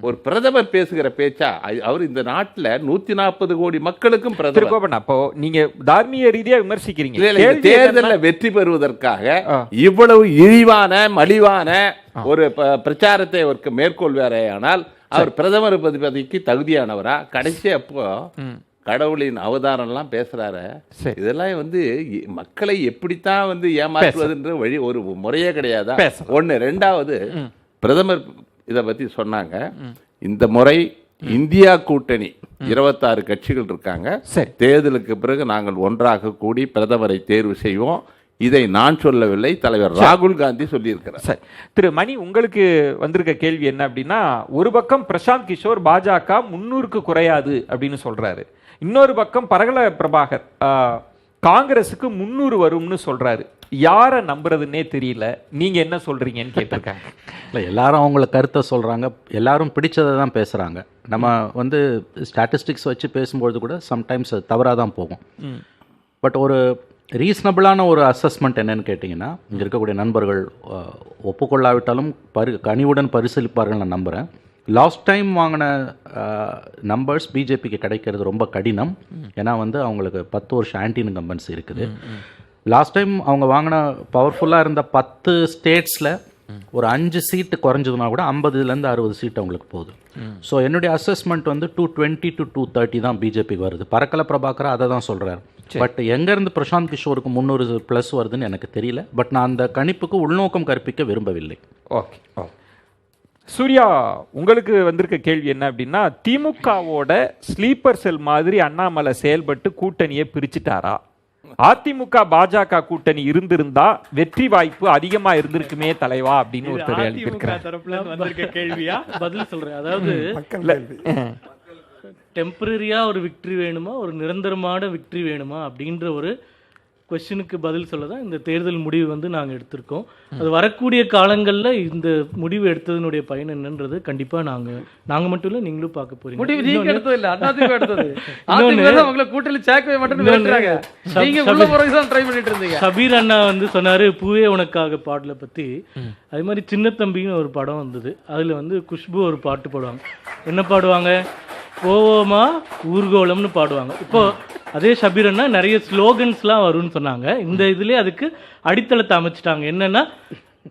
ஒரு பிரதமர் பேசுகிற பேச்சா? அவர் இந்த நாட்டில் 140 கோடி மக்களுக்கும் பிரதமர். அப்போ நீங்க தார்மீக ரீதியா விமர்சிக்கிறீங்க. தேர்தலில் வெற்றி பெறுவதற்காக இவ்வளவு இழிவான மலிவான ஒரு பிரச்சாரத்தை அவருக்கு மேற்கொள்வாரே, ஆனால் அவர் பிரதமர் பதவிக்கு தகுதியானவரா? கடைசி அப்போ கடவுளின் அவதாரம்லாம் பேசுறாரு. இதெல்லாம் வந்து மக்களை எப்படித்தான் ஏமாற்றுவதுன்ற வழி ஒரு முறையே கிடையாதா? ஒன்று. ரெண்டாவது, பிரதமர் இதை பத்தி சொன்னாங்க. இந்த முறை இந்தியா கூட்டணி 26 கட்சிகள் இருக்காங்க. தேர்தலுக்கு பிறகு நாங்கள் ஒன்றாக கூடி பிரதமரை தேர்வு செய்வோம். இதை நான் சொல்லவில்லை, தலைவர் ராகுல் காந்தி சொல்லியிருக்கிறார். சரி திரு மணி, உங்களுக்கு வந்திருக்க கேள்வி என்ன அப்படின்னா, ஒரு பக்கம் பிரசாந்த் கிஷோர் பாஜக 300க்கு குறையாது அப்படின்னு சொல்றாரு, இன்னொரு பக்கம் பரகல பிரபாகர் காங்கிரஸுக்கு 300 வரும்னு சொல்றாரு. யாரை நம்புறதுன்னே தெரியல, நீங்க என்ன சொல்றீங்கன்னு கேட்டிருக்காங்க. இல்லை, எல்லாரும் அவங்கள கருத்தை சொல்கிறாங்க, எல்லாரும் பிடிச்சதை தான் பேசுகிறாங்க. நம்ம ஸ்டாட்டிஸ்டிக்ஸ் வச்சு பேசும்பொழுது கூட சம்டைம்ஸ் தவறாக தான் போகும். பட் ஒரு ரீசனபிளான ஒரு அசஸ்மெண்ட் என்னன்னு கேட்டிங்கன்னா, இங்கே இருக்கக்கூடிய நண்பர்கள் ஒப்புக்கொள்ளாவிட்டாலும் கனிவுடன் பரிசீலிப்பார்கள் நான் நம்புகிறேன். லாஸ்ட் டைம் வாங்கின நம்பர்ஸ் பிஜேபிக்கு கிடைக்கிறது ரொம்ப கடினம். ஏன்னா அவங்களுக்கு 10 வருஷம் ஆன்டி இன்கம்பன்சி இருக்குது. லாஸ்ட் டைம் அவங்க வாங்கின பவர்ஃபுல்லாக இருந்த 10 ஸ்டேட்ஸில் ஒரு 5 சீட்டு குறைஞ்சதுனா கூட 50லேருந்து 60 சீட் அவங்களுக்கு போகுது. ஸோ என்னுடைய அசஸ்மெண்ட் 220 to 230 தான் பிஜேபிக்கு வருது. பரக்கல பிரபாகர் அதை தான் சொல்கிறார். பட் எங்கேருந்து பிரசாந்த் கிஷோருக்கு 300 ப்ளஸ் வருதுன்னு எனக்கு தெரியல. பட் நான் அந்த கணிப்புக்கு உள்நோக்கம் கற்பிக்க விரும்பவில்லை. Okay okay. சூர்யா, உங்களுக்கு வந்திருக்க கேள்வி என்ன அப்படின்னா, திமுகவோட ஸ்லீப்பர் செல் மாதிரி அண்ணாமலை செயல்பட்டு கூட்டணியை பிரிச்சுட்டாரா? அதிமுக பாஜக கூட்டணி இருந்திருந்தா வெற்றி வாய்ப்பு அதிகமா இருந்திருக்குமே தலைவா அப்படின்னு ஒரு கேள்வியா பதில் சொல்றேன். அதாவது டெம்பரரியா ஒரு விக்டரி வேணுமா, ஒரு நிரந்தரமான விக்டரி வேணுமா அப்படின்ற ஒரு கொஸ்டினுக்கு பதில் சொல்ல தான் இந்த தேர்தல் முடிவு நாங்கள் எடுத்திருக்கோம். அது வரக்கூடிய காலங்களில் இந்த முடிவு எடுத்ததனுடைய பயன் என்னன்றது கண்டிப்பாக நாங்கள் மட்டும் இல்லை, நீங்களும் பார்க்க போறீங்க. முடிவு நீங்க எடுத்தது இல்லை, அதிமுக எடுத்தது. உங்களை கூட்டணி சேர்க்கவே மாட்டேன்னு சபீர் அண்ணா சொன்னாரு பூவே உனக்காக பாடலை பத்தி. அது மாதிரி சின்ன தம்பின்னு ஒரு படம் வந்தது, அதுல குஷ்பு ஒரு பாட்டு பாடுவாங்க. என்ன பாடுவாங்க? போவோமா ஊர்கோலம்னு பாடுவாங்க. இப்போ அதே ஷபீர் அண்ணா நிறைய ஸ்லோகன்ஸ்லாம் வரும்னு சொன்னாங்க. இந்த இதுலேயே அதுக்கு அடித்தளத்தை அமைச்சிட்டாங்க. என்னன்னா,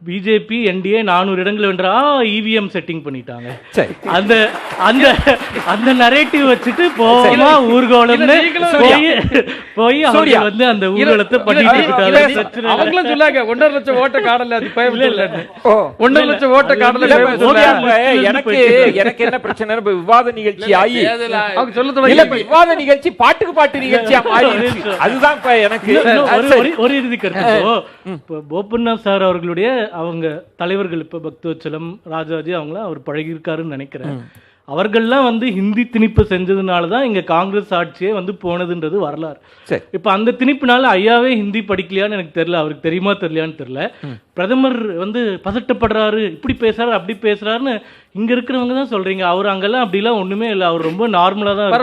பிஜேபி என்டிஏ 400 இடங்கள் வென்றா இவிஎம் செட்டிங் பண்ணிட்டாங்க. அந்த அந்த அந்த நரேட்டிவ் வச்சுட்டு போவோமா ஊர்கோலம்னு போய் அவங்க அந்த ஊர்வலத்தை பண்ணிட்டு அவங்களும் சொன்னாங்க 1.5 லட்சம் ஓட்ட காடல, அது 1.5 லட்சம் ஓட்ட காடல. எனக்கு என்ன பிரச்சனை, விவாத நிகழ்ச்சி ஆகி அவங்க சொல்ல விவாத நிகழ்ச்சி பாட்டுக்கு பாட்டு நிகழ்ச்சியா மாறிடுச்சு. அதுதான் இப்ப எனக்கு ஒரு இறுதி கருத்து. போப்பண்ணா சார் அவர்களுடைய அவங்க தலைவர்கள் இப்ப பக்தவச்சலம், ராஜாஜி அவங்களாம் அவர் பழகிருக்காருன்னு நினைக்கிறேன். அவர்கள்லாம் ஹிந்தி திணிப்பு செஞ்சதுனாலதான் இங்க காங்கிரஸ் ஆட்சியே போனதுன்றது வரலாறு. இப்ப அந்த திணிப்புனால ஐயாவே ஹிந்தி படிக்கலையான்னு எனக்கு தெரியல, அவருக்கு தெரியுமா தெரியலையான்னு தெரியல. பிரதமர் பதட்டப்படுறாரு, இப்படி பேசுறாரு அப்படி பேசுறாருன்னு இங்க இருக்கிறவங்க தான் சொல்றீங்க. அவர் அங்கெல்லாம் அப்படிலாம் ஒண்ணுமே இல்ல, அவர் ரொம்ப நார்மலா தான்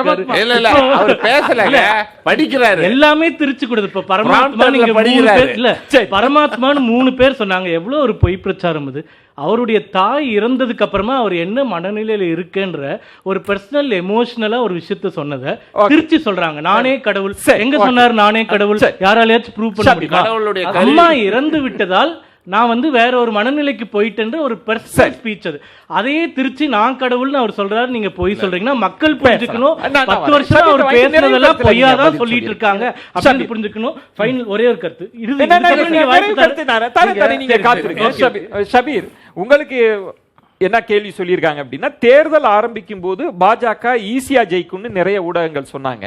இருக்காரு. எல்லாமே திருச்சி கொடுது. இப்ப பரமாத்மா இல்ல, பரமாத்மான்னு 3 பேர் சொன்னாங்க. எவ்வளவு ஒரு பொய் பிரச்சாரம் அது. அவருடைய தாய் இறந்ததுக்கு அப்புறமா அவர் என்ன மனநிலையில இருக்குன்ற ஒரு பர்சனல் எமோஷனலா ஒரு விஷயத்த சொன்னதை திருச்சி சொல்றாங்க. நானே கடவுள் எங்க சொன்னார்? நானே கடவுள் யாராலையாச்சும் ப்ரூவ் பண்ண முடியுமா? அம்மா இறந்து விட்டதால் நான் வந்து வேற ஒரு மனநிலைக்கு போயிட்டேன்ற ஒரு பர்சனல் ஸ்பீச் அது. அதையே திருச்சி நான் கடவுள்னு அவர் சொல்றாரு, நீங்க பொய் சொல்றீங்கன்னா மக்கள் புரிஞ்சுக்கணும். 10 வருஷமா அவர் பேசுனதெல்லாம் பொய்யாதான் சொல்லிட்டு இருக்காங்க அப்படின்னு புரிஞ்சுக்கணும். ஃபைனல் ஒரே ஒரு கருத்து, ஷபீர், உங்களுக்கு என்ன கேள்வி சொல்லியிருக்காங்க அப்படின்னா, தேர்தல் ஆரம்பிக்கும் போது பாஜக ஈஸியா ஜெயிக்கும்னு நிறைய ஊடகங்கள் சொன்னாங்க.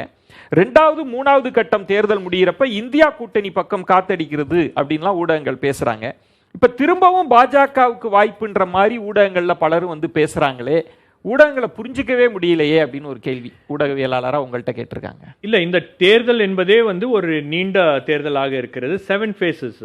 2வது 3வது கட்டம் தேர்தல் முடிகிறப்ப இந்தியா கூட்டணி பக்கம் காத்தடிக்கிறது அப்படின்லாம் ஊடகங்கள் பேசுறாங்க. இப்ப திரும்பவும் பாஜகவுக்கு வாய்ப்புன்ற மாதிரி ஊடகங்கள்ல பலரும் வந்து பேசுறாங்களே, ஊடகங்களை புரிஞ்சிக்கவே முடியலையே அப்படின்னு ஒரு கேள்வி ஊடகவியலாளரா உங்கள்கிட்ட கேட்டிருக்காங்க. இல்ல, இந்த தேர்தல் என்பதே வந்து ஒரு நீண்ட தேர்தலாக இருக்கிறது. 7 phases.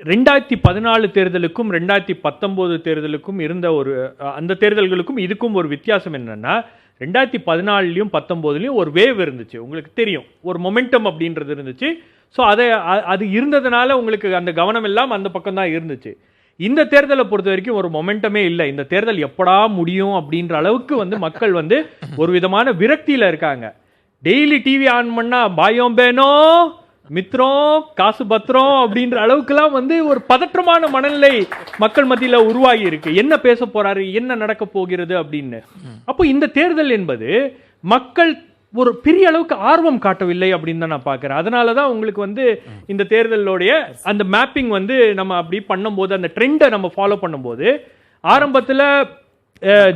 2014 தேர்தலுக்கும் 2019 தேர்தலுக்கும் இருந்த ஒரு அந்த தேர்தல்களுக்கும் இதுக்கும் ஒரு வித்தியாசம் என்னன்னா, 2014லையும் 19லையும் ஒரு வேவ் இருந்துச்சு, உங்களுக்கு தெரியும், ஒரு மொமெண்டம் அப்படின்றது இருந்துச்சு. ஸோ அது இருந்ததுனால உங்களுக்கு அந்த கவனம் எல்லாம் அந்த பக்கம் தான் இருந்துச்சு. இந்த தேர்தலை பொறுத்த வரைக்கும் ஒரு மொமெண்டமே இல்லை. இந்த தேர்தல் எப்படா முடியும் அப்படின்ற அளவுக்கு வந்து மக்கள் வந்து ஒரு விதமான விரக்தியில இருக்காங்க. டெய்லி டிவி ஆன் பண்ணா பாயம் பேனோ மித்ரம் காசு பத்திரம் அப்படின்ற அளவுக்குலாம் வந்து ஒரு பதற்றமான மனநிலை மக்கள் மத்தியில உருவாகி இருக்கு. என்ன பேச போறாரு, என்ன நடக்க போகிறது அப்படின்னு. அப்போ இந்த தேர்தல் என்பது மக்கள் ஒரு பெரிய அளவுக்கு ஆர்வம் காட்டவில்லை அப்படின்னு தான் நான் பார்க்கிறேன். அதனாலதான் உங்களுக்கு வந்து இந்த தேர்தலோடைய அந்த மேப்பிங் வந்து நம்ம அப்படி பண்ணும்போது, அந்த ட்ரெண்டை நம்ம ஃபாலோ பண்ணும்போது, ஆரம்பத்துல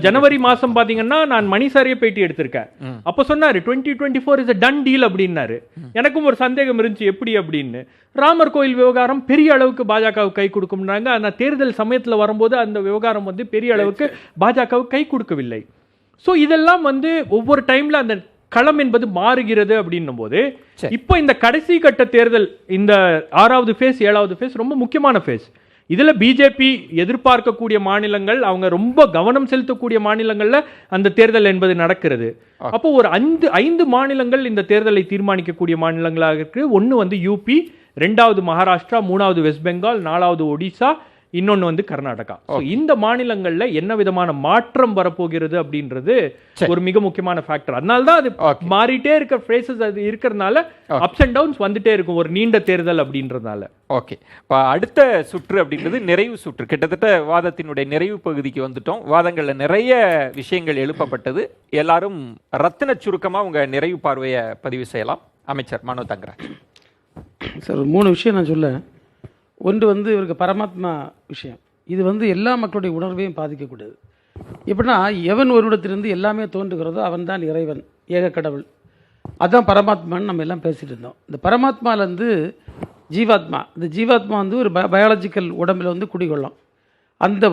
ஜனவரி மாசம் பாத்தீங்கன்னா நான் மணிசாரிய பேட்டி எடுத்திருக்கேன். அப்ப சொன்னாரு 2024 இஸ் a done deal அப்படின்னாரு. எனக்கும் ஒரு சந்தேகம் இருந்துச்சு எப்படி அப்படின்னு. ராமர் கோயில் விவகாரம் பெரிய அளவுக்கு பாஜகவுக்கு கை கொடுக்கும்னாங்க. ஆனா தேர்தல் சமயத்துல வரும்போது அந்த விவகாரம் வந்து பெரிய அளவுக்கு பாஜகவுக்கு கை கொடுக்கவில்லை. ஸோ இதெல்லாம் வந்து ஒவ்வொரு டைம்ல அந்த களம் என்பது மாறுகிறது அப்படின்னும் போது, இப்போ இந்த கடைசி கட்ட தேர்தல், இந்த 6வது ஃபேஸ் 7வது ஃபேஸ் ரொம்ப முக்கியமான ஃபேஸ். இதுல பிஜேபி எதிர்பார்க்கக்கூடிய மாநிலங்கள், அவங்க ரொம்ப கவனம் செலுத்தக்கூடிய மாநிலங்கள்ல அந்த தேர்தல் என்பது நடக்கிறது. அப்போ ஒரு 5 மாநிலங்கள் இந்த தேர்தலை தீர்மானிக்கக்கூடிய மாநிலங்களாக இருக்கு. ஒன்னு வந்து யூபி, 2வது மகாராஷ்டிரா, 3வது வெஸ்ட் பெங்கால், 4வது ஒடிசா, இன்னொன்னு வந்து கர்நாடகா. இந்த மாநிலங்கள்ல என்ன விதமான மாற்றம் வரப்போகிறது அப்படின்றது ஒரு மிக முக்கியமான ஃபேக்டர். அதனாலதான் அது மாறிட்டே இருக்க ஃபேஸஸ் அது இருக்கிறதுனால அப்ஸ் அண்ட் டவுன்ஸ் வந்துட்டே இருக்கும் ஒரு நீண்ட தேர்தல் அப்படின்றதுனால. ஓகே, இப்போ அடுத்த சுற்று அப்படின்றது நிறைவு சுற்று. கிட்டத்தட்ட வாதத்தினுடைய நிறைவு பகுதிக்கு வந்துட்டோம். வாதங்கள்ல நிறைய விஷயங்கள் எழுப்பப்பட்டது. எல்லாரும் ரத்தின சுருக்கமா உங்க நிறைவு பார்வையை பதிவு செய்யலாம். அமைச்சர் மனோ தங்கராஜ் சார், 3 விஷயம் நான் சொல்ல. ஒன்று வந்து இவருக்கு பரமாத்மா விஷயம். இது வந்து எல்லா மக்களுடைய உணர்வையும் பாதிக்கக்கூடாது. எப்படின்னா, எவன் ஒருவிடத்திலிருந்து எல்லாமே தோன்றுகிறதோ அவன் தான் இறைவன், ஏக கடவுள். அதுதான் பரமாத்மான்னு நம்ம எல்லாம் பேசிகிட்டு இருந்தோம். இந்த பரமாத்மாவிலேருந்து ஜீவாத்மா, இந்த ஜீவாத்மா வந்து ஒரு பயாலஜிக்கல் உடம்பில் வந்து குடிகொள்ளும். அந்த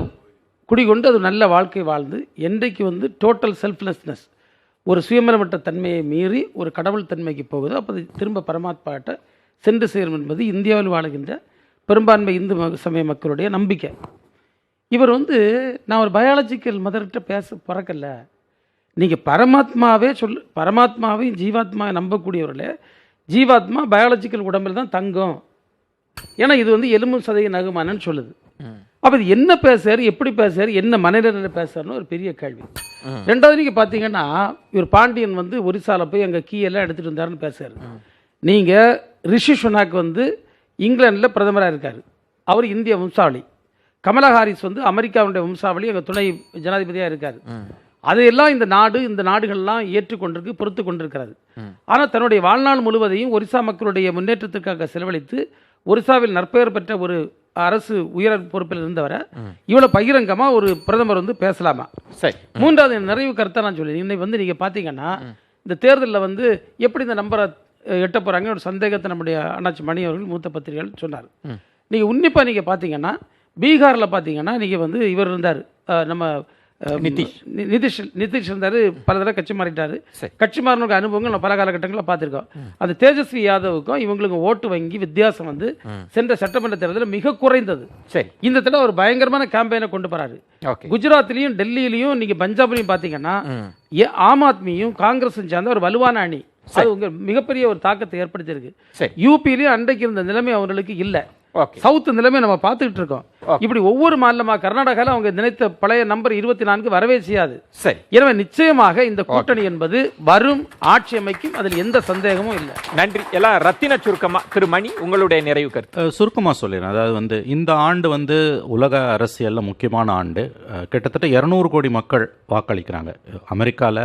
குடிகொண்டு அது நல்ல வாழ்க்கை வாழ்ந்து என்றைக்கு வந்து டோட்டல் செல்ஃப்லெஸ்னஸ், ஒரு சுயமரமற்ற தன்மையை மீறி ஒரு கடவுள் தன்மைக்கு போகுதோ அப்போ அது திரும்ப பரமாத்மாட்ட சென்று சேரும் என்பது இந்தியாவில் வாழுகின்ற பெரும்பான்மை இந்து சமய மக்களுடைய நம்பிக்கை. இவர் வந்து நான் ஒரு பயாலஜிக்கல் மதர்கிட்ட பிறக்கல, நீங்கள் பரமாத்மாவே பரமாத்மாவையும் ஜீவாத்மா நம்பக்கூடியவர்களே, ஜீவாத்மா பயாலஜிக்கல் உடம்பில் தான் தங்கும், ஏன்னா இது வந்து எலும்பு சதைய நகுமானன்னு சொல்லுது. அப்போ இது என்ன பேசுறாரு, எப்படி பேசுறாரு, என்ன மனநிலையில் பேசுறாருன்னு ஒரு பெரிய கேள்வி. 2வது நீங்கள் பார்த்தீங்கன்னா, இவர் பாண்டியன் வந்து ஒரிசாவில் போய் அங்கே கீயெல்லாம் எடுத்துகிட்டு வந்தாருன்னு பேசுறாரு. நீங்கள் ரிஷி சுனாக் வந்து இங்கிலாண்டில் பிரதமராக இருக்கார், அவர் இந்திய வம்சாவளி. கமலா ஹாரிஸ் வந்து அமெரிக்காவுடைய வம்சாவளி, அங்கே துணை ஜனாதிபதியாக இருக்கார். அதையெல்லாம் இந்த நாடுகள்லாம் ஏற்றுக்கொண்டிருக்கு, பொறுத்து கொண்டிருக்கிறாரு. ஆனால் தன்னுடைய வாழ்நாள் முழுவதையும் ஒரிசா மக்களுடைய முன்னேற்றத்திற்காக செலவழித்து ஒரிசாவில் நற்பெயர் பெற்ற ஒரு அரசு உயர் பொறுப்பில் இருந்தவரை இவ்வளவு பகிரங்கமா ஒரு பிரதமர் வந்து பேசலாமா? சரி, 3வது நிறைவு கருத்தை நான் சொல்லி, இன்னைக்கு வந்து நீங்க பாத்தீங்கன்னா இந்த தேர்தலில் வந்து எப்படி இந்த நம்பரை எட்ட போறாங்க ஒரு சந்தேகத்தை நம்முடைய அண்ணாச்சி மணி அவர்கள் மூத்த பத்திரிகைகள் சொன்னார். நீங்க உன்னிப்பா நீங்க பாத்தீங்கன்னா பீகார்ல பாத்தீங்கன்னா நீங்க வந்து இவர் இருந்தார், நம்ம நிதிஷ் இருந்தாரு, பல தடவை கட்சி மாறிட்டாரு. கட்சி மாறின அனுபவங்கள் நம்ம பல காலகட்டங்களில் பார்த்துருக்கோம். அந்த தேஜஸ்வி யாதவுக்கும் இவங்களுக்கும் ஓட்டு வங்கி வித்தியாசம் வந்து சென்ற சட்டமன்ற தேர்தலில் மிக குறைந்தது. இந்த தடவை ஒரு பயங்கரமான கேம்பெயினை கொண்டு போறாரு. குஜராத்லயும் டெல்லியிலையும் நீங்க பஞ்சாப்லையும் பாத்தீங்கன்னா ஆம் ஆத்மியும் காங்கிரஸும் சேர்ந்த ஒரு வலுவான அணி, அது உங்க மிகப்பெரிய ஒரு தாக்கத்தை ஏற்படுத்தியிருக்கு. யூபியிலையும் அன்றைக்கு இருந்த நிலைமை அவங்களுக்கு இல்லை. சவுத் நிலைமை நம்ம பார்த்துக்கிட்டு இருக்கோம். இப்படி ஒவ்வொரு மாநிலமாக கர்நாடகாவில் அவங்க நினைத்த பழைய நம்பர் 24 வரவே செய்யாது. சரி. எனவே நிச்சயமாக இந்த கூட்டணி என்பது வரும் ஆட்சி அமைக்கும், அதில் எந்த சந்தேகமும் இல்லை. நன்றி. எல்லாம் ரத்தின சுருக்கமா திரு மணி உங்களுடைய நிறைவு கருத்து. சுருக்கமாக சொல்லிடுறேன். அதாவது இந்த ஆண்டு உலக அரசியலில் முக்கியமான ஆண்டு. கிட்டத்தட்ட 200 கோடி மக்கள் வாக்களிக்கிறாங்க. அமெரிக்காவில்,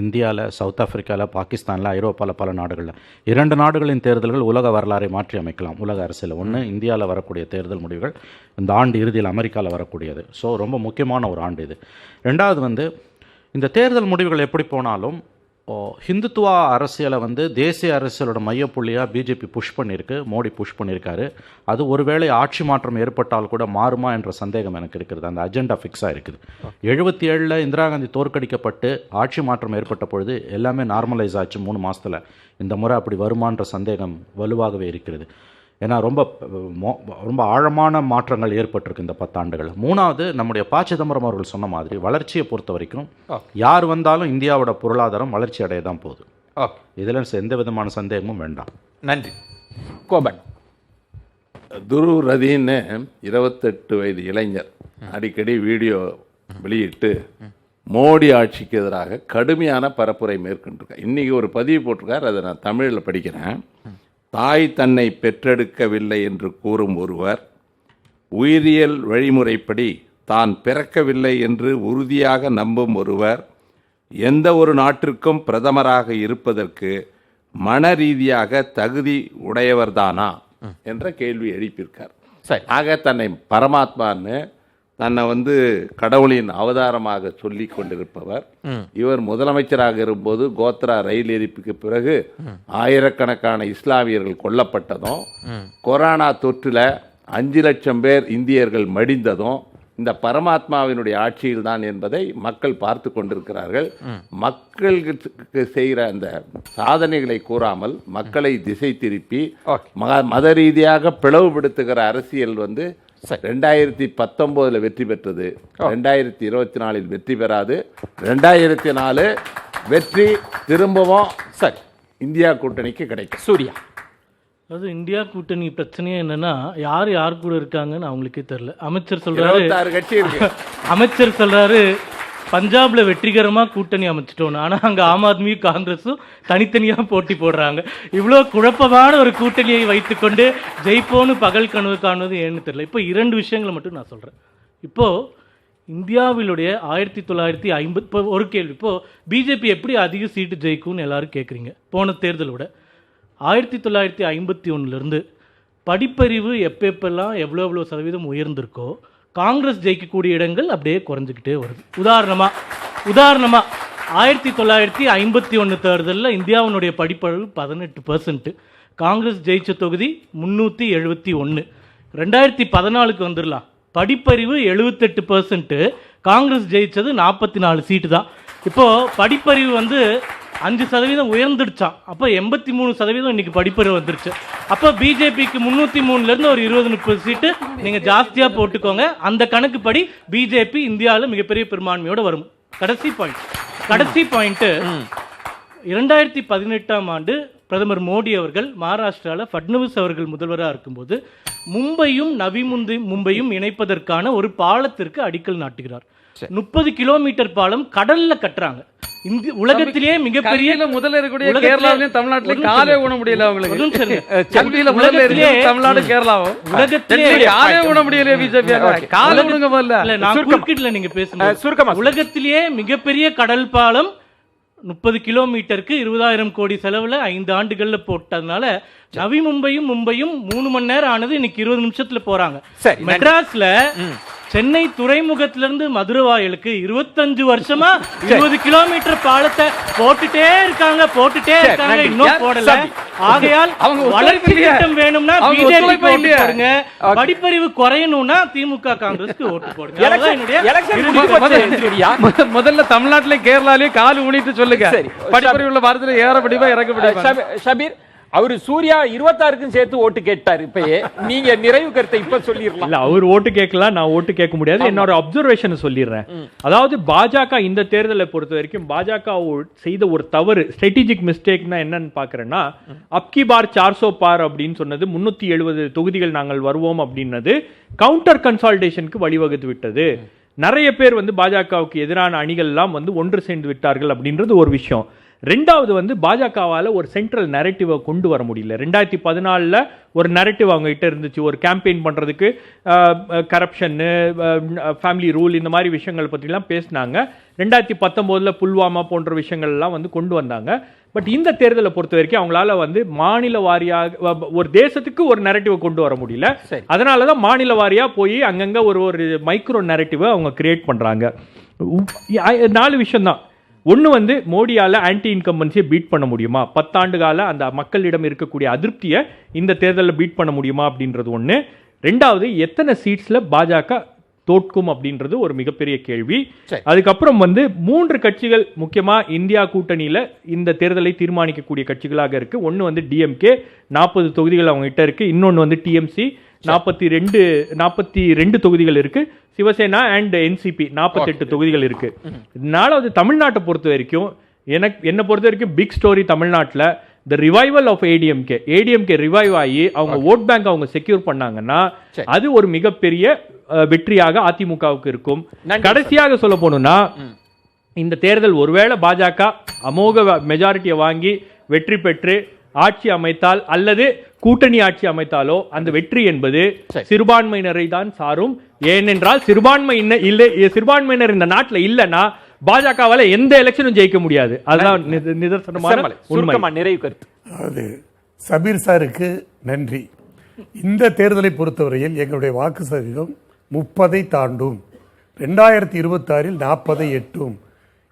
இந்தியாவில், சவுத் ஆப்பிரிக்காவில், பாகிஸ்தானில், ஐரோப்பாவில், பல நாடுகளில். 2 நாடுகளின் தேர்தல்கள் உலக வரலாறை மாற்றி அமைக்கலாம் உலக அரசியலில். ஒன்று இந்தியாவில் வரக்கூடிய தேர்தல் முடிவுகள் இந்த ஆண்டு இறுதியில் அமெரிக்காவில் வரக்கூடியது. ஸோ ரொம்ப முக்கியமான ஒரு ஆண்டு இது. ரெண்டாவது இந்த தேர்தல் முடிவுகள் எப்படி போனாலும் ஹிந்துத்துவா அரசியலை தேசிய அரசியலோட மையப்புள்ளியாக பிஜேபி புஷ் பண்ணியிருக்கு, மோடி புஷ் பண்ணியிருக்காரு. அது ஒருவேளை ஆட்சி மாற்றம் ஏற்பட்டால் கூட மாறுமா என்ற சந்தேகம் எனக்கு இருக்கிறது. அந்த அஜெண்டா ஃபிக்ஸாக இருக்குது. 77 இந்திரா காந்தி தோற்கடிக்கப்பட்டு ஆட்சி மாற்றம் ஏற்பட்ட பொழுது எல்லாமே நார்மலைஸ் ஆச்சு 3 மாதத்தில். இந்த முறை அப்படி வருமான்ற சந்தேகம் வலுவாகவே இருக்கிறது. ஏன்னா ரொம்ப ஆழமான மாற்றங்கள் ஏற்பட்டிருக்கு இந்த 10 ஆண்டுகள். 3வது நம்முடைய ப. சிதம்பரம் அவர்கள் சொன்ன மாதிரி வளர்ச்சியை பொறுத்த வரைக்கும் யார் வந்தாலும் இந்தியாவோட பொருளாதாரம் வளர்ச்சி அடைய தான் போகுது. இதில் எந்த விதமான சந்தேகமும் வேண்டாம். நன்றி. கோபன். துருவ் ரதீன்னு 28 வயது இளைஞர் அடிக்கடி வீடியோ வெளியிட்டு மோடி ஆட்சிக்கு எதிராக கடுமையான பரப்புரை மேற்கொண்டிருக்கார். இன்றைக்கி ஒரு பதிவு போட்டிருக்கார், அதை நான் தமிழில் படிக்கிறேன். தாய் தன்னை பெற்றெடுக்கவில்லை என்று கூறும் ஒருவர் உயிரியல் வழிமுறைப்படி தான் பிறக்கவில்லை என்று உறுதியாக நம்பும் ஒருவர் எந்த ஒரு நாட்டிற்கும் பிரதமராக இருப்பதற்கு மன ரீதியாக தகுதி உடையவர்தானா என்ற கேள்வி எழுப்பியிருக்கார். ஆக தன்னை பரமாத்மான்னு தன்னை கடவுளின் அவதாரமாக சொல்லி கொண்டிருப்பவர் இவர் முதலமைச்சராக இருக்கும்போது கோத்ரா ரயில் எரிப்புக்கு பிறகு ஆயிரக்கணக்கான இஸ்லாமியர்கள் கொல்லப்பட்டதும், கொரோனா தொற்றுல 5 லட்சம் பேர் இந்தியர்கள் மடிந்ததும் இந்த பரமாத்மாவினுடைய ஆட்சியில் தான் என்பதை மக்கள் பார்த்து கொண்டிருக்கிறார்கள். மக்களுக்கு செய்கிற அந்த சாதனைகளை கூறாமல் மக்களை திசை திருப்பி மத ரீதியாக பிளவுபடுத்துகிற அரசியல் 2019 வெற்றி பெற்றது, 2024 வெற்றி பெறாது. 2004 வெற்றி திரும்பவும் இந்தியா கூட்டணிக்கு கிடைக்கும். சூர்யா. அதாவது இந்தியா கூட்டணி பிரச்சனையே என்னன்னா யார் கூட இருக்காங்கன்னு அவங்களுக்கே தெரியல. அமைச்சர் சொல்றாரு 26 கட்சி இருக்கு. அமைச்சர் சொல்றாரு பஞ்சாப்ல வெற்றிகரமா கூட்டணி அமைச்சிட்டோம். ஆனா அங்க ஆம் ஆத்மி காங்கிரஸும் தனித்தனியா போட்டி போடுறாங்க. இவ்வளோ குழப்பமான ஒரு கூட்டணியை வைத்துக்கொண்டு ஜெயிப்போன்னு பகல் கனவு காணுவது ஏன்னு தெரியல. இப்போ 2 விஷயங்களை மட்டும் நான் சொல்றேன். இப்போ இந்தியாவிலுடைய 1950 இப்போ ஒரு கேள்வி, இப்போ பிஜேபி எப்படி அதிக சீட்டு ஜெயிக்கும்னு எல்லாரும் கேட்குறீங்க. போன தேர்தலோட 1951 படிப்பறிவு எப்பெல்லாம் எவ்வளோ சதவீதம் உயர்ந்திருக்கோ காங்கிரஸ் ஜெயிக்கக்கூடிய இடங்கள் அப்படியே குறைஞ்சிக்கிட்டே வருது. உதாரணமாக 1951 தேர்தலில் இந்தியாவினுடைய படிப்பறிவு 18%, காங்கிரஸ் ஜெயிச்ச தொகுதி 371. 2014 வந்துடலாம், படிப்பறிவு 78%, காங்கிரஸ் ஜெயிச்சது 44 சீட்டு தான். இப்போது படிப்பறிவு 5% உயர்ந்துடுச்சான். அப்போ 83% இன்னைக்கு படிப்பறிவு வந்துருச்சு. அப்போ பிஜேபிக்கு 303 ஒரு 20-30 சீட்டு நீங்கள் ஜாஸ்தியாக போட்டுக்கோங்க. அந்த கணக்குப்படி பிஜேபி இந்தியாவில் மிகப்பெரிய பெரும்பான்மையோடு வரும். கடைசி பாயிண்ட்டு 2018 ஆண்டு பிரதமர் மோடி அவர்கள் மகாராஷ்டிராவில் ஃபட்னவிஸ் அவர்கள் முதல்வராக இருக்கும்போது மும்பையும் நவி மும்பையும் இணைப்பதற்கான ஒரு பாலத்திற்கு அடிக்கல் நாட்டுகிறார். 30 கிலோமீட்டர் பாலம் கடல்ல கட்டுறாங்க. உலகத்திலேயே மிகப்பெரிய முதல்ல இருக்கக்கூடிய கேரளாவிலும் தமிழ்நாட்டிலும் காலே ஊன முடியல. அவங்களுக்கு கல்வியில முதல்ல இருக்கு தமிழ்நாடு கேரளாவும், உலகத்திலேயே காலே ஊன முடியல. பிஜேபி காலே ஊனுங்க போல. நான் குறுக்கிட்டுல நீங்க பேசுங்க சுருக்கமா. உலகத்திலேயே மிகப்பெரிய கடல் பாலம் 30 கிலோமீட்டருக்கு 20,000 கோடி செலவுல 5 ஆண்டுகள்ல போட்டதுனால நவி மும்பையும் 3 மணி நேரம் ஆனது இன்னைக்கு 20 நிமிஷத்துல போறாங்க. மெட்ராஸ்ல சென்னை துறைமுகத்திலிருந்து மதுரவாயலுக்கு 25 வருஷமா 20 கிலோமீட்டர் பாலத்தை போட்டுட்டே இருக்காங்க இன்னும் போடல. ஆகையால் வளர்ச்சி திட்டம் வேணும்னா பிஜேபி ஓட்டு போடுங்க, படிப்பறிவு குறையணும்னா திமுக காங்கிரஸ்க்கு ஓட்டு போடுங்க. முதல்ல தமிழ்நாட்டிலே கேரளாலே கால் ஊனிட்டு சொல்லுங்க. படிப்பறிவுள்ள பாரதியில ஏற படிப்பா இறக்க படிப்பா. ஷபீர், அவரு சூர்யா 26க்கும் சேர்த்து ஓட்டு கேட்டாரு. இப்பயே நீங்க நிறைவு கருத்தை இப்ப சொல்லிடலாம். இல்ல அவர் ஓட்டு கேட்கலாம், நான் ஓட்டு கேட்க முடியாது. என்னோட அப்சர்வேஷன் சொல்லிடுறேன். அதாவது பாஜக இந்த தேர்தலை பொறுத்த வரைக்கும் பாஜக செய்த ஒரு தவறு, ஸ்ட்ராட்டஜிக் மிஸ்டேக்னா என்னன்னு பாக்குறேன்னா, அப்கி பார் 400 பார் அப்படின்னு சொன்னது 370 தொகுதிகள் நாங்கள் வருவோம் அப்படின்னது கவுண்டர் கன்சால்டேஷனுக்கு வழிவகுத்து விட்டது. நிறைய பேர் வந்து பாஜகவுக்கு எதிரான அணிகள் எல்லாம் வந்து ஒன்று சேர்ந்து விட்டார்கள் அப்படின்றது ஒரு விஷயம். ரெண்டாவது வந்து பாஜகவால் ஒரு சென்ட்ரல் நரேட்டிவை கொண்டு வர முடியல. 2014 ஒரு நரேட்டிவ் அவங்க கிட்ட இருந்துச்சு, ஒரு கேம்பெயின் பண்ணுறதுக்கு கரப்ஷன்னு, ஃபேமிலி ரூல், இந்த மாதிரி விஷயங்கள் பற்றிலாம் பேசினாங்க. 2019 புல்வாமா போன்ற விஷயங்கள்லாம் வந்து கொண்டு வந்தாங்க. பட் இந்த தேர்தலை பொறுத்த வரைக்கும் அவங்களால வந்து மாநில வாரியாக ஒரு தேசத்துக்கு ஒரு நரேட்டிவை கொண்டு வர முடியல. அதனால தான் மாநில வாரியாக போய் அங்கங்கே ஒரு மைக்ரோ நரேட்டிவை அவங்க கிரியேட் பண்ணுறாங்க. 4 விஷயம் தான். ஒன்று வந்து மோடியால் ஆன்டி இன்கம்பன்சியை பீட் பண்ண முடியுமா, 10 ஆண்டு கால அந்த மக்களிடம் இருக்கக்கூடிய அதிருப்தியை இந்த தேர்தலில் பீட் பண்ண முடியுமா அப்படின்றது ஒன்று. ரெண்டாவது, எத்தனை சீட்ஸில் பாஜக தோற்கும் அப்படின்றது ஒரு மிகப்பெரிய கேள்வி. அதுக்கப்புறம் வந்து 3 கட்சிகள் முக்கியமாக இந்தியா கூட்டணியில் இந்த தேர்தலை தீர்மானிக்கக்கூடிய கட்சிகளாக இருக்கு. ஒன்று வந்து டிஎம்கே 40 தொகுதிகள் அவங்க கிட்ட இருக்கு. இன்னொன்று வந்து டிஎம்சி 42 தொகுதிகள் இருக்கு. சிவசேனா அண்ட் என்சிபி 48 தொகுதிகள் இருக்கு. நாலாவது, தமிழ்நாட்டை பொறுத்த வரைக்கும் என்னை பொறுத்த வரைக்கும் பிக் ஸ்டோரி தமிழ்நாட்டில் the revival of ADMK revive ஆகி அவங்க ஓட் பேங்க் அவங்க செக்யூர் பண்ணாங்கன்னா அது ஒரு மிகப்பெரிய வெற்றியாக அதிமுகவுக்கு இருக்கும். கடைசியாக சொல்ல போனோம்னா, இந்த தேர்தல் ஒருவேளை பாஜக அமோக மெஜாரிட்டியை வாங்கி வெற்றி பெற்று ஆட்சி அமைத்தால் அல்லது கூட்டணி ஆட்சி அமைத்தாலோ அந்த வெற்றி என்பது சிறுபான்மையினரை தான் சாரும். ஏனென்றால் சிறுபான்மையினர் இந்த நாட்டில் இல்லைன்னா பாஜகவால எந்த எலெக்ஷனும் ஜெயிக்க முடியாது. அதுதான் நிதர்சனமான உண்மை. நிறைவு கருத்து. அது சபீர் சாருக்கு நன்றி. இந்த தேர்தலை பொறுத்தவரையில் எங்களுடைய வாக்கு சதவீதம் 30 தாண்டும். 2026 40 எட்டும்.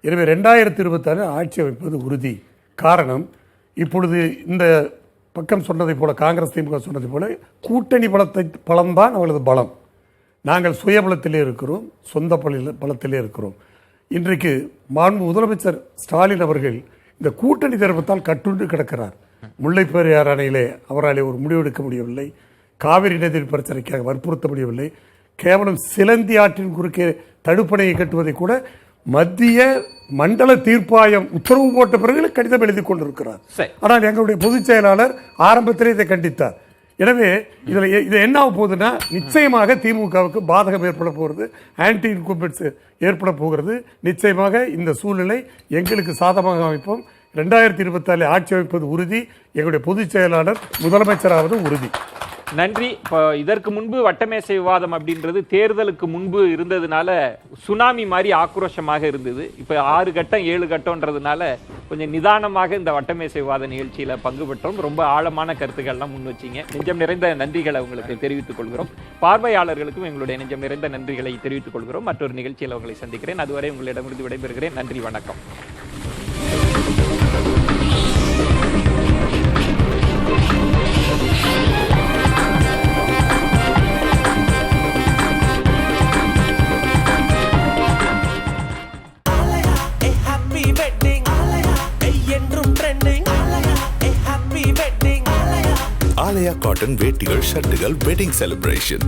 எனவே 2026 ஆட்சி அமைப்பது உறுதி. காரணம், இப்பொழுது இந்த பக்கம் சொன்னதை போல, காங்கிரஸ் திமுக சொன்னதை போல கூட்டணி பலம்தான் அவளது பலம். நாங்கள் சுயபலத்திலே இருக்கிறோம், சொந்த பலத்திலே இருக்கிறோம். இன்றைக்கு மாண்பு முதலமைச்சர் ஸ்டாலின் அவர்கள் இந்த கூட்டணி தரப்பத்தால் கட்டுண்டு கிடக்கிறார். முல்லைப் பெரியாறு அணையிலே அவரால் ஒரு முடிவெடுக்க முடியவில்லை. காவிரி நதிநீர் பிரச்சனைக்காக வற்புறுத்த முடியவில்லை. கேவலம் சிலந்தி ஆற்றின் குறுக்கே தடுப்பணையை கட்டுவதை கூட மத்திய மண்டல தீர்ப்பாயம் உத்தரவு போட்ட பிறகு கடிதம் எழுதி கொண்டிருக்கிறார். ஆனால் எங்களுடைய பொதுச் செயலாளர் ஆரம்பத்திலே இதை கண்டித்தார். எனவே இது என்ன ஆக போகுதுன்னா, நிச்சயமாக திமுகவுக்கு பாதகம் ஏற்பட போகிறது, ஆன்டி இன்கம்பன்ஸ் ஏற்பட போகிறது. நிச்சயமாக இந்த சூழ்நிலை எங்களுக்கு சாதகமாக அமைப்போம். 2024 ஆட்சி அமைப்பது உறுதி. எங்களுடைய பொதுச் செயலாளர் முதலமைச்சராவது உறுதி. நன்றி. இப்போ இதற்கு முன்பு வட்டமேசை விவாதம் அப்படின்றது தேர்தலுக்கு முன்பு இருந்ததுனால சுனாமி மாதிரி ஆக்ரோஷமாக இருந்தது. இப்போ 6 கட்டம் 7 கட்டம்ன்றதுனால கொஞ்சம் நிதானமாக இந்த வட்டமேசை விவாத நிகழ்ச்சியில் பங்கு பெற்றோம். ரொம்ப ஆழமான கருத்துக்கள்லாம் முன் வச்சிங்க. நெஞ்சம் நிறைந்த நன்றிகளை உங்களுக்கு தெரிவித்துக் கொள்கிறோம். பார்வையாளர்களுக்கும் எங்களுடைய நெஞ்சம் நிறைந்த நன்றிகளை தெரிவித்துக் கொள்கிறோம். மற்றொரு நிகழ்ச்சியில் உங்களை சந்திக்கிறேன். அதுவரை உங்களிடமிருந்து விடைபெறுகிறேன். நன்றி, வணக்கம். ஆலயா காட்டன் வேட்டிகள் ஷர்ட்டுகள் வெட்டிங் செலிப்ரேஷன்.